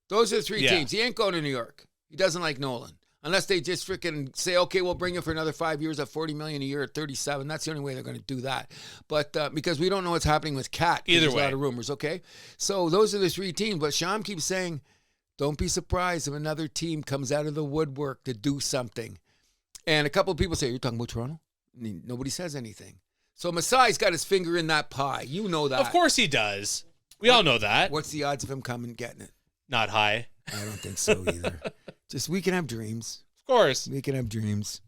Those are the 3 teams. He ain't going to New York. He doesn't like Nolan. Unless they just freaking say, okay, we'll bring you for another 5 years at $40 million a year at 37. That's the only way they're going to do that. But because we don't know what's happening with Cat. Either There's way. a lot of rumors, okay? So those are the 3 teams. But Sham keeps saying, don't be surprised if another team comes out of the woodwork to do something. And a couple of people say, you're talking about Toronto? Nobody says anything. So Masai's got his finger in that pie. You know that. Of course he does. We all know that. What's the odds of him coming and getting it? Not high. I don't think so either. Just we can have dreams. Of course. We can have dreams.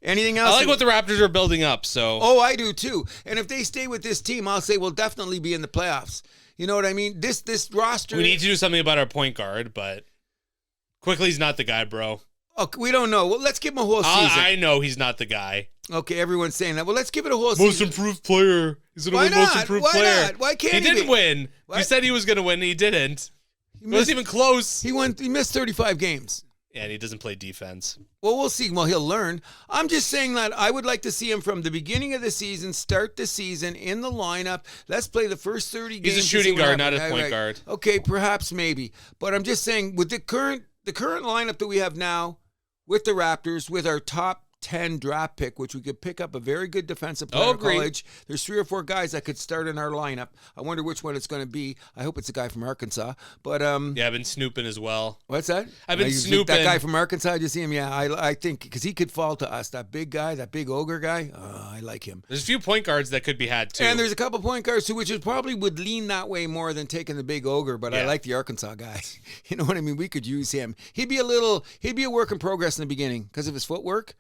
Anything else? I like what the Raptors are building up, so. Oh, I do too. And if they stay with this team, I'll say we'll definitely be in the playoffs. You know what I mean? This roster. We need to do something about our point guard, but Quickly's not the guy, bro. Oh, we don't know. Well, let's give him a whole season. I know he's not the guy. Okay, everyone's saying that. Well, let's give it a whole season. Most improved player. He's going to win most improved player. Why not? Why can't he didn't win. What? You said he was going to win, and he didn't. He wasn't even close. He missed 35 games. And he doesn't play defense. Well, we'll see. Well, he'll learn. I'm just saying that I would like to see him from the beginning of the season, start the season in the lineup. Let's play the first 30 games. He's a shooting guard, not a point guard. Okay, perhaps, maybe. But I'm just saying, with the current lineup that we have now, with the Raptors, with our top 10 draft pick, which we could pick up a very good defensive player in college. There's 3 or 4 guys that could start in our lineup. I wonder which one it's going to be. I hope it's a guy from Arkansas. But yeah, I've been snooping as well. What's that? I've been snooping. That guy from Arkansas, did you see him? Yeah, I think because he could fall to us. That big guy, that big ogre guy. I like him. There's a few point guards that could be had too. And there's a couple point guards too, which is probably would lean that way more than taking the big ogre. But I like the Arkansas guy. You know what I mean? We could use him. He'd be a work in progress in the beginning because of his footwork.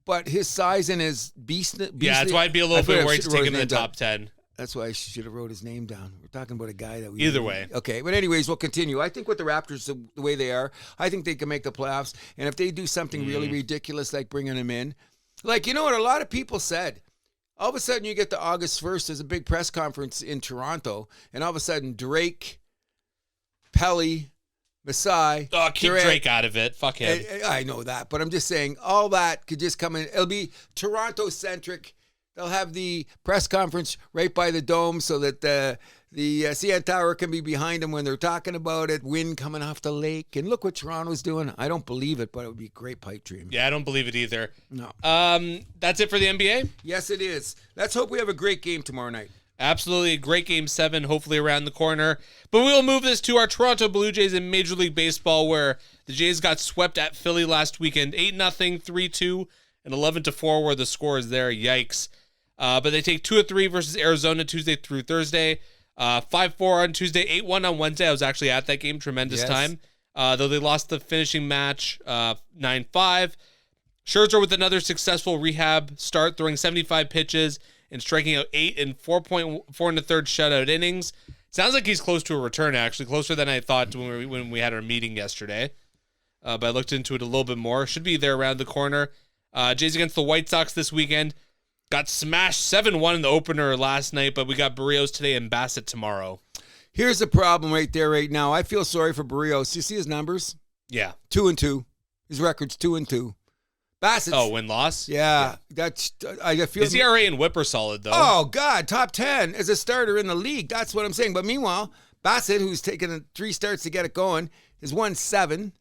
But his size and his beastly... Yeah, that's why I'd be a little bit worried to take him in the top 10. That's why I should have wrote his name down. We're talking about a guy that we... Either way. Okay, but anyways, we'll continue. I think with the Raptors, the way they are, I think they can make the playoffs. And if they do something really ridiculous like bringing him in... Like, you know what a lot of people said? All of a sudden, you get to August 1st, there's a big press conference in Toronto, and all of a sudden, Drake, Pelly... Masai. Oh, keep Drake out of it. Fuck him. I know that, but I'm just saying all that could just come in. It'll be Toronto-centric. They'll have the press conference right by the dome so that the CN Tower can be behind them when they're talking about it. Wind coming off the lake. And look what Toronto's doing. I don't believe it, but it would be a great pipe dream. Yeah, I don't believe it either. No. That's it for the NBA? Yes, it is. Let's hope we have a great game tomorrow night. Absolutely. A great Game 7, hopefully around the corner. But we will move this to our Toronto Blue Jays in Major League Baseball, where the Jays got swept at Philly last weekend. 8-0, 3-2, and 11-4 were the scores there. Yikes. But they take 2-3 versus Arizona Tuesday through Thursday. 5-4 on Tuesday, 8-1 on Wednesday. I was actually at that game. Tremendous time. Though they lost the finishing match 9-5. Scherzer with another successful rehab start, throwing 75 pitches and striking out 8 in 4.4 1/3 shutout innings. Sounds like he's close to a return, actually, closer than I thought when we had our meeting yesterday. But I looked into it a little bit more. Should be there around the corner. Jays against the White Sox this weekend. Got smashed 7-1 in the opener last night, but we got Barrios today and Bassett tomorrow. Here's the problem right there right now. I feel sorry for Barrios. You see his numbers? Yeah. 2-2. His record's 2-2. Bassett's, win-loss? Yeah. That's I feel his ERA and whip are solid, though. Oh, God. Top 10 as a starter in the league. That's what I'm saying. But meanwhile, Bassett, who's taken 3 starts to get it going, has won 7.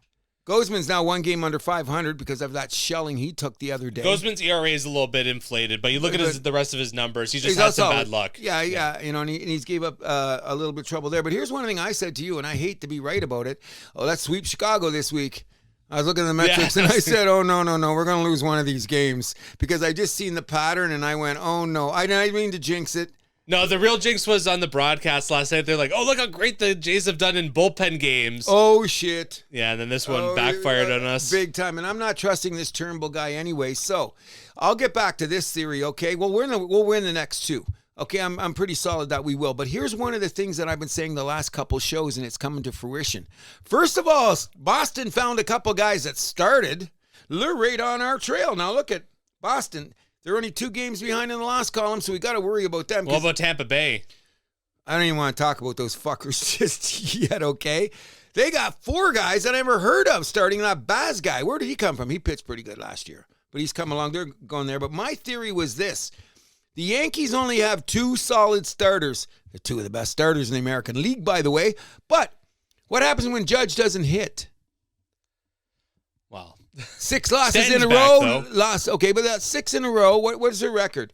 Gozman's now 1 game under 500 because of that shelling he took the other day. Gozman's ERA is a little bit inflated, but you look at the rest of his numbers, he's just had some bad luck. Yeah. You know, and he's gave up a little bit of trouble there. But here's one thing I said to you, and I hate to be right about it. Oh, let's sweep Chicago this week. I was looking at the metrics and I said, oh, no, we're going to lose one of these games because I just seen the pattern and I went, oh, no. I didn't mean to jinx it. No, the real jinx was on the broadcast last night. They're like, oh, look how great the Jays have done in bullpen games. Oh, shit. Yeah, and then this one backfired on us. Big time. And I'm not trusting this Turnbull guy anyway. So I'll get back to this theory, okay? Well, we'll win the next 2. Okay, I'm pretty solid that we will. But here's one of the things that I've been saying the last couple shows, and it's coming to fruition. First of all, Boston found a couple guys that started. They're right on our trail. Now look at Boston. They're only 2 games behind in the loss column, so we got to worry about them. What about Tampa Bay? I don't even want to talk about those fuckers just yet, okay? They got 4 guys that I never heard of starting. That Baz guy, where did he come from? He pitched pretty good last year, but he's come along. They're going there. But my theory was this. The Yankees only have 2 solid starters. They're 2 of the best starters in the American League, by the way. But what happens when Judge doesn't hit? Well, 6 losses Stanton's in a row. back, Okay, but that's 6 in a row. What is their record?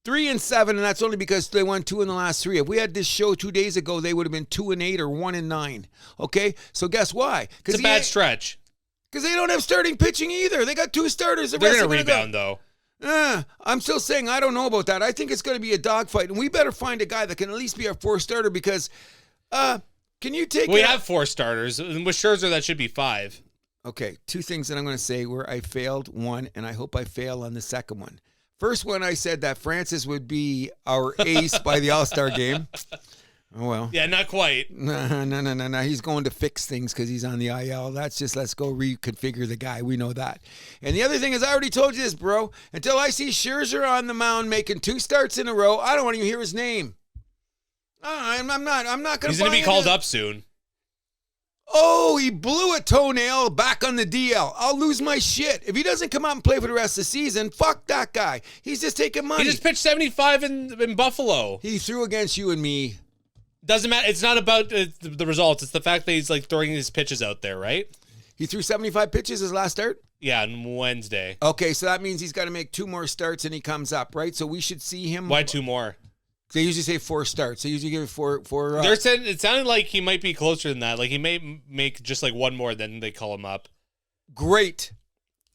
3-7, and that's only because they won 2 in the last 3. If we had this show 2 days ago, they would have been 2-8 or 1-9. Okay, so guess why? It's a bad stretch. Because they don't have starting pitching either. They got 2 starters. They're going to rebound, though. I'm still saying I don't know about that. I think it's going to be a dogfight, and we better find a guy that can at least be our 4th starter because can you take We have 4 starters. And with Scherzer, that should be 5. Okay, 2 things that I'm going to say where I failed one, and I hope I fail on the second one. First one, I said that Francis would be our ace by the All-Star game. Oh, well. Yeah, not quite. No. He's going to fix things because he's on the IL. That's just let's go reconfigure the guy. We know that. And the other thing is, I already told you this, bro. Until I see Scherzer on the mound making 2 starts in a row, I don't want to even hear his name. I'm not going to. He's going to be called up soon. Oh, he blew a toenail back on the DL. I'll lose my shit. If he doesn't come out and play for the rest of the season, fuck that guy. He's just taking money. He just pitched 75 in Buffalo. He threw against you and me. Doesn't matter. It's not about the results. It's the fact that he's like throwing his pitches out there, right? He threw 75 pitches his last start? Yeah, on Wednesday. Okay, so that means he's got to make 2 more starts and he comes up, right? So we should see him. Why 2 more? They usually say 4 starts. They usually give it 4. They're saying it sounded like he might be closer than that. Like he may make just like 1 more, then they call him up. Great.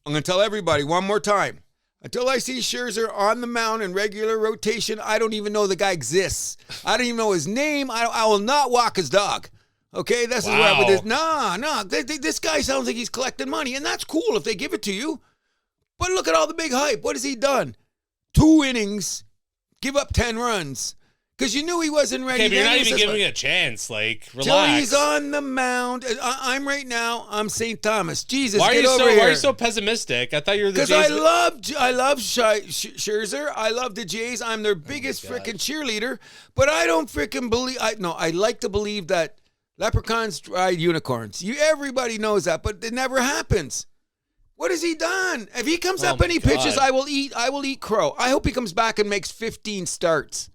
I'm going to tell everybody one more time. Until I see Scherzer on the mound in regular rotation, I don't even know the guy exists. I don't even know his name. I will not walk his dog. Okay, this is what with this. No. This guy sounds like he's collecting money, and that's cool if they give it to you. But look at all the big hype. What has he done? 2 innings. Give up 10 runs. Because you knew he wasn't ready. Okay, but you're not even giving me a chance. Like, relax. Till he's on the mound. I'm right now. I'm St. Thomas. Jesus, why get over here. Why are you so pessimistic? I thought you were the Jays. Because I love Scherzer. I love the Jays. I'm their biggest freaking cheerleader. But I don't freaking believe. I like to believe that leprechauns ride unicorns. Everybody knows that, but it never happens. What has he done? If he comes up and he pitches, I will eat crow. I hope he comes back and makes 15 starts.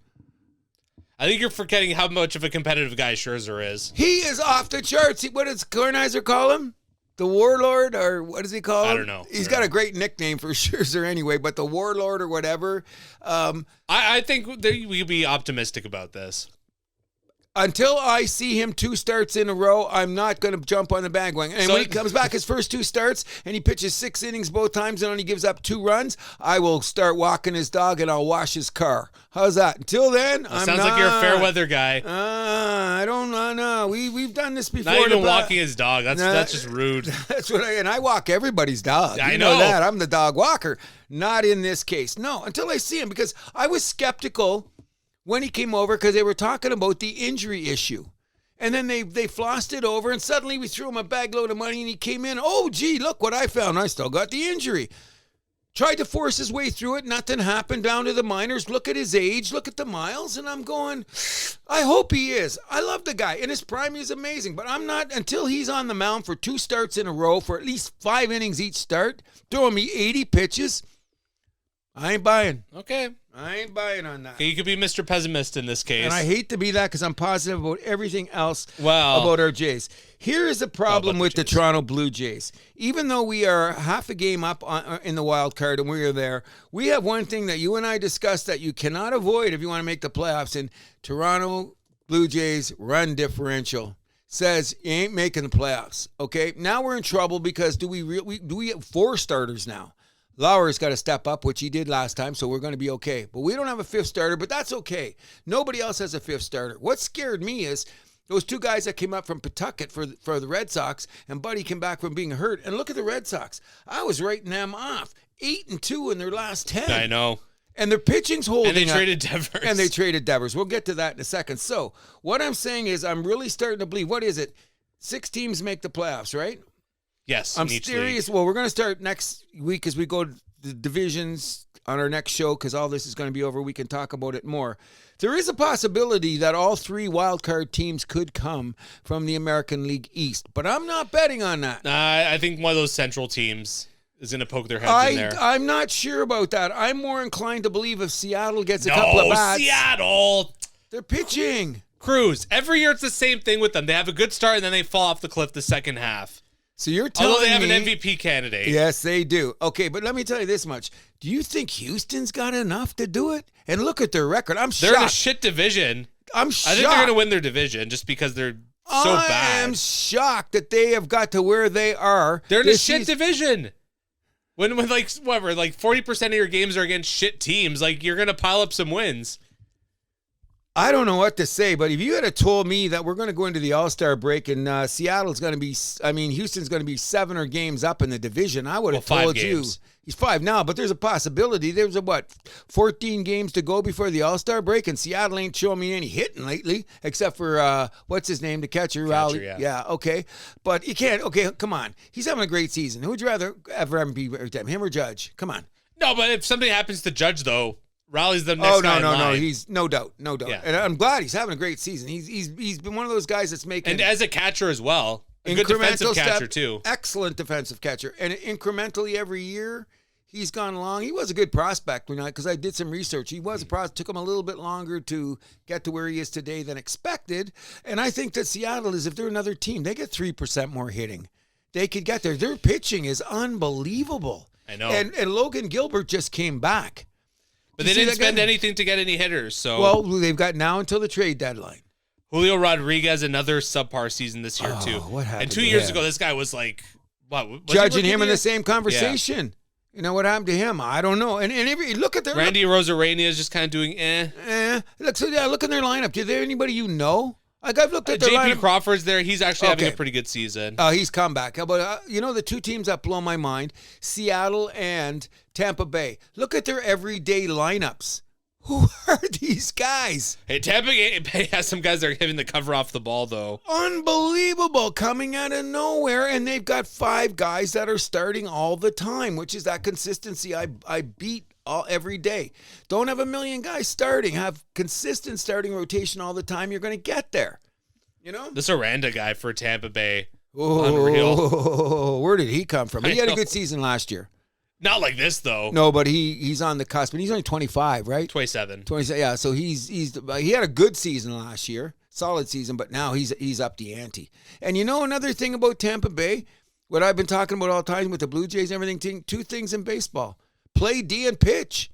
I think you're forgetting how much of a competitive guy Scherzer is. He is off the charts. What does Kornheiser call him? The Warlord, or what does he call him? I don't know. He's got a great nickname for Scherzer anyway, but the Warlord or whatever. I think we could be optimistic about this. Until I see him 2 starts in a row, I'm not going to jump on the bandwagon. And when he comes back his first 2 starts and he pitches 6 innings both times and only gives up 2 runs, I will start walking his dog and I'll wash his car. How's that? Until then, I'm sounds like you're a fair weather guy. I don't know. We've done this before. Not even walking his dog. That's just rude. That's what I walk everybody's dog. I you know that. I'm the dog walker. Not in this case. No, until I see him, because I was skeptical when he came over because they were talking about the injury issue. And then they flossed it over, and suddenly we threw him a bag load of money, and he came in. Oh, gee, look what I found. I still got the injury. Tried to force his way through it. Nothing happened down to the minors. Look at his age. Look at the miles. And I'm going, I hope he is. I love the guy. In his prime, he's amazing. But I'm not, until he's on the mound for 2 starts in a row, for at least 5 innings each start, throwing me 80 pitches, I ain't buying. Okay. I ain't buying on that. Okay, you could be Mr. Pessimist in this case. And I hate to be that because I'm positive about everything else about our Jays. Here is the problem with the Toronto Blue Jays. Even though we are half a game up in the wild card and we are there, we have one thing that you and I discussed that you cannot avoid if you want to make the playoffs. And Toronto Blue Jays run differential says you ain't making the playoffs. Okay, now we're in trouble because do we have 4 starters now? Lauer's got to step up, which he did last time, so we're going to be okay. But we don't have a 5th starter, but that's okay. Nobody else has a 5th starter. What scared me is those 2 guys that came up from Pawtucket for the Red Sox, and Buddy came back from being hurt. And look at the Red Sox. I was writing them off. 8-2 in their last 10. I know. And their pitching's holding up. And they traded Devers. We'll get to that in a second. So what I'm saying is I'm really starting to believe, what is it? 6 teams make the playoffs, right? Yes. I'm serious. Well, we're going to start next week as we go to the divisions on our next show, because all this is going to be over. We can talk about it more. There is a possibility that all 3 wildcard teams could come from the American League East, but I'm not betting on that. I think one of those central teams is going to poke their heads in there. I'm not sure about that. I'm more inclined to believe if Seattle gets a couple of bats. Seattle! They're pitching. Cruz. Every year it's the same thing with them. They have a good start, and then they fall off the cliff the second half. So you're telling me... Although they have an MVP candidate. Yes, they do. Okay, but let me tell you this much. Do you think Houston's got enough to do it? And look at their record. I'm shocked. They're in a shit division. I'm shocked. I think they're going to win their division just because they're so bad. I am shocked that they have got to where they are. They're in a shit division. When like, whatever, like 40% of your games are against shit teams, like you're going to pile up some wins. I don't know what to say, but if you had told me that we're going to go into the All-Star break and Houston's going to be 7 games up in the division, I would have told you. He's 5 now, but there's a possibility. There's 14 games to go before the All-Star break, and Seattle ain't showing me any hitting lately, except for, what's his name, the catcher? Yeah, okay. But you can't, okay, come on. He's having a great season. Who would you rather ever be, him or Judge? Come on. No, but if something happens to Judge, though, Raleigh's the next guy in line. No. He's no doubt. Yeah. And I'm glad he's having a great season. He's been one of those guys that's making. And as a catcher as well. A good defensive catcher, too. Excellent defensive catcher. And incrementally every year, he's gone along. He was a good prospect because I did some research. He was a prospect. Took him a little bit longer to get to where he is today than expected. And I think that Seattle is, if they're another team, they get 3% more hitting. They could get there. Their pitching is unbelievable. I know. And Logan Gilbert just came back. But they didn't spend anything to get any hitters. So well, they've got now until the trade deadline. Julio Rodriguez, another subpar season this year, too. What happened? And 2 years ago, this guy was like, what? Judging him in the same conversation. Yeah. You know what happened to him? I don't know. And look at their Randy Rosarania is just kind of doing Look in their lineup. Is there anybody you know? Like I've looked at their JP lineup. Crawford's there. He's actually having a pretty good season. He's come back. But the two teams that blow my mind, Seattle and Tampa Bay. Look at their everyday lineups. Who are these guys? Hey, Tampa Bay has some guys that are hitting the cover off the ball, though. Unbelievable, coming out of nowhere, and they've got 5 guys that are starting all the time, which is that consistency I beat every day. Don't have a million guys starting. Have consistent starting rotation all the time. You're going to get there. You know? This Aranda guy for Tampa Bay. Unreal. Where did he come from? He had a good season last year. Not like this, though. No, but he's on the cusp. And he's only 25, right? 27. Yeah, so he had a good season last year. Solid season, but now he's up the ante. And another thing about Tampa Bay, what I've been talking about all the time with the Blue Jays and everything, 2 things in baseball. Play D and pitch.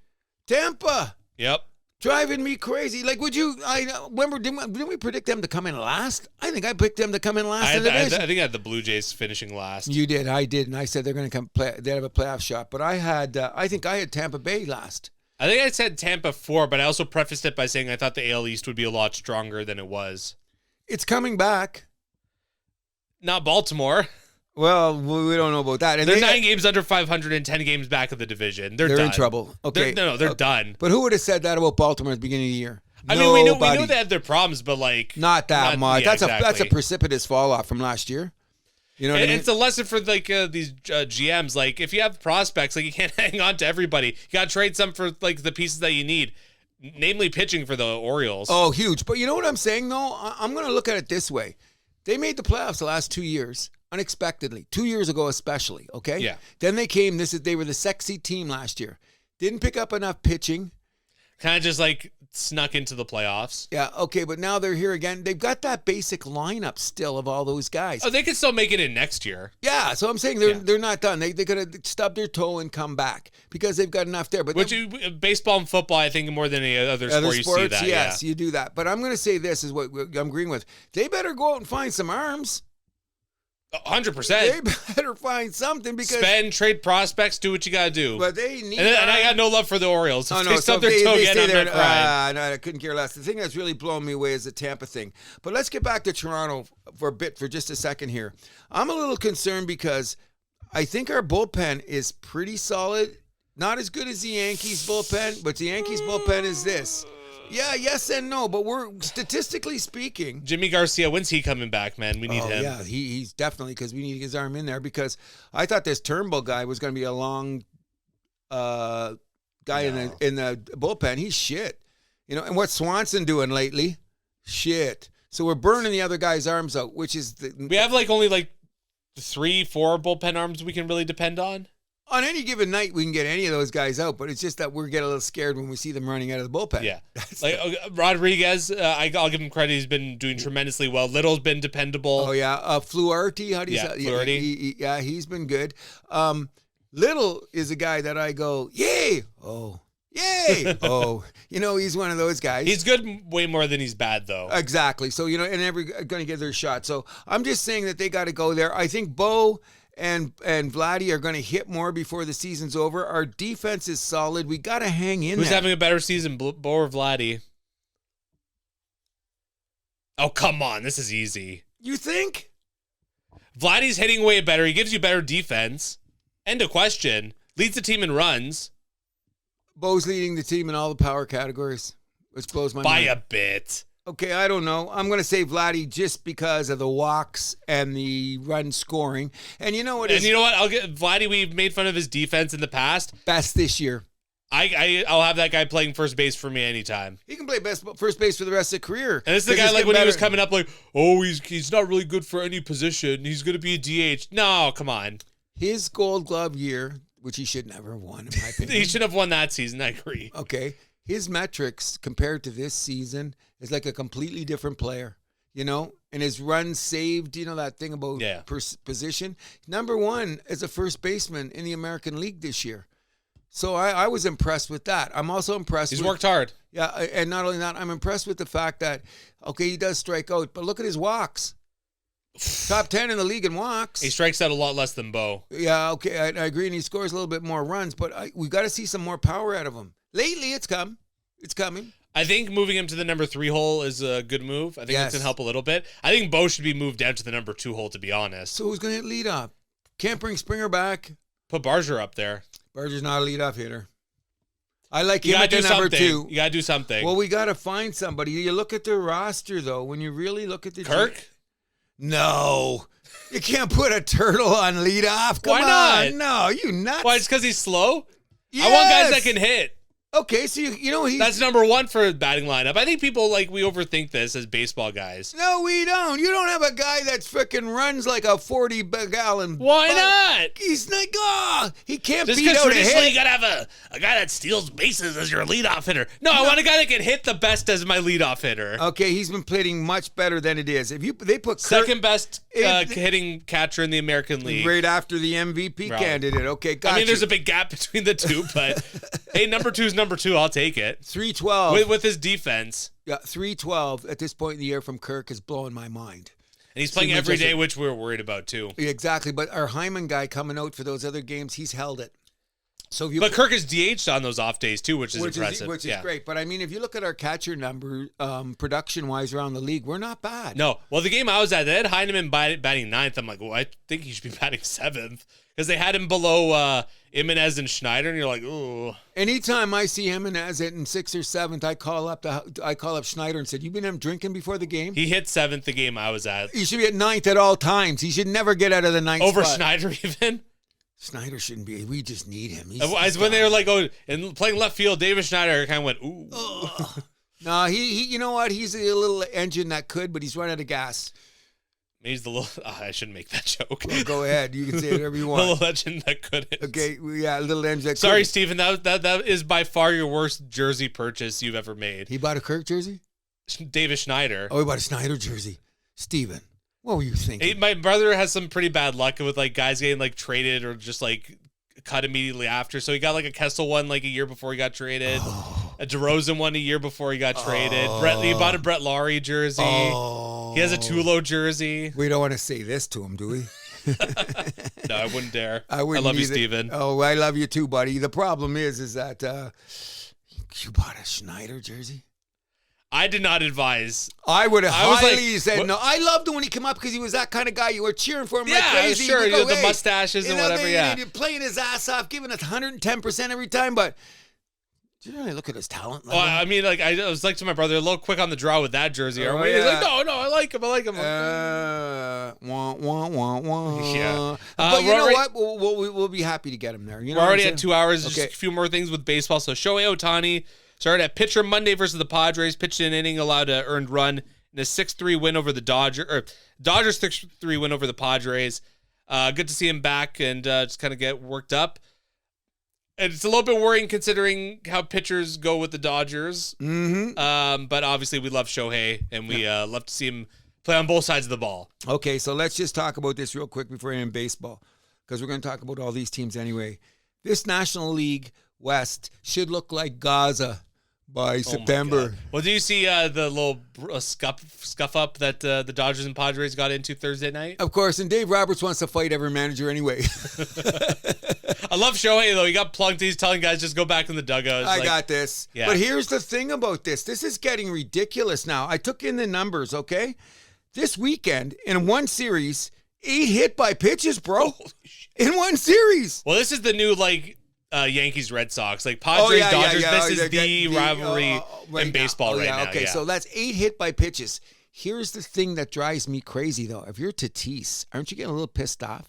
Tampa. Yep. Driving me crazy. Like, remember, didn't we predict them to come in last? I think I picked them to come in last in the division. I think I had the Blue Jays finishing last. You did. I did. And I said they're going to come play. They have a playoff shot. But I think I had Tampa Bay last. I think I said Tampa 4, but I also prefaced it by saying I thought the AL East would be a lot stronger than it was. It's coming back. Not Baltimore. Well, we don't know about that. And they're 9 games under 500 and 10 games back of the division. They're done. In trouble. Okay. They're done. But who would have said that about Baltimore at the beginning of the year? I mean, we knew they had their problems, but not that much. Yeah, that's a precipitous fall off from last year. You know what I mean? It's a lesson for these GMs. Like, if you have prospects, you can't hang on to everybody. You got to trade some for the pieces that you need, namely pitching for the Orioles. Oh, huge. But you know what I'm saying though? I'm going to look at it this way. They made the playoffs the last 2 years. Unexpectedly, 2 years ago especially, okay? Yeah. Then they were the sexy team last year. Didn't pick up enough pitching. Kind of just snuck into the playoffs. Yeah, okay, but now they're here again. They've got that basic lineup still of all those guys. Oh, they could still make it in next year. Yeah, so I'm saying they're not done. They could have stubbed their toe and come back because they've got enough there. But baseball and football, I think more than any other sport you see that. Yes, you do that. But I'm going to say this is what I'm agreeing with. They better go out and find some arms. 100%. They better find something because trade prospects, do what you got to do. But they need. And I got no love for the Orioles. If they stub their toe again, I'm not crying. No, I couldn't care less. The thing that's really blown me away is the Tampa thing. But let's get back to Toronto for just a second here. I'm a little concerned because I think our bullpen is pretty solid. Not as good as the Yankees bullpen, but the Yankees bullpen is this. Yeah, yes and no, but we're statistically speaking. Jimmy Garcia, when's he coming back, man? We need him. Yeah, he's definitely because we need his arm in there because I thought this Turnbull guy was going to be a long guy in the bullpen. He's shit. And what's Swanson doing lately? Shit. So we're burning the other guy's arms out, which is we have only 3-4 bullpen arms we can really depend on. On any given night, we can get any of those guys out, but it's just that we're getting a little scared when we see them running out of the bullpen. Yeah. Rodriguez, I'll give him credit. He's been doing tremendously well. Little's been dependable. Oh, yeah. Fluharty, how do you say it? Fluharty. He's been good. Little is a guy that I go, yay! Oh, yay! Oh, he's one of those guys. He's good way more than he's bad, though. Exactly. So, and everybody's going to get their shot. So I'm just saying that they got to go there. I think Bo and Vladdy are going to hit more before the season's over. Our defense is solid. We got to hang in there. Who's having a better season, Bo or Vladdy? Oh, come on. This is easy. You think? Vladdy's hitting way better. He gives you better defense. End of question. Leads the team in runs. Bo's leading the team in all the power categories, which blows my mind. By a bit. Okay, I don't know. I'm going to say Vladdy just because of the walks and the run scoring. And you know what? I'll get Vladdy. We've made fun of his defense in the past. Best this year. I'll have that guy playing first base for me anytime. He can play first base for the rest of his career. And this is the guy like when he was coming up like, oh, he's not really good for any position. He's going to be a DH. No, come on. His Gold Glove year, which he should never have won, in my opinion. He should have won that season. I agree. Okay. His metrics compared to this season is like a completely different player, you know? And his runs saved, you know, that thing about position. Number one as a first baseman in the American League this year. So I was impressed with that. I'm also impressed. He's worked hard. Yeah, and not only that, I'm impressed with the fact that, okay, he does strike out, but look at his walks. Top 10 in the league in walks. He strikes out a lot less than Bo. Yeah, okay, I agree, and he scores a little bit more runs, but we got to see some more power out of him. Lately, it's coming. I think moving him to the number 3 hole is a good move. I think that's going to help a little bit. I think Bo should be moved down to the number 2 hole, to be honest. So who's going to hit leadoff? Can't bring Springer back. Put Barger up there. Barger's not a leadoff hitter. I like him at the number 2. You got to do something. Well, we got to find somebody. You look at their roster, though. When you really look at the Kirk? No. You can't put a turtle on leadoff. Come Why not? on. No, you nuts. Why, it's because he's slow? Yes. I want guys that can hit. Okay, so you know that's number 1 for batting lineup. I think people we overthink this as baseball guys. No, we don't. You don't have a guy that freaking runs like a 40-gallon. Why not? He's like, he can't just beat out a hit. Traditionally, you gotta have a guy that steals bases as your leadoff hitter. No, I want a guy that can hit the best as my leadoff hitter. Okay, he's been hitting much better than it is. They put second best hitting catcher in the American League, right after the MVP candidate. Okay, gotcha. I mean, there's a big gap between the two, but hey, number 2's number 2. I'll take it. 312 with his defense. Yeah, 312 at this point in the year from Kirk is blowing my mind. And he's playing every day, which we're worried about too. Exactly, but our Hyman guy coming out for those other games, he's held it. So but Kirk is DH'd on those off days too, which is impressive. Which is great. But I mean, if you look at our catcher number, production-wise around the league, we're not bad. No. Well, the game I was at, they had Heineman batting 9th. I'm like, well, I think he should be batting 7th. Because they had him below Jimenez and Schneider, and you're like, ooh. Anytime I see Jimenez hitting 6th or 7th, I call up Schneider and said, "You been him drinking before the game?" He hit 7th the game I was at. He should be at 9th at all times. He should never get out of the 9th over spot. Schneider even. Schneider shouldn't be. We just need him. As when they were like, and playing left field, David Schneider kind of went, ooh. No, he. You know what? He's a little engine that could, but he's running out of gas. He's the little. I shouldn't make that joke. Well, go ahead. You can say whatever you want. The little legend that couldn't. Okay, yeah, little engine that. Sorry, Steven. That is by far your worst jersey purchase you've ever made. He bought a Kirk jersey. David Schneider. Oh, he bought a Schneider jersey. Steven, what were you thinking? My brother has some pretty bad luck with guys getting traded or just cut immediately after. So he got a Kessel one a year before he got traded. A DeRozan one a year before he got traded. He bought a Brett Laurie jersey. He has a Tulo jersey. We don't want to say this to him, do we? No, I wouldn't dare. I love you, Steven. Oh, I love you too, buddy. The problem is that you bought a Schneider jersey? I did not advise. I would have highly said no. I loved him when he came up because he was that kind of guy. You were cheering for him like crazy. Sure. The mustaches and whatever, You're playing his ass off, giving us 110% every time, but did you really look at his talent level? I mean, I was to my brother, a little quick on the draw with that jersey. He's like, no, I like him. Wah, wah, wah, wah. Yeah. But you know what? We'll be happy to get him there. You know we're already at 2 hours. Okay. Just a few more things with baseball. So Shohei Ohtani started at pitcher Monday versus the Padres. Pitched an inning, allowed an earned run in a 6-3 win over the Dodgers 6-3 win over the Padres. Good to see him back and just kind of get worked up. And it's a little bit worrying considering how pitchers go with the Dodgers. Mm-hmm. But obviously we love Shohei, and we love to see him play on both sides of the ball. Okay, so let's just talk about this real quick before we end baseball, because we're going to talk about all these teams anyway. This National League West should look like Gaza by September. Well, do you see the little scuff up that the Dodgers and Padres got into Thursday night? Of course, and Dave Roberts wants to fight every manager anyway. I love Shohei, though. He got plunked. He's telling guys, just go back in the dugout. I got this. Yeah. But here's the thing about this. This is getting ridiculous now. I took in the numbers, okay? This weekend, in one series, 8 hit by pitches, bro. In one series. Well, this is the new, Yankees Red Sox, Padres Dodgers. This is the rivalry in baseball right now. Okay, so that's 8 hit by pitches. Here's the thing that drives me crazy though. If you're Tatis, aren't you getting a little pissed off?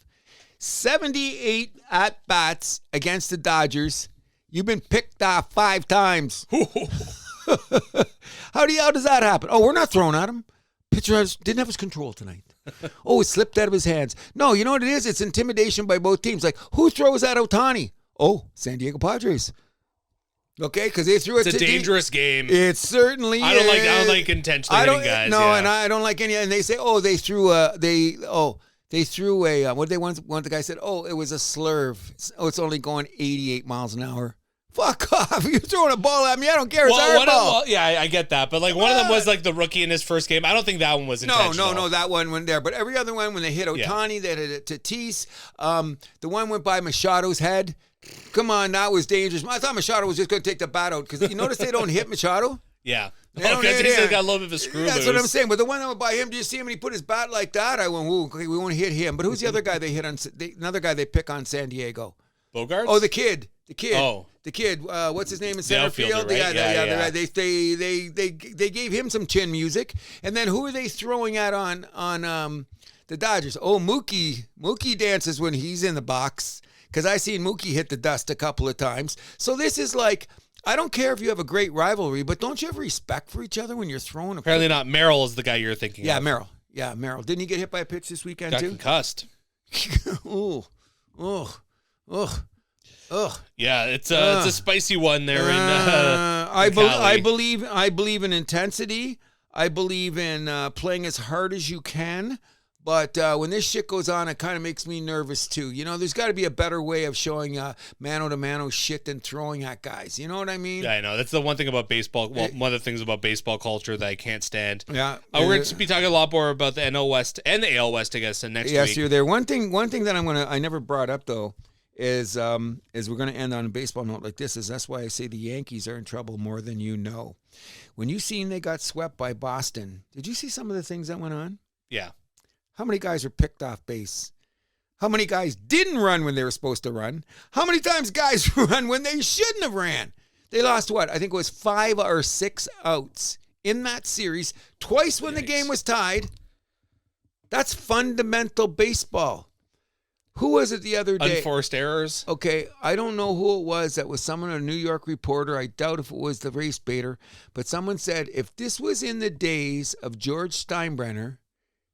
78 at bats against the Dodgers. You've been picked off 5 times. How does that happen? Oh, we're not throwing at him. Pitcher didn't have his control tonight. Oh, it slipped out of his hands. No, you know what it is? It's intimidation by both teams. Like, who throws at Ohtani? Oh, San Diego Padres. Okay, because they threw it. It's a dangerous game. It certainly is. I don't like intentionally hitting guys. No, and I don't like any. And they say, oh, they threw a. What did they want? One the guy said, oh, it was a slurve. Oh, it's only going 88 miles an hour. Fuck off! You're throwing a ball at me. I don't care. It's our ball. Yeah, I get that. But like one of them was like the rookie in his first game. I don't think that one was intentional. No, that one went there. But every other one, when they hit Ohtani, they hit it to Tatis. The one went by Machado's head. Come on, that was dangerous. I thought Machado was just going to take the bat out because you notice they don't hit Machado. Yeah, because he's still got a little bit of a screw loose. That's what I'm saying. But the one that went by him, did you see him when he put his bat like that? I went, "Ooh, okay, we won't hit him." But who's the other guy they hit on? Another guy they pick on San Diego. Bogarts? Oh, the kid. Oh. The kid. What's his name in center field? Right? Yeah. They gave him some chin music. And then who are they throwing at on the Dodgers? Oh, Mookie. Mookie dances when he's in the box. Because I seen Mookie hit the dust a couple of times. So this is like, I don't care if you have a great rivalry, but don't you have respect for each other when you're throwing a Apparently not. Merrill is the guy you're thinking of. Merrill. Yeah, Merrill. Didn't he get hit by a pitch this weekend too? Got concussed. Oh. Yeah, it's a spicy one there. I believe in intensity. I believe in playing as hard as you can. But when this shit goes on, it kind of makes me nervous too. You know, there's got to be a better way of showing mano-to-mano shit than throwing at guys. You know what I mean? Yeah, I know. That's the one thing about baseball. Well, one of the things about baseball culture that I can't stand. Yeah. We're going to be talking a lot more about the NL West and the AL West, I guess, next week. Yes, you're there. One thing that I never brought up though is we're going to end on a baseball note like this. That's why I say the Yankees are in trouble more than you know. When you seen they got swept by Boston, did you see some of the things that went on? Yeah. How many guys were picked off base? How many guys didn't run when they were supposed to run? How many times guys run when they shouldn't have ran? They lost what? I think it was 5 or 6 outs in that series, twice when the game was tied. That's fundamental baseball. Who was it the other day? Unforced errors. Okay, I don't know who it was. That was someone, a New York reporter. I doubt if it was the race baiter. But someone said if this was in the days of George Steinbrenner,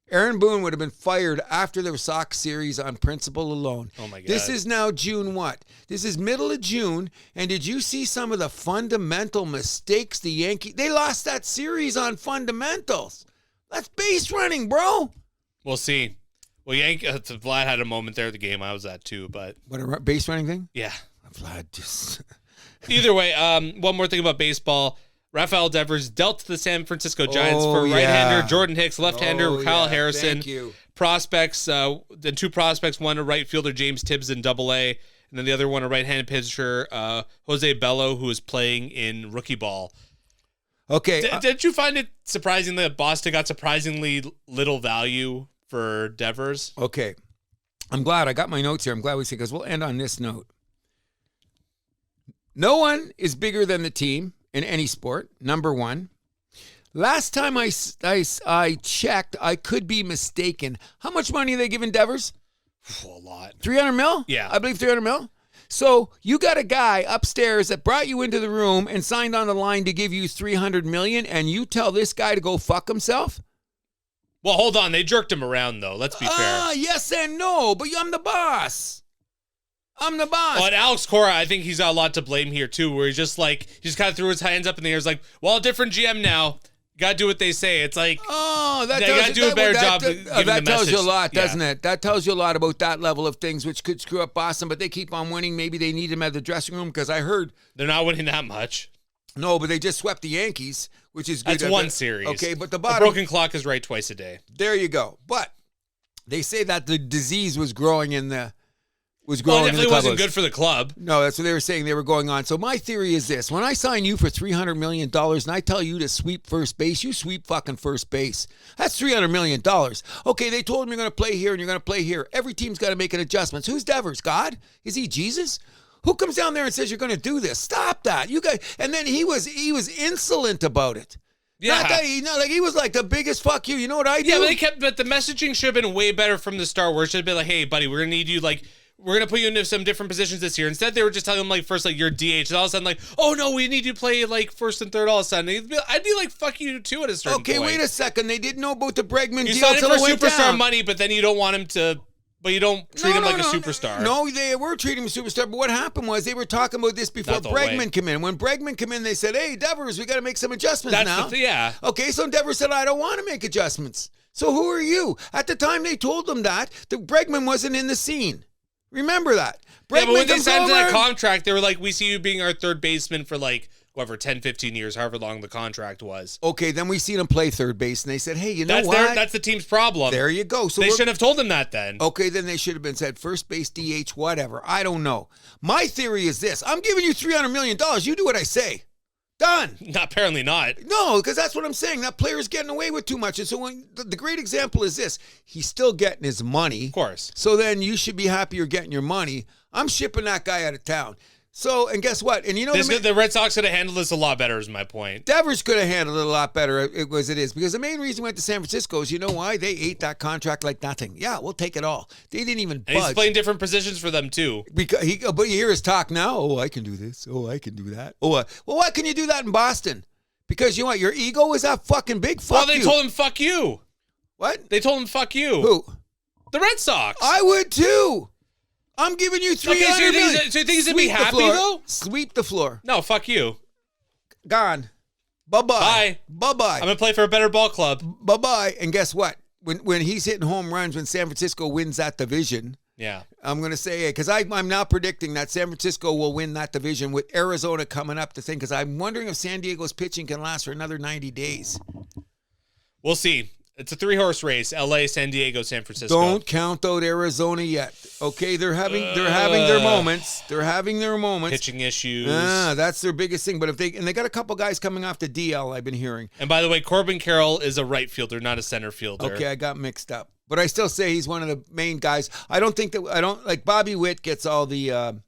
Aaron Boone would have been fired after the Sox series on principle alone. Oh, my God. This is now June what? This is middle of June. And did you see some of the fundamental mistakes the Yankees... They lost that series on fundamentals. That's base running, bro. We'll see. Well, Vlad had a moment there at the game. I was at too, but... What, a base running thing? Yeah. Vlad just... Either way, one more thing about baseball. Rafael Devers dealt to the San Francisco Giants for right-hander Jordan Hicks, left-hander Kyle Harrison. Thank you. Prospects, the 2 prospects, one a right fielder, James Tibbs in Double-A, and then the other one a right-handed pitcher, Jose Bello, who is playing in rookie ball. Okay. Did you find it surprising that Boston got surprisingly little value for Devers? Okay. I'm glad. I got my notes here. I'm glad we see, because we'll end on this note. No one is bigger than the team in any sport, number one. Last time I checked, I could be mistaken. How much money are they giving Devers? A lot. 300 mil? Yeah. I believe 300 mil. So you got a guy upstairs that brought you into the room and signed on the line to give you 300 million, and you tell this guy to go fuck himself? Well, hold on. They jerked him around, though. Let's be fair. Yes and no, but I'm the boss. I'm the boss. Well, and Alex Cora, I think he's got a lot to blame here, too, where he's just like, he just kind of threw his hands up in the air. He's like, well, different GM now. Got to do what they say. It's like, that you got to do a better job giving the message. That tells you a lot, doesn't it? That tells you a lot about that level of things, which could screw up Boston, but they keep on winning. Maybe they need him at the dressing room, because I heard. They're not winning that much. No, but they just swept the Yankees, which is good. That's one series. Okay, but the bottom. A broken clock is right twice a day. There you go. But they say that the disease was growing in the Well, it definitely wasn't good for the club. No, that's what they were saying. They were going on. So my theory is this. When I sign you for $300 million and I tell you to sweep first base, you sweep fucking first base. That's $300 million. Okay, they told him you're going to play here and you're going to play here. Every team's got to make an adjustment. Who's Devers? God? Is he Jesus? Who comes down there and says you're going to do this? Stop that. You guys. And then he was insolent about it. Yeah. Not that he was like the biggest fuck you. You know what I do? Yeah, but the messaging should have been way better from the start, where it should have been like, hey, buddy, we're going to need you, like, we're going to put you into some different positions this year. Instead, they were just telling him, like, first, like, you're DH. And all of a sudden, like, oh, no, we need you to play, like, first and third all of a sudden. I'd be like, fuck you, too, at a certain point. Okay, wait a second. They didn't know about the Bregman deal. You signed him for superstar down. money, but then you don't want him to... But you don't treat him like a superstar. No, they were treating him a superstar. But what happened was they were talking about this before Bregman came in. When Bregman came in, they said, hey, Devers, we got to make some adjustments now. Yeah. Okay, so Devers said, I don't want to make adjustments. So who are you? At the time they told them that, the Bregman wasn't in the scene. Remember that. Bregman but when they signed that contract, they were like, we see you being our third baseman for like, whatever, 10, 15 years, however long the contract was. Okay, then we seen him play third base, and they said, hey, you know what? That's the team's problem. There you go. So they should have told him that then. Okay, then they should have been said first base, DH, whatever. I don't know. My theory is this. I'm giving you $300 million. You do what I say. Done. Apparently not. No, because that's what I'm saying. That player's getting away with too much. And so the great example is this. He's still getting his money. Of course. So then you should be happy you're getting your money. I'm shipping that guy out of town. So, and guess what? And you know, the Red Sox could have handled this a lot better, is my point. Devers could have handled it a lot better as it is. Because the main reason he went to San Francisco is, you know why? They ate that contract like nothing. Yeah, we'll take it all. They didn't even budge. And he's playing different positions for them, too. But you hear his talk now. Oh, I can do this. Oh, I can do that. Oh, well, why can you do that in Boston? Because you know what? Your ego is that fucking big. Fuck you. Well, they told him, fuck you. What? They told him, fuck you. Who? The Red Sox. I would, too. I'm giving you $300 million. So you think he's going to be happy, though? Sweep the floor. No, fuck you. Gone. Bye-bye. Bye. Bye-bye. I'm going to play for a better ball club. Bye-bye. And guess what? When he's hitting home runs, when San Francisco wins that division, yeah, I'm going to say, because I'm now predicting that San Francisco will win that division with Arizona coming up to think, because I'm wondering if San Diego's pitching can last for another 90 days. We'll see. It's a 3-horse race. LA, San Diego, San Francisco. Don't count out Arizona yet. Okay, they're having their moments. They're having their moments. Pitching issues. That's their biggest thing. But they got a couple guys coming off the DL, I've been hearing. And by the way, Corbin Carroll is a right fielder, not a center fielder. Okay, I got mixed up. But I still say he's one of the main guys. I don't like Bobby Witt gets all the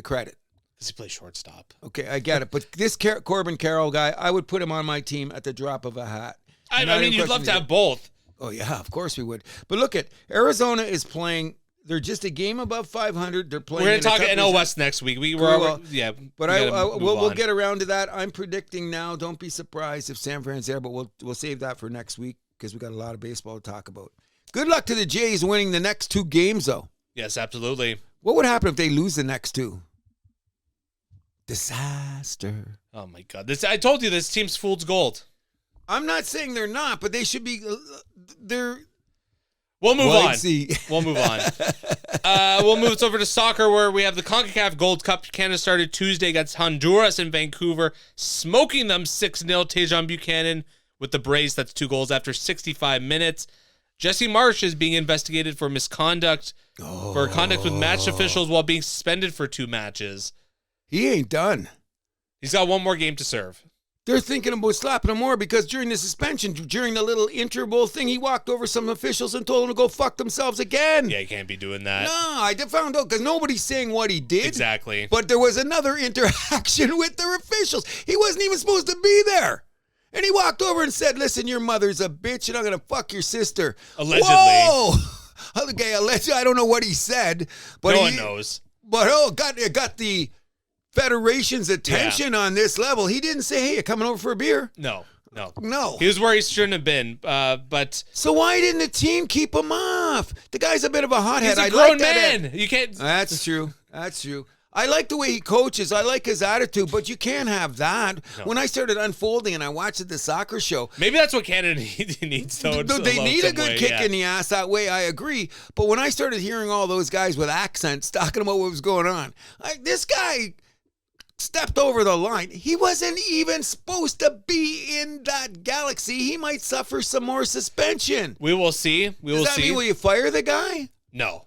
credit. Does he play shortstop? Okay, I get it. But this Corbin Carroll guy, I would put him on my team at the drop of a hat. I mean, you'd love to have both. Oh, yeah, of course we would. But look at Arizona is playing. They're just a game above 500. They're playing. We're going to talk NL West next week. We'll get around to that. I'm predicting now. Don't be surprised if San Fran's there, but we'll save that for next week because we got a lot of baseball to talk about. Good luck to the Jays winning the next 2 games, though. Yes, absolutely. What would happen if they lose the next 2? Disaster. Oh, my God. I told you this team's fool's gold. I'm not saying they're not, but they should be. We'll move on. We'll move on. We'll move over to soccer, where we have the CONCACAF Gold Cup. Canada started Tuesday against Honduras in Vancouver, smoking them 6-0. Tejan Buchanan with the brace. That's 2 goals after 65 minutes. Jesse Marsh is being investigated for misconduct, for conduct with match officials while being suspended for 2 matches. He ain't done. He's got 1 more game to serve. They're thinking about slapping him more because during the suspension, during the little interval thing, he walked over some officials and told them to go fuck themselves again. Yeah, he can't be doing that. No, I found out because nobody's saying what he did. Exactly. But there was another interaction with the officials. He wasn't even supposed to be there. And he walked over and said, listen, your mother's a bitch and I'm going to fuck your sister. Allegedly. Whoa! Okay, allegedly. I don't know what he said. But no one knows. But it got the Federation's attention on this level. He didn't say, hey, you coming over for a beer? No. No. He was where he shouldn't have been. But so why didn't the team keep him off? The guy's a bit of a hothead. He's a grown man. You can't. That's true. I like the way he coaches. I like his attitude, but you can't have that. No. When I started unfolding and I watched the soccer show. Maybe that's what Canada needs, though. They need a good kick in the ass that way, I agree. But when I started hearing all those guys with accents talking about what was going on, this guy stepped over the line. He wasn't even supposed to be in that galaxy. He might suffer some more suspension. We will see. Does that mean will you fire the guy? No.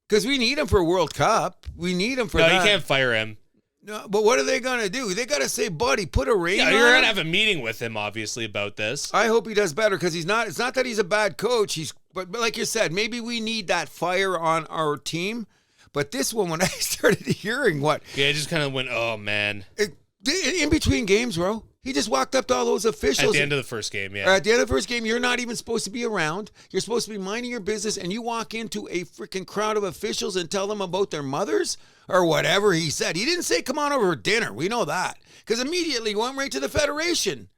Because we need him for World Cup. We need him for that. No, you can't fire him. No, but what are they going to do? They got to say, buddy, put a rein on you're going to him. have a meeting with him, obviously, about this. I hope he does better because it's not that he's a bad coach. But like you said, maybe we need that fire on our team. But this one, when I started hearing what... Yeah, it just kind of went, oh, man. In between games, bro, He just walked up to all those officials. At the end of the first game, yeah. Or at the end of the first game, you're not even supposed to be around. You're supposed to be minding your business, and you walk into a freaking crowd of officials and tell them about their mothers or whatever he said. He didn't say, come on over for dinner. We know that. Because immediately he went right to the Federation.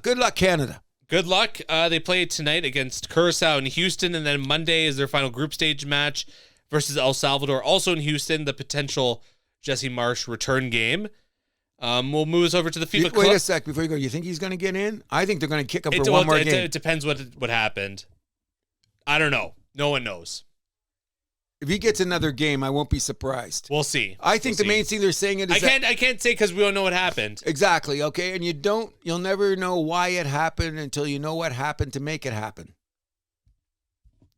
Good luck, Canada. Good luck. They play tonight against Curacao in Houston, and then Monday is their final group stage match versus El Salvador, also in Houston, the potential Jesse Marsh return game. We'll move us over to the FIFA Club. Wait a sec before you go. You think he's going to get in? I think they're going to kick him for one more game. It depends what happened. I don't know. No one knows. If he gets another game, I won't be surprised. We'll see. I think the main thing they're saying is I can't say because we don't know what happened. Exactly. Okay, and you'll never know why it happened until you know what happened to make it happen.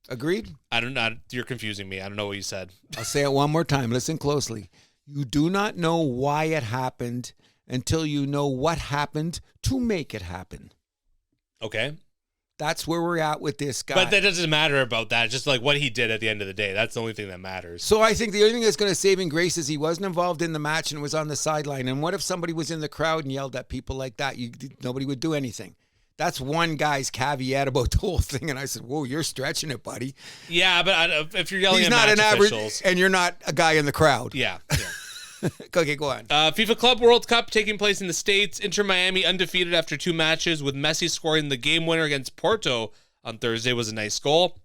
Agreed? I don't know. You're confusing me. I don't know what you said. I'll say it one more time. Listen closely. You do not know why it happened until you know what happened to make it happen. Okay. That's where we're at with this guy. But that doesn't matter about that. Just like what he did at the end of the day. That's the only thing that matters. So I think the only thing that's going to save him grace is he wasn't involved in the match and was on the sideline. And what if somebody was in the crowd and yelled at people like that? Nobody would do anything. That's one guy's caveat about the whole thing. And I said, whoa, you're stretching it, buddy. Yeah, but if you're yelling He's at not match an average, officials. and you're not a guy in the crowd. Yeah. Okay, go on. FIFA Club World Cup taking place in the States. Inter Miami undefeated after 2 matches, with Messi scoring the game winner against Porto on Thursday was a nice goal.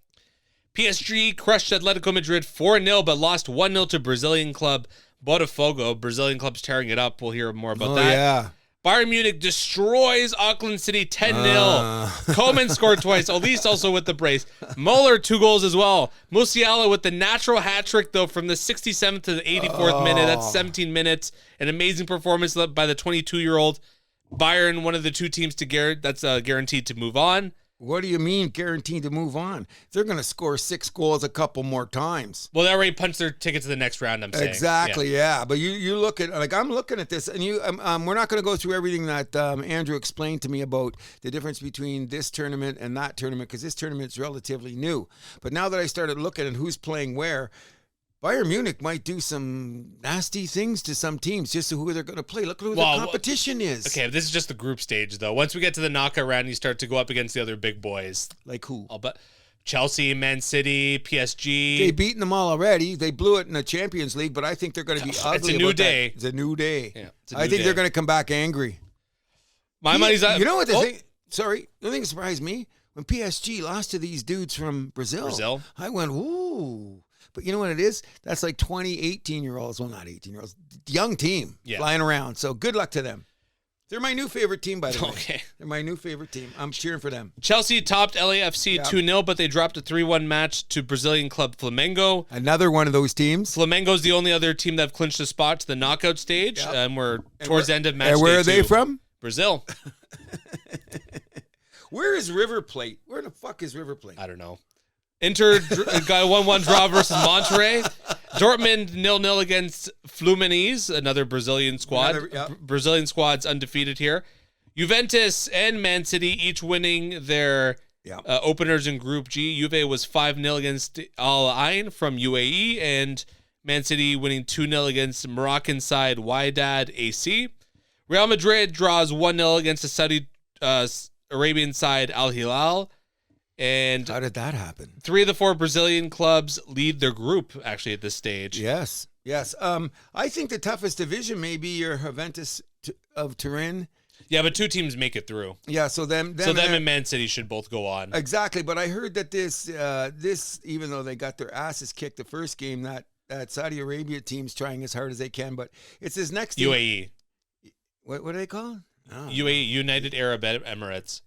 PSG crushed Atletico Madrid 4-0, but lost 1-0 to Brazilian club Botafogo. Brazilian club's tearing it up. We'll hear more about that. Yeah. Bayern Munich destroys Auckland City 10-0. Coman scored twice. Elise also with the brace. Muller 2 goals as well. Musiala with the natural hat trick, though, from the 67th to the 84th minute. That's 17 minutes. An amazing performance by the 22-year-old. Bayern, one of the 2 teams that's guaranteed to move on. What do you mean guaranteed to move on? They're going to score 6 goals a couple more times. Well, they already punched their ticket to the next round, I'm saying. Exactly, yeah. But you look at, like, I'm looking at this, and we're not going to go through everything that Andrew explained to me about the difference between this tournament and that tournament, because this tournament's relatively new. But now that I started looking at who's playing where, Bayern Munich might do some nasty things to some teams just to who they're going to play. Look at who the competition is. Okay, this is just the group stage, though. Once we get to the knockout round, you start to go up against the other big boys. Like who? Chelsea, Man City, PSG. They've beaten them all already. They blew it in the Champions League, but I think they're going to be ugly. It's a new day. It's a new day. Yeah, I think they're going to come back angry. My money's on. You know what the thing? Sorry, the thing that surprised me when PSG lost to these dudes from Brazil. I went, ooh. But you know what it is? That's like 20, 18-year-olds. Well, not 18-year-olds. Young team flying around. So good luck to them. They're my new favorite team, by the way. Okay. They're my new favorite team. I'm cheering for them. Chelsea topped LAFC 2-0, but they dropped a 3-1 match to Brazilian club Flamengo. Another one of those teams. Flamengo's the only other team that have clinched a spot to the knockout stage. And we're towards the end of match day 2. And where are they from? Brazil. Where is River Plate? Where the fuck is River Plate? I don't know. Inter got a 1-1 draw versus Monterrey. Dortmund 0-0 against Fluminense, another Brazilian squad. Brazilian squad's undefeated here. Juventus and Man City each winning their openers in Group G. Juve was 5-0 against Al Ain from UAE, and Man City winning 2-0 against Moroccan side Wydad AC. Real Madrid draws 1-0 against the Saudi Arabian side Al Hilal. And how did that happen? 3 of the 4 Brazilian clubs lead their group, actually, at this stage. Yes. I think the toughest division may be your Juventus of Turin. Yeah, but 2 teams make it through. Yeah, so them and Man City should both go on. Exactly, but I heard that this even though they got their asses kicked the first game, that Saudi Arabia team's trying as hard as they can, but it's this next team. UAE. What do they call it? UAE, United Arab Emirates.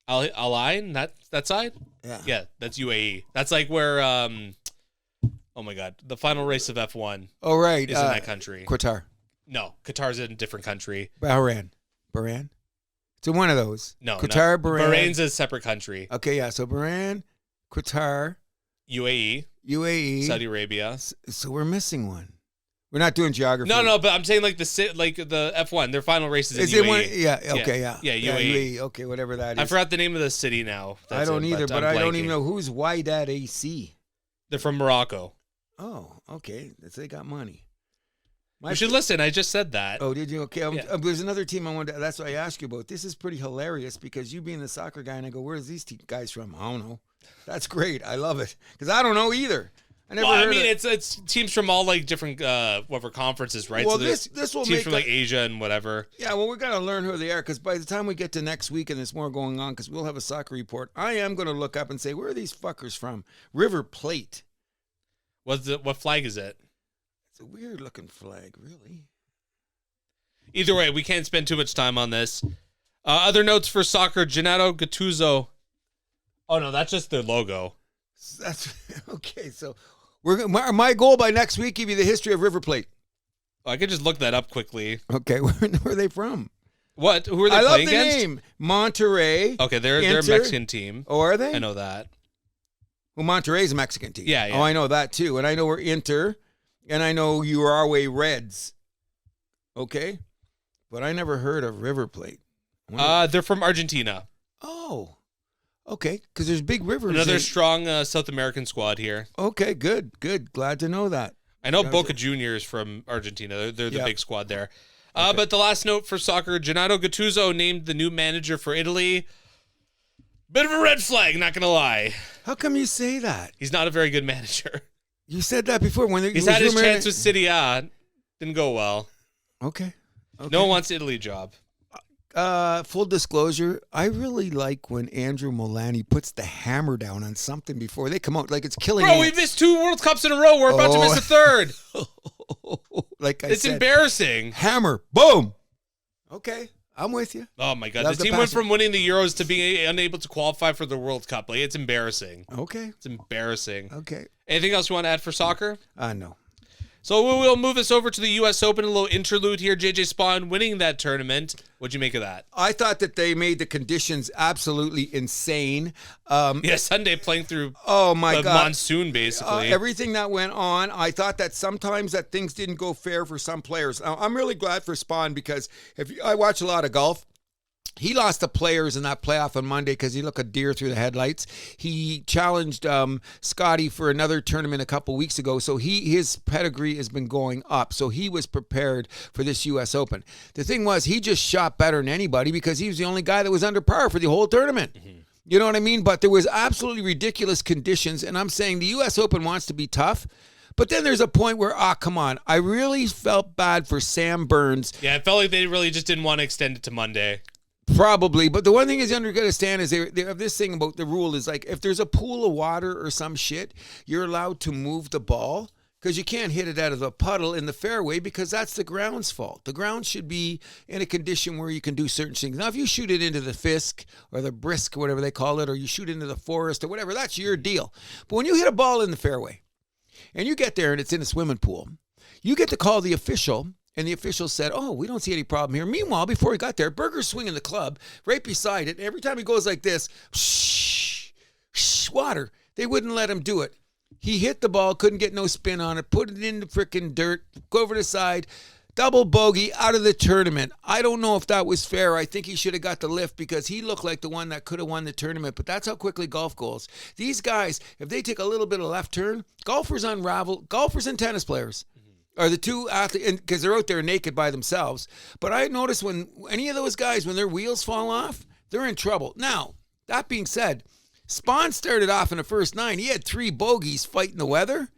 Al Ain, that side? Yeah, that's UAE. That's like where, oh my God, the final race of F1 is in that country. Qatar. No, Qatar's in a different country. Bahrain. It's one of those. No, Qatar, Bahrain. Bahrain's a separate country. Okay, yeah, so Bahrain, Qatar. UAE. Saudi Arabia. So we're missing one. We're not doing geography. No, but I'm saying like the F1, their final race is in UAE. Yeah, UAE. Okay, whatever that is. I forgot the name of the city now. I don't either, but I don't even know who's Wydad AC. They're from Morocco. Oh, okay. They got money. You should listen. I just said that. Oh, did you? Okay. There's another team I wanted. That's what I asked you about. This is pretty hilarious because you being the soccer guy, and I go, "Where's these guys from?" I don't know. That's great. I love it because I don't know either. It's teams from all like different whatever conferences, right? Well, so this will teams make from like Asia and whatever. Yeah, well, we're gonna learn who they are because by the time we get to next week and there's more going on, because we'll have a soccer report. I am gonna look up and say, where are these fuckers from? River Plate. What flag is it? It's a weird looking flag, really. Either way, we can't spend too much time on this. Other notes for soccer: Gennaro Gattuso. Oh no, that's just their logo. That's okay. So my goal by next week give you the history of River Plate. Oh, I could just look that up quickly. Okay, where are they from? What? Who are they playing against? I love the name. Monterrey. Okay, they're a Mexican team. Oh, are they? I know that. Well, Monterrey's a Mexican team. Yeah. Oh, I know that too, and I know we're Inter, and I know Uruguay Reds. Okay, but I never heard of River Plate. They're from Argentina. Oh. Okay, because there's big rivers. Another strong South American squad here. Okay, good. Glad to know that. I know Boca Juniors from Argentina. They're the big squad there. Okay. But the last note for soccer, Gennaro Gattuso named the new manager for Italy. Bit of a red flag, not going to lie. How come you say that? He's not a very good manager. You said that before. He's had his chance with City A. Didn't go well. Okay. No one wants the Italy job. Full disclosure, I really like when Andrew Milani puts the hammer down on something before they come out, like it's killing. Bro, we missed 2 World Cups in a row. We're about to miss a third. It's embarrassing. Hammer, boom. Okay, I'm with you. Oh my God, the team went from winning the Euros to being unable to qualify for the World Cup. Like, it's embarrassing. Okay, it's embarrassing. Okay. Anything else you want to add for soccer? No. So we'll move us over to the U.S. Open, a little interlude here. JJ Spawn winning that tournament. What'd you make of that? I thought that they made the conditions absolutely insane. Sunday playing through God, monsoon, basically. Everything that went on, I thought that sometimes that things didn't go fair for some players. Now, I'm really glad for Spawn because I watch a lot of golf. He lost the players in that playoff on Monday because he looked a deer through the headlights. He challenged Scotty for another tournament a couple weeks ago, so his pedigree has been going up. So he was prepared for this U.S. Open. The thing was, he just shot better than anybody because he was the only guy that was under par for the whole tournament. Mm-hmm. You know what I mean? But there was absolutely ridiculous conditions, and I'm saying the U.S. Open wants to be tough. But then there's a point where, come on. I really felt bad for Sam Burns. Yeah, it felt like they really just didn't want to extend it to Monday. Probably, but the one thing is you understand is they have this thing about the rule is like if there's a pool of water or some shit, you're allowed to move the ball because you can't hit it out of a puddle in the fairway because that's the ground's fault. The ground should be in a condition where you can do certain things. Now, if you shoot it into the Fisk or the Brisk, whatever they call it, or you shoot into the forest or whatever, that's your deal. But when you hit a ball in the fairway and you get there and it's in a swimming pool, you get to call the official. And the official said, we don't see any problem here. Meanwhile, before he got there, Berger's swinging the club right beside it. And every time he goes like this, water. They wouldn't let him do it. He hit the ball, couldn't get no spin on it, put it in the frickin' dirt, go over the side, double bogey, out of the tournament. I don't know if that was fair. I think he should have got the lift because he looked like the one that could have won the tournament. But that's how quickly golf goes. These guys, if they take a little bit of left turn, golfers unravel. Golfers and tennis players are the two athletes, because they're out there naked by themselves. But I noticed when any of those guys, when their wheels fall off, they're in trouble. Now, that being said, Spawn started off in the first 9. He had 3 bogeys fighting the weather.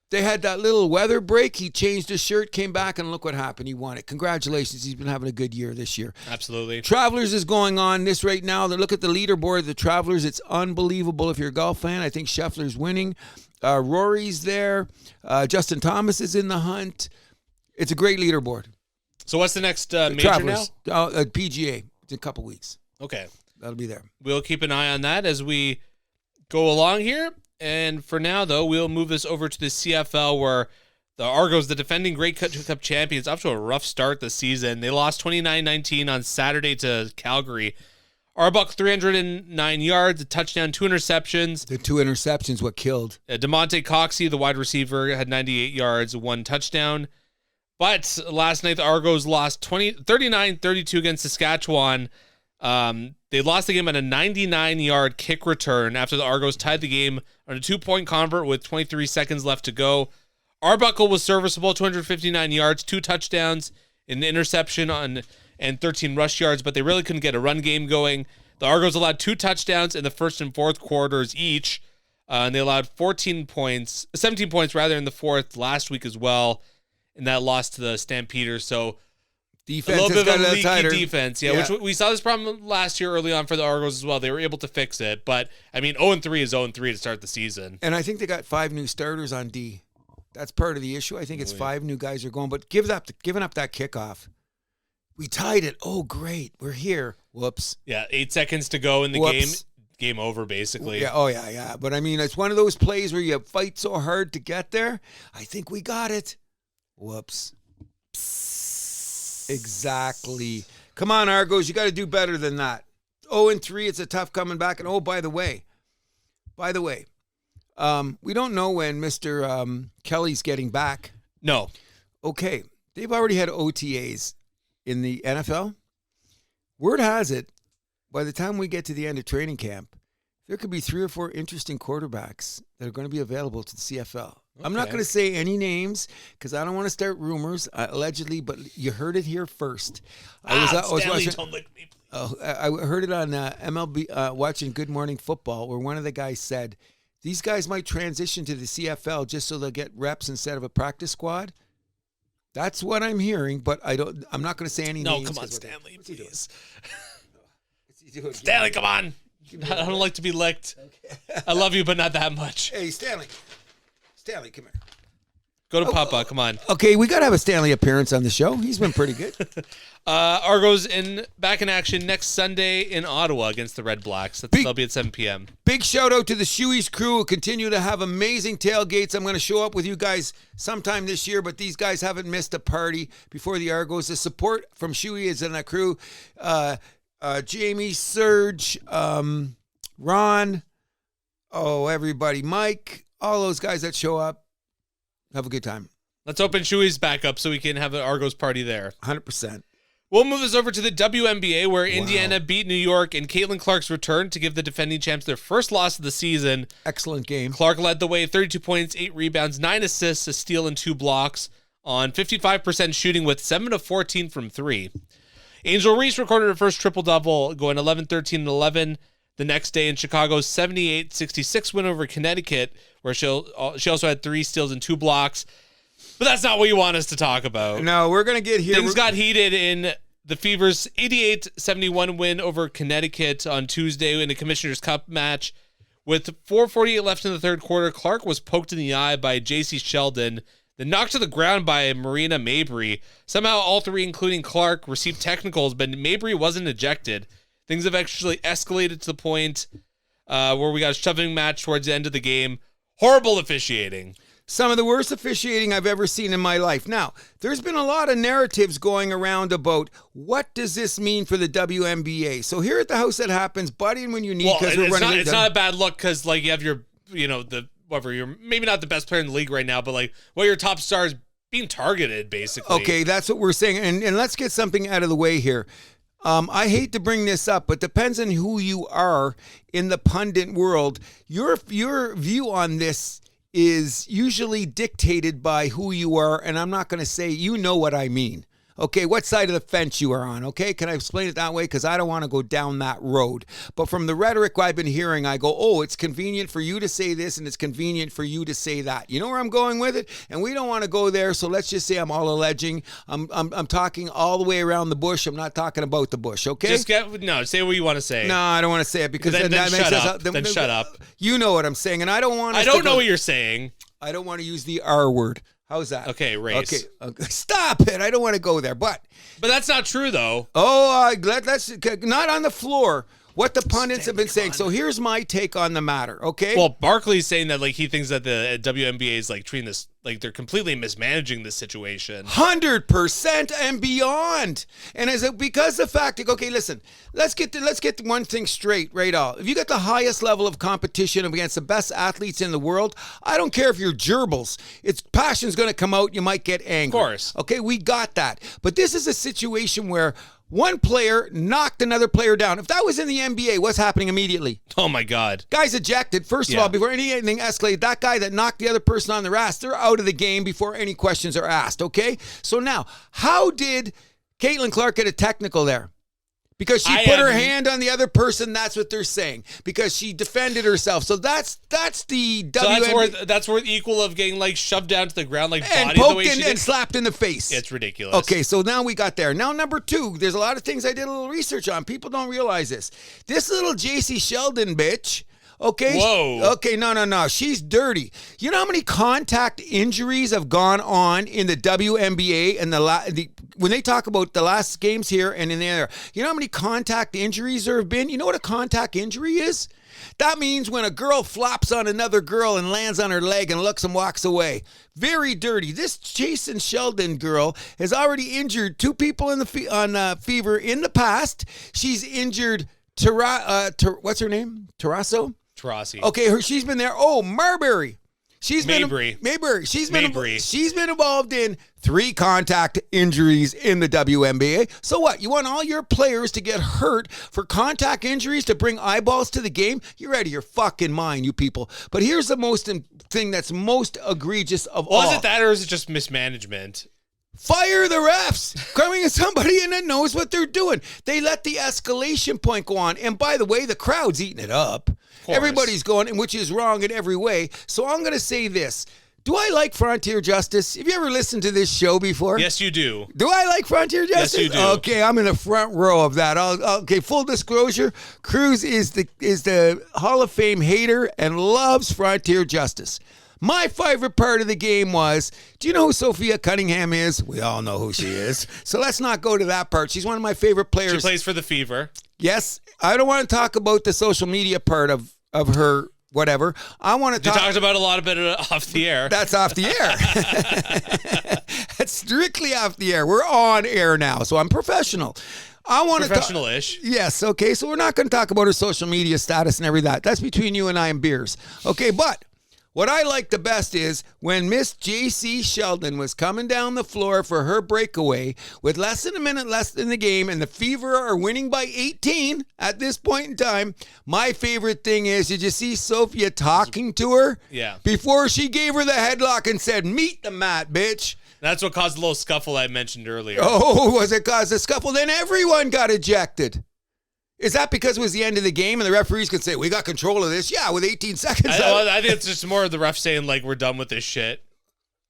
They had that little weather break. He changed his shirt, came back, and look what happened. He won it. Congratulations. He's been having a good year this year. Absolutely. Travelers is going on this right now. Look at the leaderboard of the Travelers. It's unbelievable if you're a golf fan. I think Scheffler's winning. Rory's there. Justin Thomas is in the hunt. It's a great leaderboard. So what's the next major Travelers. now? PGA. It's in a couple weeks. Okay. That'll be there. We'll keep an eye on that as we go along here. And for now, though, we'll move this over to the CFL where the Argos, the defending Grey Cup champions, up to a rough start this season. They lost 29-19 on Saturday to Calgary. Arbuck, 309 yards, a touchdown, 2 interceptions. The 2 interceptions, what killed. DeMonte Coxey, the wide receiver, had 98 yards, 1 touchdown. But last night, the Argos lost 39-32 against Saskatchewan. They lost the game on a 99-yard kick return after the Argos tied the game on a 2-point convert with 23 seconds left to go. Arbuckle was serviceable, 259 yards, 2 touchdowns, an interception and 13 rush yards, but they really couldn't get a run game going. The Argos allowed 2 touchdowns in the first and fourth quarters each, and they allowed 17 points in the fourth last week as well, and that lost to the Stampeders. So defense a little bit of a leaky tighter. defense, which we saw this problem last year early on for the Argos as well. They were able to fix it, but I mean, 0-3 is 0-3 to start the season. And I think they got 5 new starters on D. That's part of the issue. I think it's 5 new guys are going, but giving up that kickoff. We tied it. Oh, great. We're here. Whoops. Yeah, 8 seconds to go in the game. Game over, basically. Yeah. Oh, yeah. But I mean, it's one of those plays where you fight so hard to get there. I think we got it. Whoops. Exactly. Come on, Argos. You got to do better than that. 0-3. It's a tough coming back. And oh, by the way, we don't know when Mr. Kelly's getting back. No. Okay. They've already had OTAs in the NFL. Word has it, by the time we get to the end of training camp, there could be 3 or 4 interesting quarterbacks that are going to be available to the CFL. Okay. I'm not going to say any names because I don't want to start rumors, allegedly, but you heard it here first. I was watching. Don't lick me, please. I heard it on MLB, watching Good Morning Football, where one of the guys said, these guys might transition to the CFL just so they'll get reps instead of a practice squad. That's what I'm hearing, but I'm not going to say any names. No, come on, Stanley, please. Stanley, come on. I don't like to be licked. Okay. I love you, but not that much. Hey, Stanley, come here. Go to Papa, come on. Okay, we got to have a Stanley appearance on the show. He's been pretty good. Argos back in action next Sunday in Ottawa against the Red Blacks. They'll be at 7 p.m. Big shout out to the Shoey's crew who continue to have amazing tailgates. I'm going to show up with you guys sometime this year, but these guys haven't missed a party before the Argos. The support from Shoey is in that crew. Jamie, Serge, Ron, everybody, Mike, all those guys that show up. Have a good time. Let's open Shoey's back up so we can have an Argos party there. 100%. We'll move this over to the WNBA where Indiana beat New York and Caitlin Clark's return to give the defending champs their first loss of the season. Excellent game. Clark led the way, 32 points, 8 rebounds, 9 assists, a steal, and 2 blocks on 55% shooting with 7 of 14 from 3. Angel Reese recorded her first triple-double, going 11, 13, and 11 the next day in Chicago's 78-66 win over Connecticut, where she also had 3 steals and 2 blocks. But that's not what you want us to talk about. No, we're going to get here. Things got heated in the Fever's 88-71 win over Connecticut on Tuesday in the Commissioner's Cup match. With 4:48 left in the third quarter, Clark was poked in the eye by J.C. Sheldon, then knocked to the ground by Marina Mabry. Somehow all 3, including Clark, received technicals, but Mabry wasn't ejected. Things have actually escalated to the point where we got a shoving match towards the end of the game. Horrible officiating. Some of the worst officiating I've ever seen in my life. Now, there's been a lot of narratives going around about what does this mean for the WNBA. So here at the House That Happens, buddying when you need, because it's not a bad look because like you have your, you're maybe not the best player in the league right now, but like your top star is being targeted basically. Okay, that's what we're saying. And let's get something out of the way here. I hate to bring this up, but depends on who you are in the pundit world. Your view on this is usually dictated by who you are, and I'm not going to say, you know what I mean. Okay, what side of the fence you are on, okay? Can I explain it that way? Because I don't want to go down that road. But from the rhetoric I've been hearing, I go, oh, it's convenient for you to say this and it's convenient for you to say that. You know where I'm going with it? And we don't want to go there, so let's just say I'm all alleging. I'm talking all the way around the bush. I'm not talking about the bush, okay? Say what you want to say. No, I don't want to say it because then shut up. You know what I'm saying, and I don't want. I don't know what you're saying. I don't want to use the R word. How's that? Okay, race. Okay. Stop it. I don't want to go there. But that's not true, though. Oh, that's not on the floor. What the pundits have been saying. So here's my take on the matter, okay? Well, Barkley's saying that like he thinks that the WNBA is like treating this like they're completely mismanaging this situation. 100% and beyond. And because the fact, okay, listen, let's get one thing straight right off. If you got the highest level of competition against the best athletes in the world, I don't care if you're gerbils. It's passion's going to come out. You might get angry. Of course. Okay, we got that. But this is a situation where One player knocked another player down. If that was in the NBA, what's happening immediately? Oh, my God. Guy's ejected. First of all, before anything escalated, that guy that knocked the other person on their ass, they're out of the game before any questions are asked, okay? So now, how did Caitlin Clark get a technical there? Because she put her hand on the other person, that's what they're saying. Because she defended herself. So that's the WNBA. So that's worth equal of getting like shoved down to the ground, like and body poked the way she did. and slapped in the face. It's ridiculous. Okay, so now we got there. Now number 2, there's a lot of things I did a little research on. People don't realize this. This little JC Sheldon bitch. Okay. Whoa. Okay, no. She's dirty. You know how many contact injuries have gone on in the WNBA and when they talk about the last games here and in there? You know how many contact injuries there have been? You know what a contact injury is? That means when a girl flops on another girl and lands on her leg and looks and walks away. Very dirty. This Jason Sheldon girl has already injured 2 people on Fever in the past. She's injured what's her name? Tarasso? Tarasi. Okay, she's been there. Oh, Marbury. Mabry. She's been involved in 3 contact injuries in the WNBA. So what? You want all your players to get hurt for contact injuries to bring eyeballs to the game? You're out of your fucking mind, you people. But here's the thing that's most egregious of all. Was it that, or is it just mismanagement? Fire the refs. Coming in somebody in that knows what they're doing. They let the escalation point go on. And by the way, the crowd's eating it up. Everybody's going, which is wrong in every way. So I'm going to say this. Do I like Frontier Justice? Have you ever listened to this show before? Yes, you do. Do I like Frontier Justice? Yes, you do. Okay, I'm in the front row of that. Okay, full disclosure, Cruz is the Hall of Fame hater and loves Frontier Justice. My favorite part of the game was, do you know who Sophia Cunningham is? We all know who she is. So let's not go to that part. She's one of my favorite players. She plays for the Fever. Yes. I don't want to talk about the social media part of her whatever. I want to talk. You talked about a lot of it off the air. That's off the air. That's strictly off the air. We're on air now, so I'm professional. I want to professional-ish. Yes, okay. So we're not going to talk about her social media status and everything. That's between you and I and beers. Okay, but what I like the best is when Miss J.C. Sheldon was coming down the floor for her breakaway with less than a minute left in the game and the Fever are winning by 18 at this point in time. My favorite thing is, did you see Sophia talking to her? Yeah. Before she gave her the headlock and said, meet the mat, bitch. That's what caused the little scuffle I mentioned earlier. Oh, was it caused a scuffle? Then everyone got ejected. Is that because it was the end of the game and the referees could say, we got control of this? Yeah, with 18 seconds. I think it's just more of the ref saying, like, we're done with this shit.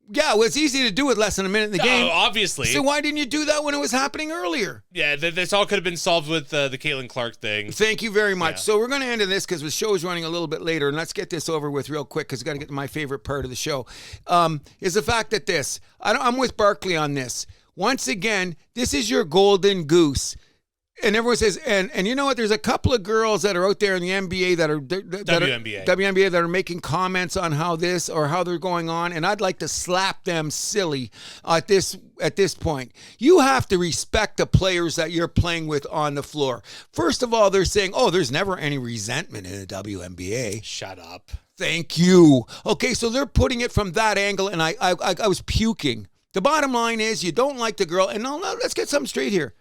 Yeah, well, it's easy to do with less than a minute in the game. Obviously. So why didn't you do that when it was happening earlier? Yeah, this all could have been solved with the Caitlin Clark thing. Thank you very much. Yeah. So we're going to end this because the show is running a little bit later, and let's get this over with real quick because we've got to get to my favorite part of the show, is the fact that I'm with Barkley on this. Once again, this is your golden goose. And everyone says, and you know what? There's a couple of girls that are out there in the NBA WNBA that are making comments on how this or how they're going on, and I'd like to slap them silly at this point. You have to respect the players that you're playing with on the floor. First of all, they're saying, oh, there's never any resentment in the WNBA. Shut up. Thank you. Okay, so they're putting it from that angle, and I was puking. The bottom line is you don't like the girl, and no, let's get something straight here.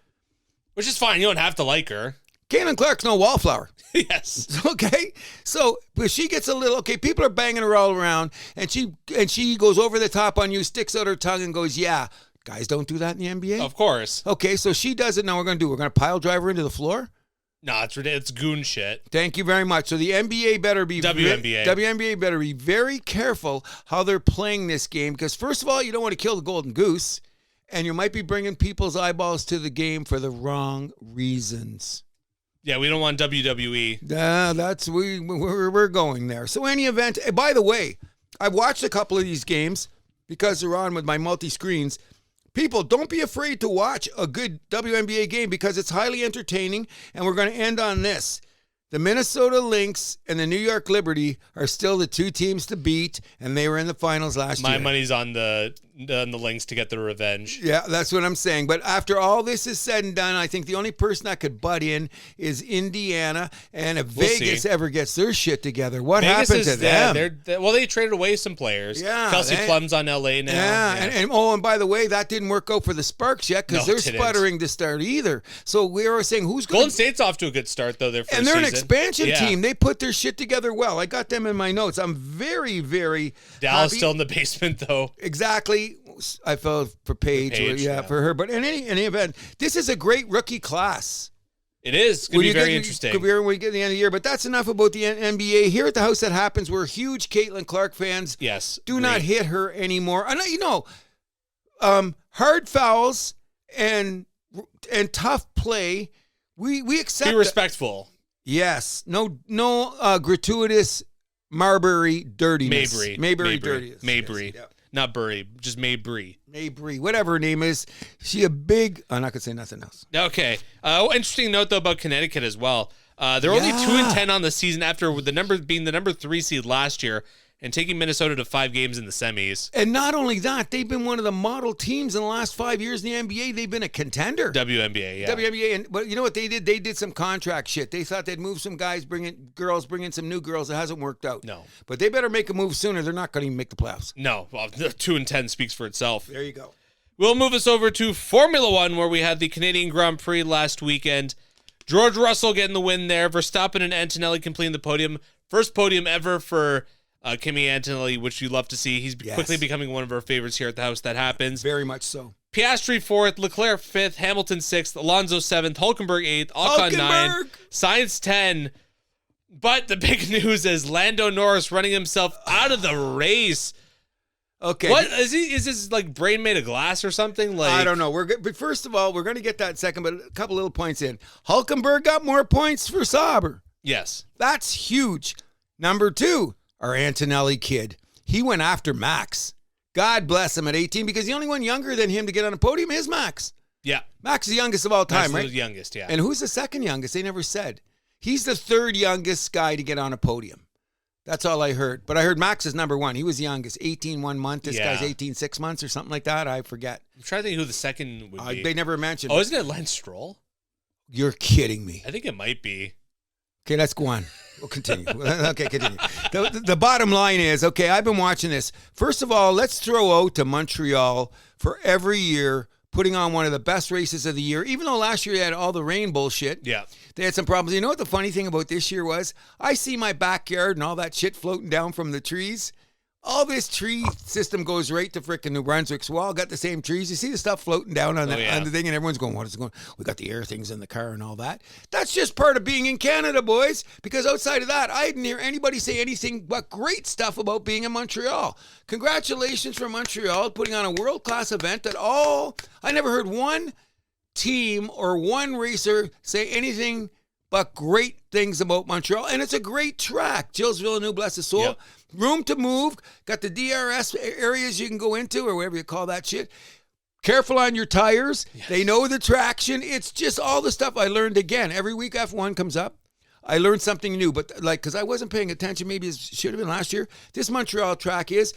Which is fine. You don't have to like her. Caitlin Clark's no wallflower. Yes. Okay. So, but she gets a little, okay, people are banging her all around, and she goes over the top on you, sticks out her tongue, and goes, yeah, guys don't do that in the NBA? Of course. Okay, so she does it. Now we're going to pile drive her into the floor? No, it's goon shit. Thank you very much. So the NBA better be WNBA better be very careful how they're playing this game, because first of all, you don't want to kill the golden goose. And you might be bringing people's eyeballs to the game for the wrong reasons. Yeah, we don't want WWE. We're going there. So any event, by the way, I've watched a couple of these games because they're on with my multi-screens. People, don't be afraid to watch a good WNBA game because it's highly entertaining, and we're going to end on this. The Minnesota Lynx and the New York Liberty are still the two teams to beat, and they were in the finals last year. My money's on the Lynx to get the revenge. Yeah, that's what I'm saying. But after all this is said and done, I think the only person that could butt in is Indiana. And if Vegas ever gets their shit together, what happens to them? They traded away some players. Yeah, Kelsey Plum's on LA now. Yeah. And by the way, that didn't work out for the Sparks yet because they're sputtering to start either. So we were saying who's going. Golden State's off to a good start though. Their first and they're season. An expansion team. They put their shit together well. I got them in my notes. I'm very, very Dallas happy. Still in the basement though. Exactly. I felt for Paige, for her. But in any event, this is a great rookie class. It is. It's going to be very interesting. Could be when we get to the end of the year. But that's enough about the NBA. Here at the House That Happens, we're huge Caitlin Clark fans. Yes. Do not hit her anymore. And hard fouls and tough play, we accept. Be respectful. Yes. No gratuitous Marbury dirtiness. Maybury dirtiness. Mabry. Yes, not Burry, just Mabry. Mabry, whatever her name is. She a big... I'm not going to say nothing else. Okay. Interesting note, though, about Connecticut as well. They're only 2-10 on the season after being the number 3 seed last year and taking Minnesota to 5 games in the semis. And not only that, they've been one of the model teams in the last 5 years in the NBA. They've been a contender. WNBA, yeah. WNBA. But you know what they did? They did some contract shit. They thought they'd move some guys, bring in some new girls. It hasn't worked out. No. But they better make a move sooner. They're not going to even make the playoffs. No. Well, 2-10 speaks for itself. There you go. We'll move us over to Formula One, where we had the Canadian Grand Prix last weekend. George Russell getting the win there. Verstappen and Antonelli completing the podium. First podium ever for Kimi Antonelli, which you love to see. He's quickly becoming one of our favorites here at the House That Happens. Very much so. Piastri 4th, Leclerc 5th, Hamilton 6th, Alonso 7th, Hülkenberg 8th, Ocon 9th, Sainz 10. But the big news is Lando Norris running himself out of the race. Okay. What is he? Is his like brain made of glass or something? Like I don't know. But first of all, we're going to get that in a second. But a couple little points in. Hülkenberg got more points for Sauber. Yes, that's huge. Number 2, our Antonelli kid. He went after Max. God bless him at 18 because the only one younger than him to get on a podium is Max. Yeah, Max is the youngest of all time, right? The youngest, yeah. And who's the second youngest? They never said. He's the 3rd youngest guy to get on a podium. That's all I heard. But I heard Max is number 1. He was the youngest. 18 1 month. This guy's 18 6 months or something like that. I forget. I'm trying to think who the second would be. They never mentioned. Oh, isn't it Lance Stroll? You're kidding me. I think it might be. Okay, let's go on. We'll continue. Okay, continue. The bottom line is, okay, I've been watching this. First of all, let's throw out to Montreal for every year putting on one of the best races of the year, even though last year they had all the rain bullshit. Yeah. They had some problems. You know what the funny thing about this year was? I see my backyard and all that shit floating down from the trees. All this tree system goes right to frickin' New Brunswick. So we all got the same trees. You see the stuff floating down on the thing, and everyone's going, what is it going? We got the air things in the car and all that. That's just part of being in Canada, boys. Because outside of that, I didn't hear anybody say anything but great stuff about being in Montreal. Congratulations for Montreal putting on a world-class event I never heard one team or one racer say anything but great things about Montreal. And it's a great track. Gilles Villeneuve, bless his soul. Yep. Room to move. Got the DRS areas you can go into or whatever you call that shit. Careful on your tires. Yes. They know the traction. It's just all the stuff I learned again. Every week F1 comes up. I learned something new. But because I wasn't paying attention, maybe it should have been last year. This Montreal track is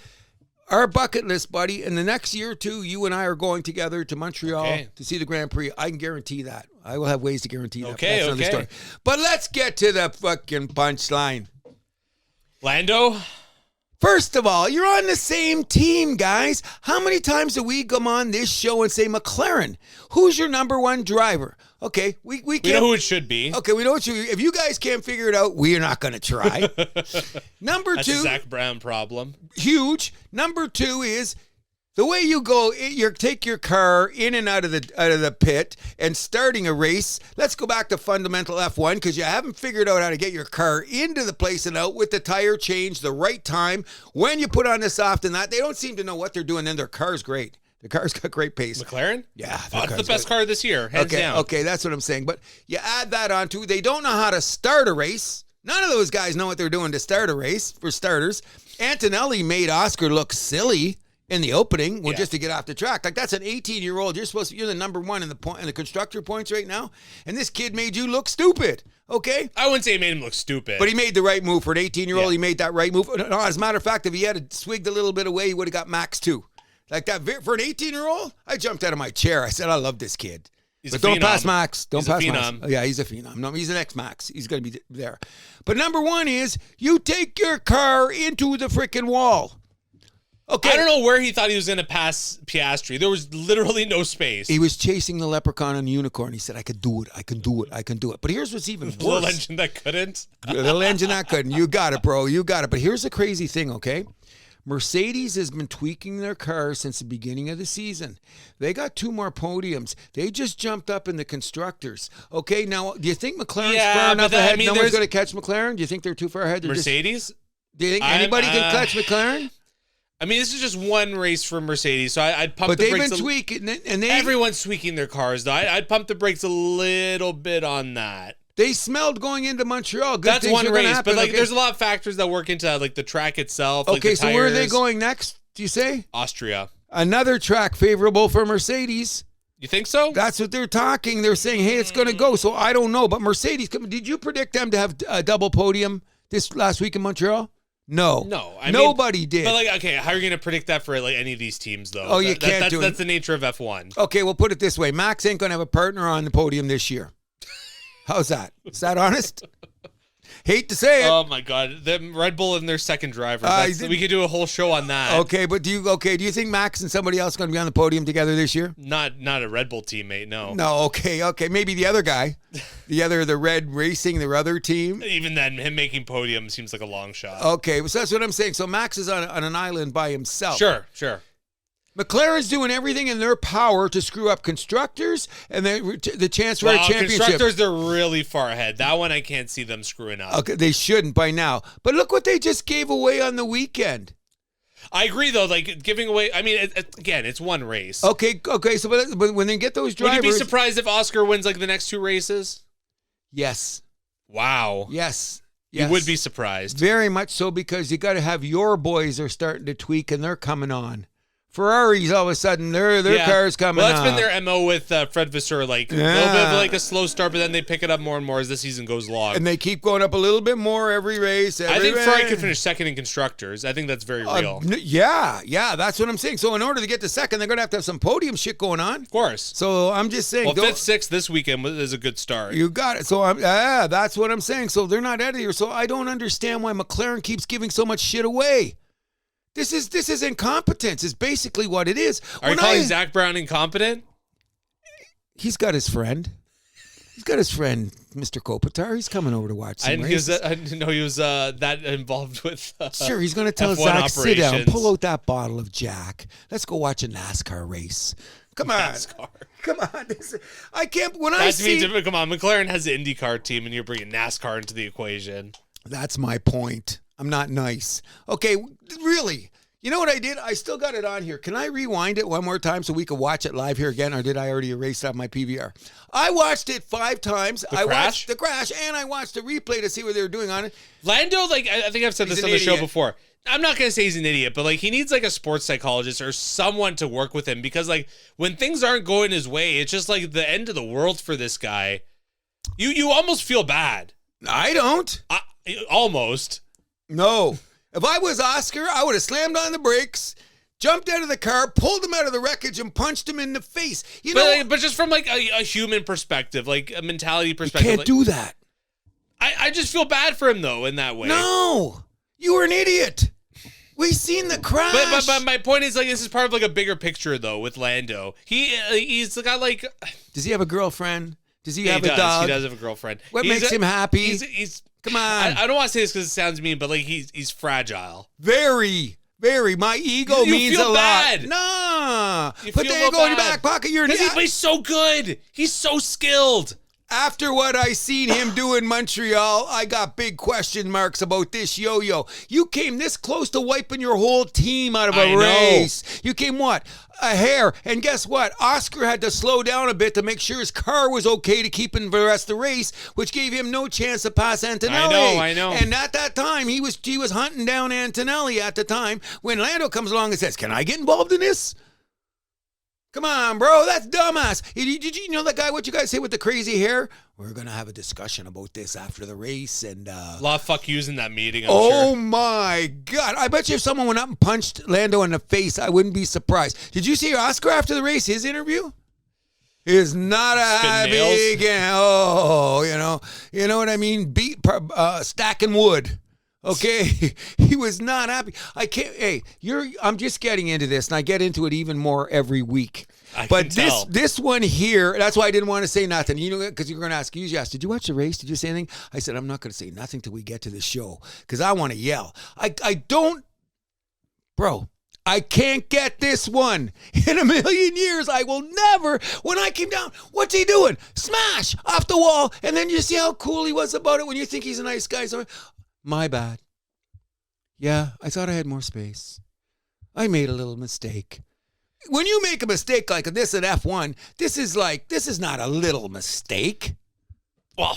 our bucket list, buddy. In the next year or two, you and I are going together to Montreal to see the Grand Prix. I can guarantee that. I will have ways to guarantee that. Okay, that's another story. But let's get to the fucking punchline. Lando? First of all, you're on the same team, guys. How many times do we come on this show and say, McLaren, who's your number 1 driver? Okay, we know who it should be. Okay, we know what if you guys can't figure it out, we are not going to try. Number 2. That's a Zach Brown problem. Huge. Number 2 is the way you go, you take your car in and out of the pit and starting a race. Let's go back to fundamental F1 because you haven't figured out how to get your car into the place and out with the tire change the right time. When you put on the soft and that, they don't seem to know what they're doing. Then their car's great. The car's got great pace. McLaren? Yeah. It's the best car this year, hands down. Okay, that's what I'm saying. But you add that on to, they don't know how to start a race. None of those guys know what they're doing to start a race, for starters. Antonelli made Oscar look silly in the opening, just to get off the track. Like, that's an 18-year-old. You're the number 1 in the constructor points right now, and this kid made you look stupid. Okay? I wouldn't say he made him look stupid. But he made the right move. For an 18-year-old, Yeah. he made that right move. No, as a matter of fact, if he had swigged a little bit away, he would have got max too. Like that, for an 18-year-old, I jumped out of my chair. I said, I love this kid. But don't pass Max. Don't pass Max. Oh, yeah, he's a phenom. No, he's an ex-Max. He's going to be there. But number one is you take your car into the freaking wall. Okay. I don't know where he thought he was going to pass Piastri. There was literally no space. He was chasing the leprechaun and the unicorn. He said, I could do it. I can do it. I can do it. But here's what's even worse. The little engine that couldn't. The little engine that couldn't. You got it, bro. You got it. But here's the crazy thing, okay? Mercedes has been tweaking their car since the beginning of the season. They got 2 more podiums. They just jumped up in the constructors. Okay, now, do you think McLaren's far enough ahead? No one's going to catch McLaren? Do you think they're too far ahead? Mercedes? Do you think anybody can catch McLaren? I mean, this is just one race for Mercedes, so I'd pump the brakes. But they've been tweaking. And everyone's tweaking their cars, though. I'd pump the brakes a little bit on that. They smelled going into Montreal. That's one race, but there's a lot of factors that work into the track itself. Okay, so where are they going next? Do you say Austria? Another track favorable for Mercedes. You think so? That's what they're talking. They're saying, hey, it's going to go. So I don't know, but Mercedes. Did you predict them to have a double podium this last week in Montreal? No. Nobody did. But okay, how are you going to predict that for any of these teams, though? Oh, you can't do it. That's the nature of F1. Okay, we'll put it this way: Max ain't going to have a partner on the podium this year. How's that? Is that honest? Hate to say it. Oh my God, the Red Bull and their second driver. We could do a whole show on that. Okay, but do you think Max and somebody else going to be on the podium together this year? Not a Red Bull teammate, no. No, okay, maybe the other guy, the Red Racing, their other team. Even then, him making podium seems like a long shot. Okay, so that's what I'm saying. So Max is on an island by himself. Sure. McLaren's doing everything in their power to screw up constructors and the chance for a championship. Constructors, they're really far ahead. That one I can't see them screwing up. Okay, they shouldn't by now. But look what they just gave away on the weekend. I agree, though. Giving away. I mean, again, it's one race. Okay. So, but when they get those drivers, would you be surprised if Oscar wins the next 2 races? Yes. Wow. Yes. You would be surprised. Very much so, because you got to have your boys are starting to tweak and they're coming on. Ferraris, all of a sudden, their cars coming on. Well, that's on. been their MO with Fred Vasseur. A little bit of a slow start, but then they pick it up more and more as the season goes along. And they keep going up a little bit more every race. I think Ferrari could finish second in constructors. I think that's very real. Yeah, that's what I'm saying. So in order to get to second, they're going to have some podium shit going on. Of course. So I'm just saying. Well, 5th, 6th this weekend is a good start. You got it. So that's what I'm saying. So they're not out of here. So I don't understand why McLaren keeps giving so much shit away. This is incompetence is basically what it is. Are you calling Zach Brown incompetent? He's got his friend. Mr. Kopitar. He's coming over to watch some races. I didn't know he was that involved with Sure, he's going to tell F1 Zach, operations. sit down, pull out that bottle of Jack. Let's go watch a NASCAR race. Come on. Come on. I can't. Come on, McLaren has the IndyCar team, and you're bringing NASCAR into the equation. That's my point. I'm not nice. Okay, really. You know what I did? I still got it on here. Can I rewind it one more time so we can watch it live here again, or did I already erase it off my PVR? I watched it 5 times. I watched the crash, and I watched the replay to see what they were doing on it. Lando, I think I've said this on the show before. I'm not going to say he's an idiot, but he needs a sports psychologist or someone to work with him, because when things aren't going his way, it's just the end of the world for this guy. You almost feel bad. I don't. Almost. No. If I was Oscar, I would have slammed on the brakes, jumped out of the car, pulled him out of the wreckage, and punched him in the face. But just from a human perspective, a mentality perspective. You can't do that. I just feel bad for him, though, in that way. No. You were an idiot. We've seen the crash. But my point is, this is part of a bigger picture, though, with Lando. He's got Does he have a girlfriend? Does he have a dog? He does have a girlfriend. What makes him happy? He's come on. I don't want to say this because it sounds mean, but he's fragile. Very, very. My ego means a bad. lot. Nah. Put the ego in your back pocket. He's so good. He's so skilled. After what I seen him do in Montreal, I got big question marks about this yo-yo. You came this close to wiping your whole team out of a race. You came what? A hair. And guess what? Oscar had to slow down a bit to make sure his car was okay to keep in the rest of the race, which gave him no chance to pass Antonelli. I know. And at that time, he was hunting down Antonelli at the time when Lando comes along and says, "Can I get involved in this? Come on, bro. That's dumbass. Did you know that guy, what you guys say with the crazy hair? We're going to have a discussion about this after the race. And a lot of fuck yous in that meeting, I'm sure. My God. I bet you if someone went up and punched Lando in the face, I wouldn't be surprised. Did you see Oscar after the race, his interview? Is not a happy game. Oh, you know what I mean? Stacking wood. Okay, he was not happy. I can't. Hey, I'm just getting into this, and I get into it even more every week. But this one here, that's why I didn't want to say nothing. Because you're going to ask. You usually ask, did you watch the race? Did you say anything? I said, I'm not going to say nothing till we get to the show because I want to yell. I don't, bro. I can't get this one. In a million years, I will never. When I came down, what's he doing? Smash off the wall, and then you see how cool he was about it when you think he's a nice guy. So, my bad. Yeah, I thought I had more space. I made a little mistake. When you make a mistake like this at F1, this is not a little mistake. Well,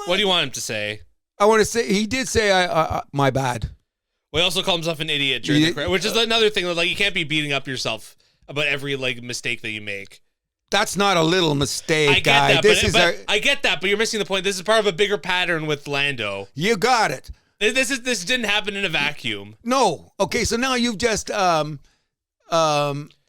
what do you want him to say? I want to say, he did say, my bad. Well, he also called himself an idiot during the crash, which is another thing. Like, you can't be beating up yourself about every mistake that you make. That's not a little mistake, I get that, I get that, but you're missing the point. This is part of a bigger pattern with Lando. You got it. This didn't happen in a vacuum. No. Okay, so now you've just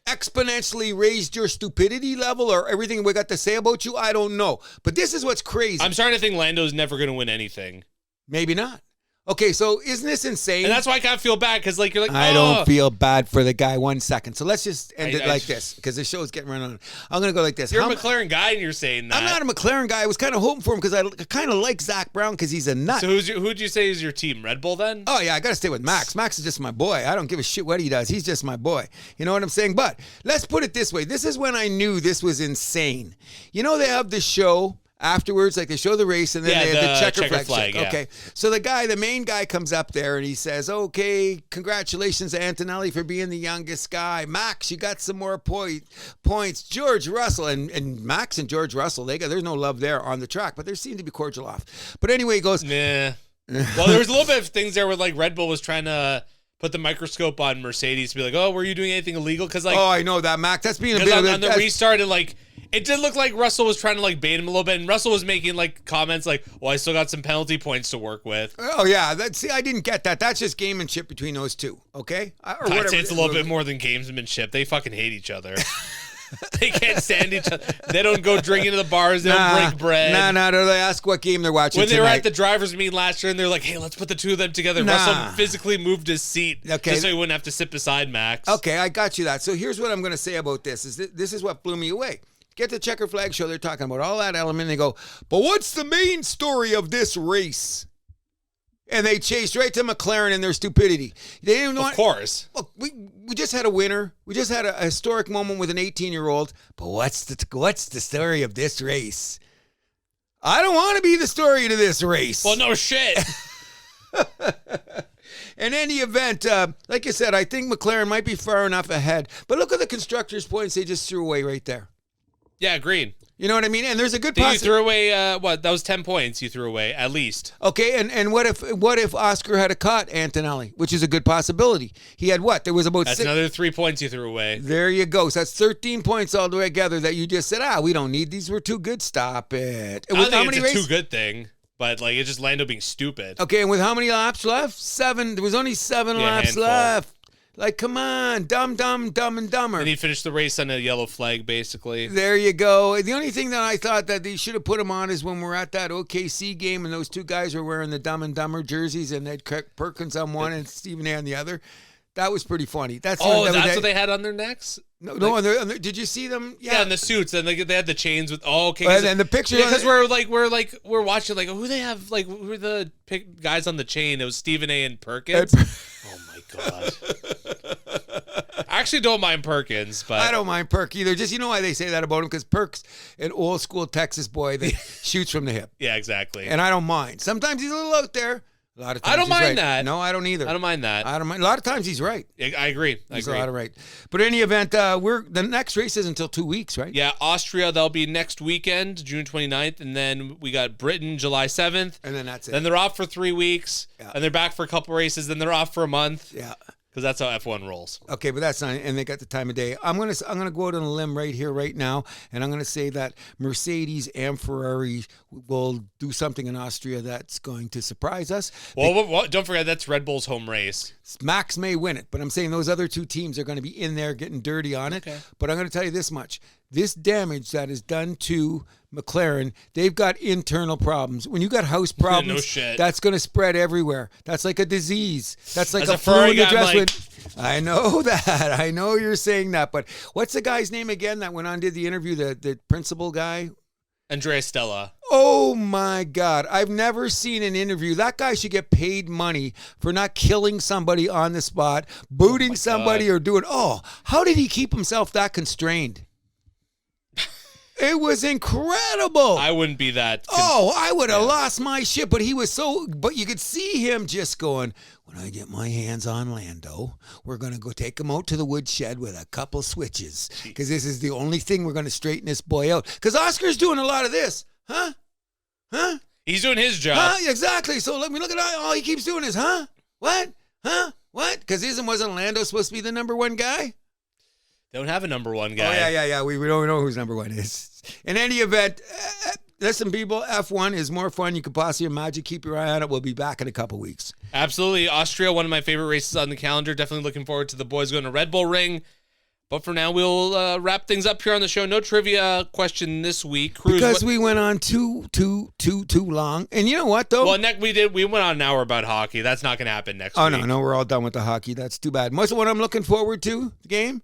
exponentially raised your stupidity level or everything we got to say about you. I don't know. But this is what's crazy. I'm starting to think Lando's never going to win anything. Maybe not. Okay, so isn't this insane? And that's why I kind of feel bad because you're like, I don't feel bad for the guy 1 second. So let's just end it like this because the show's getting run on. I'm going to go like this. You're a McLaren guy and you're saying that. I'm not a McLaren guy. I was kind of hoping for him because I kind of like Zach Brown because he's a nut. So who'd you say is your team? Red Bull then? Oh, yeah, I got to stay with Max. Max is just my boy. I don't give a shit what he does. He's just my boy. You know what I'm saying? But let's put it this way. This is when I knew this was insane. They have the show afterwards, they show the race, and then they have the checker flag. Yeah. Okay, so the main guy comes up there and he says, okay, congratulations to Antonelli for being the youngest guy. Max, you got some more points. George Russell, and Max and George Russell, there's no love there on the track, but they seem to be cordial off. But anyway, he goes, nah. Well, there was a little bit of things there where Red Bull was trying to put the microscope on Mercedes to be like, oh, were you doing anything illegal? Because oh, I know that, Max. That's being a bit on the restart, it did look like Russell was trying to bait him a little bit, and Russell was making comments well, I still got some penalty points to work with. Oh yeah, I didn't get that. That's just gamemanship between those two. Okay, I'd say it's a little bit more than gamesmanship. They fucking hate each other. They can't stand each other. They don't go drinking to the bars. They don't break bread. No. They ask what game they're watching when they tonight. were at the drivers' meeting last year, and they're like, hey, let's put the two of them together. Russell physically moved his seat just so he wouldn't have to sit beside Max. Okay, I got you that. So here's what I'm going to say about this. This is what blew me away. Get the checker flag show. They're talking about all that element. And they go, but what's the main story of this race? And they chased right to McLaren and their stupidity. They didn't want. Of course. Look, we just had a winner. We just had a historic moment with an 18-year-old. But what's the story of this race? I don't want to be the story to this race. Well, no shit. In any event, like I said, I think McLaren might be far enough ahead. But look at the constructors' points they just threw away right there. Yeah, agreed. You know what I mean? And there's a good You threw away, that was 10 points you threw away, at least. Okay, and what if Oscar had caught Antonelli, which is a good possibility? He had what? There was about That's another 3 points you threw away. There you go. So that's 13 points all together that you just said, we don't need these. We're too good. Stop it. I don't think it's a too good thing, but it's just Lando being stupid. Okay, and with how many laps left? 7. There was only 7 laps left. Come on, dumb and dumber. And he finished the race on a yellow flag, basically. There you go. The only thing that I thought that they should have put him on is when we're at that OKC game and those two guys were wearing the Dumb and Dumber jerseys and Ed Perkins on one and Stephen A on the other. That was pretty funny. That's what they had on their necks? No, did you see them? Yeah, in the suits, and they had the chains with. Oh, okay. And the picture, because we're watching who they have who are the guys on the chain? It was Stephen A and Perkins. Oh my God. I actually don't mind Perkins, but I don't mind Perk either. Just why they say that about him? Because Perk's an old school Texas boy that shoots from the hip. Yeah, exactly. And I don't mind. Sometimes he's a little out there. A lot of times I don't mind that. No, I don't either. I don't mind that. I don't mind. A lot of times he's right. I agree. He's a lot of right. But in any event, the next race is until 2 weeks, right? Yeah, Austria, that'll be next weekend, June 29th. And then we got Britain, July 7th. And then that's it. Then they're off for 3 weeks. Yeah. And they're back for a couple races. Then they're off for a month. Yeah. because that's how F1 rolls. Okay, but that's not, and they got the time of day. I'm gonna go out on a limb right here, right now, and I'm gonna say that Mercedes and Ferrari will do something in Austria that's going to surprise us. Well, don't forget that's Red Bull's home race. Max may win it, but I'm saying those other two teams are going to be in there getting dirty on it. Okay. But I'm going to tell you this much. This damage that is done to McLaren, they've got internal problems. When you got house problems, no shit. That's going to spread everywhere. That's like a disease. That's like As a Ferrari flu in the guy, dress. I know that. I know you're saying that. But what's the guy's name again that went on and did the interview, the principal guy? Andrea Stella. Oh my God. I've never seen an interview. That guy should get paid money for not killing somebody on the spot, booting somebody or doing, how did he keep himself that constrained? It was incredible. I wouldn't be that. I would have lost my shit, but but you could see him just going, when I get my hands on Lando, we're going to go take him out to the woodshed with a couple switches because this is the only thing we're going to straighten this boy out. Because Oscar's doing a lot of this. Huh? He's doing his job. Exactly. So let me look at all he keeps doing is, what? What? Because wasn't Lando supposed to be the number one guy? Don't have a number one guy. Oh, yeah. We don't know who's number one is. In any event, listen, people, F1 is more fun you could possibly imagine. Keep your eye on it. We'll be back in a couple weeks. Absolutely. Austria, one of my favorite races on the calendar. Definitely looking forward to the boys going to Red Bull Ring. But for now, we'll wrap things up here on the show. No trivia question this week. Cruz, because we went on too long. And you know what, though? Well, we went on an hour about hockey. That's not going to happen next week. No, we're all done with the hockey. That's too bad. What's what I'm looking forward to? The game?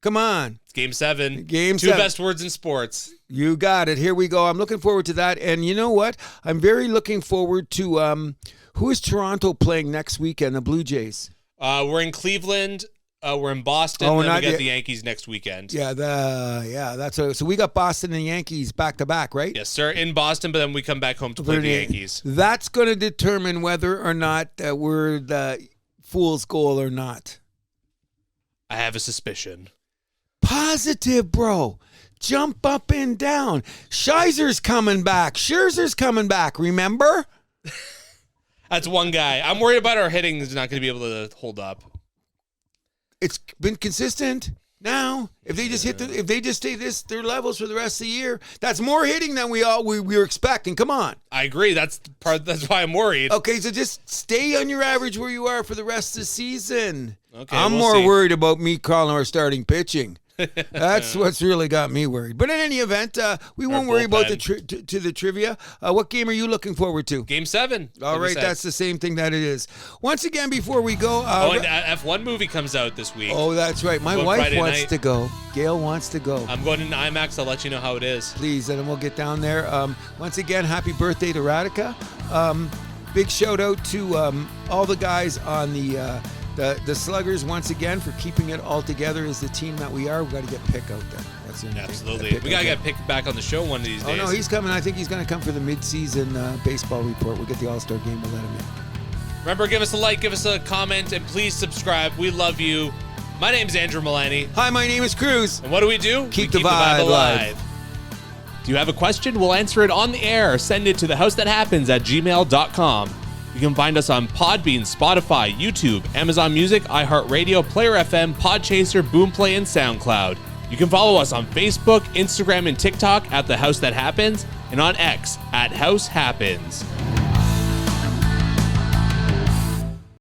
Come on. It's Game 7. Game 2 7. best words in sports. You got it. Here we go. I'm looking forward to that. And you know what? I'm very looking forward to who is Toronto playing next weekend, the Blue Jays? We're in Cleveland. We're in Boston. And then we got the Yankees next weekend. So we got Boston and Yankees back to back, right? Yes, sir. In Boston, but then we come back home to play the Yankees. That's going to determine whether or not we're the fool's goal or not. I have a suspicion. Positive, bro. Jump up and down. Scherzer's coming back. Remember? That's one guy. I'm worried about our hitting is not going to be able to hold up. It's been consistent. Now, if they just if they just stay their levels for the rest of the year, that's more hitting than we were expecting. Come on. I agree. That's why I'm worried. Okay, so just stay on your average where you are for the rest of the season. Okay, I'm we'll more see. worried about me calling our starting pitching. That's what's really got me worried. But in any event, we won't worry about the trivia. What game are you looking forward to? Game 7. All right, that's the same thing that it is. Once again, before we go... and F1 movie comes out this week. Oh, that's right. My wife wants to go. Gail wants to go. I'm going in IMAX. I'll let you know how it is. Please, and then we'll get down there. Once again, happy birthday to Radhika. Big shout out to all the guys on the Sluggers once again for keeping it all together as the team that we are. We've got to get Pick out there. That's the Absolutely. We got to get Pick back on the show one of these days. Oh, no, he's coming. I think he's going to come for the mid-season baseball report. We'll get the All-Star game. We'll let him in. Remember, give us a like, give us a comment, and please subscribe. We love you. My name's Andrew Milani. Hi, my name is Cruz. And what do? We keep the vibe alive. Do you have a question? We'll answer it on the air. Send it to thehousethathappens@gmail.com. You can find us on Podbean, Spotify, YouTube, Amazon Music, iHeart Radio, Player FM, Podchaser, Boomplay, and SoundCloud. You can follow us on Facebook, Instagram, and TikTok at The House That Happens, and on X at House Happens.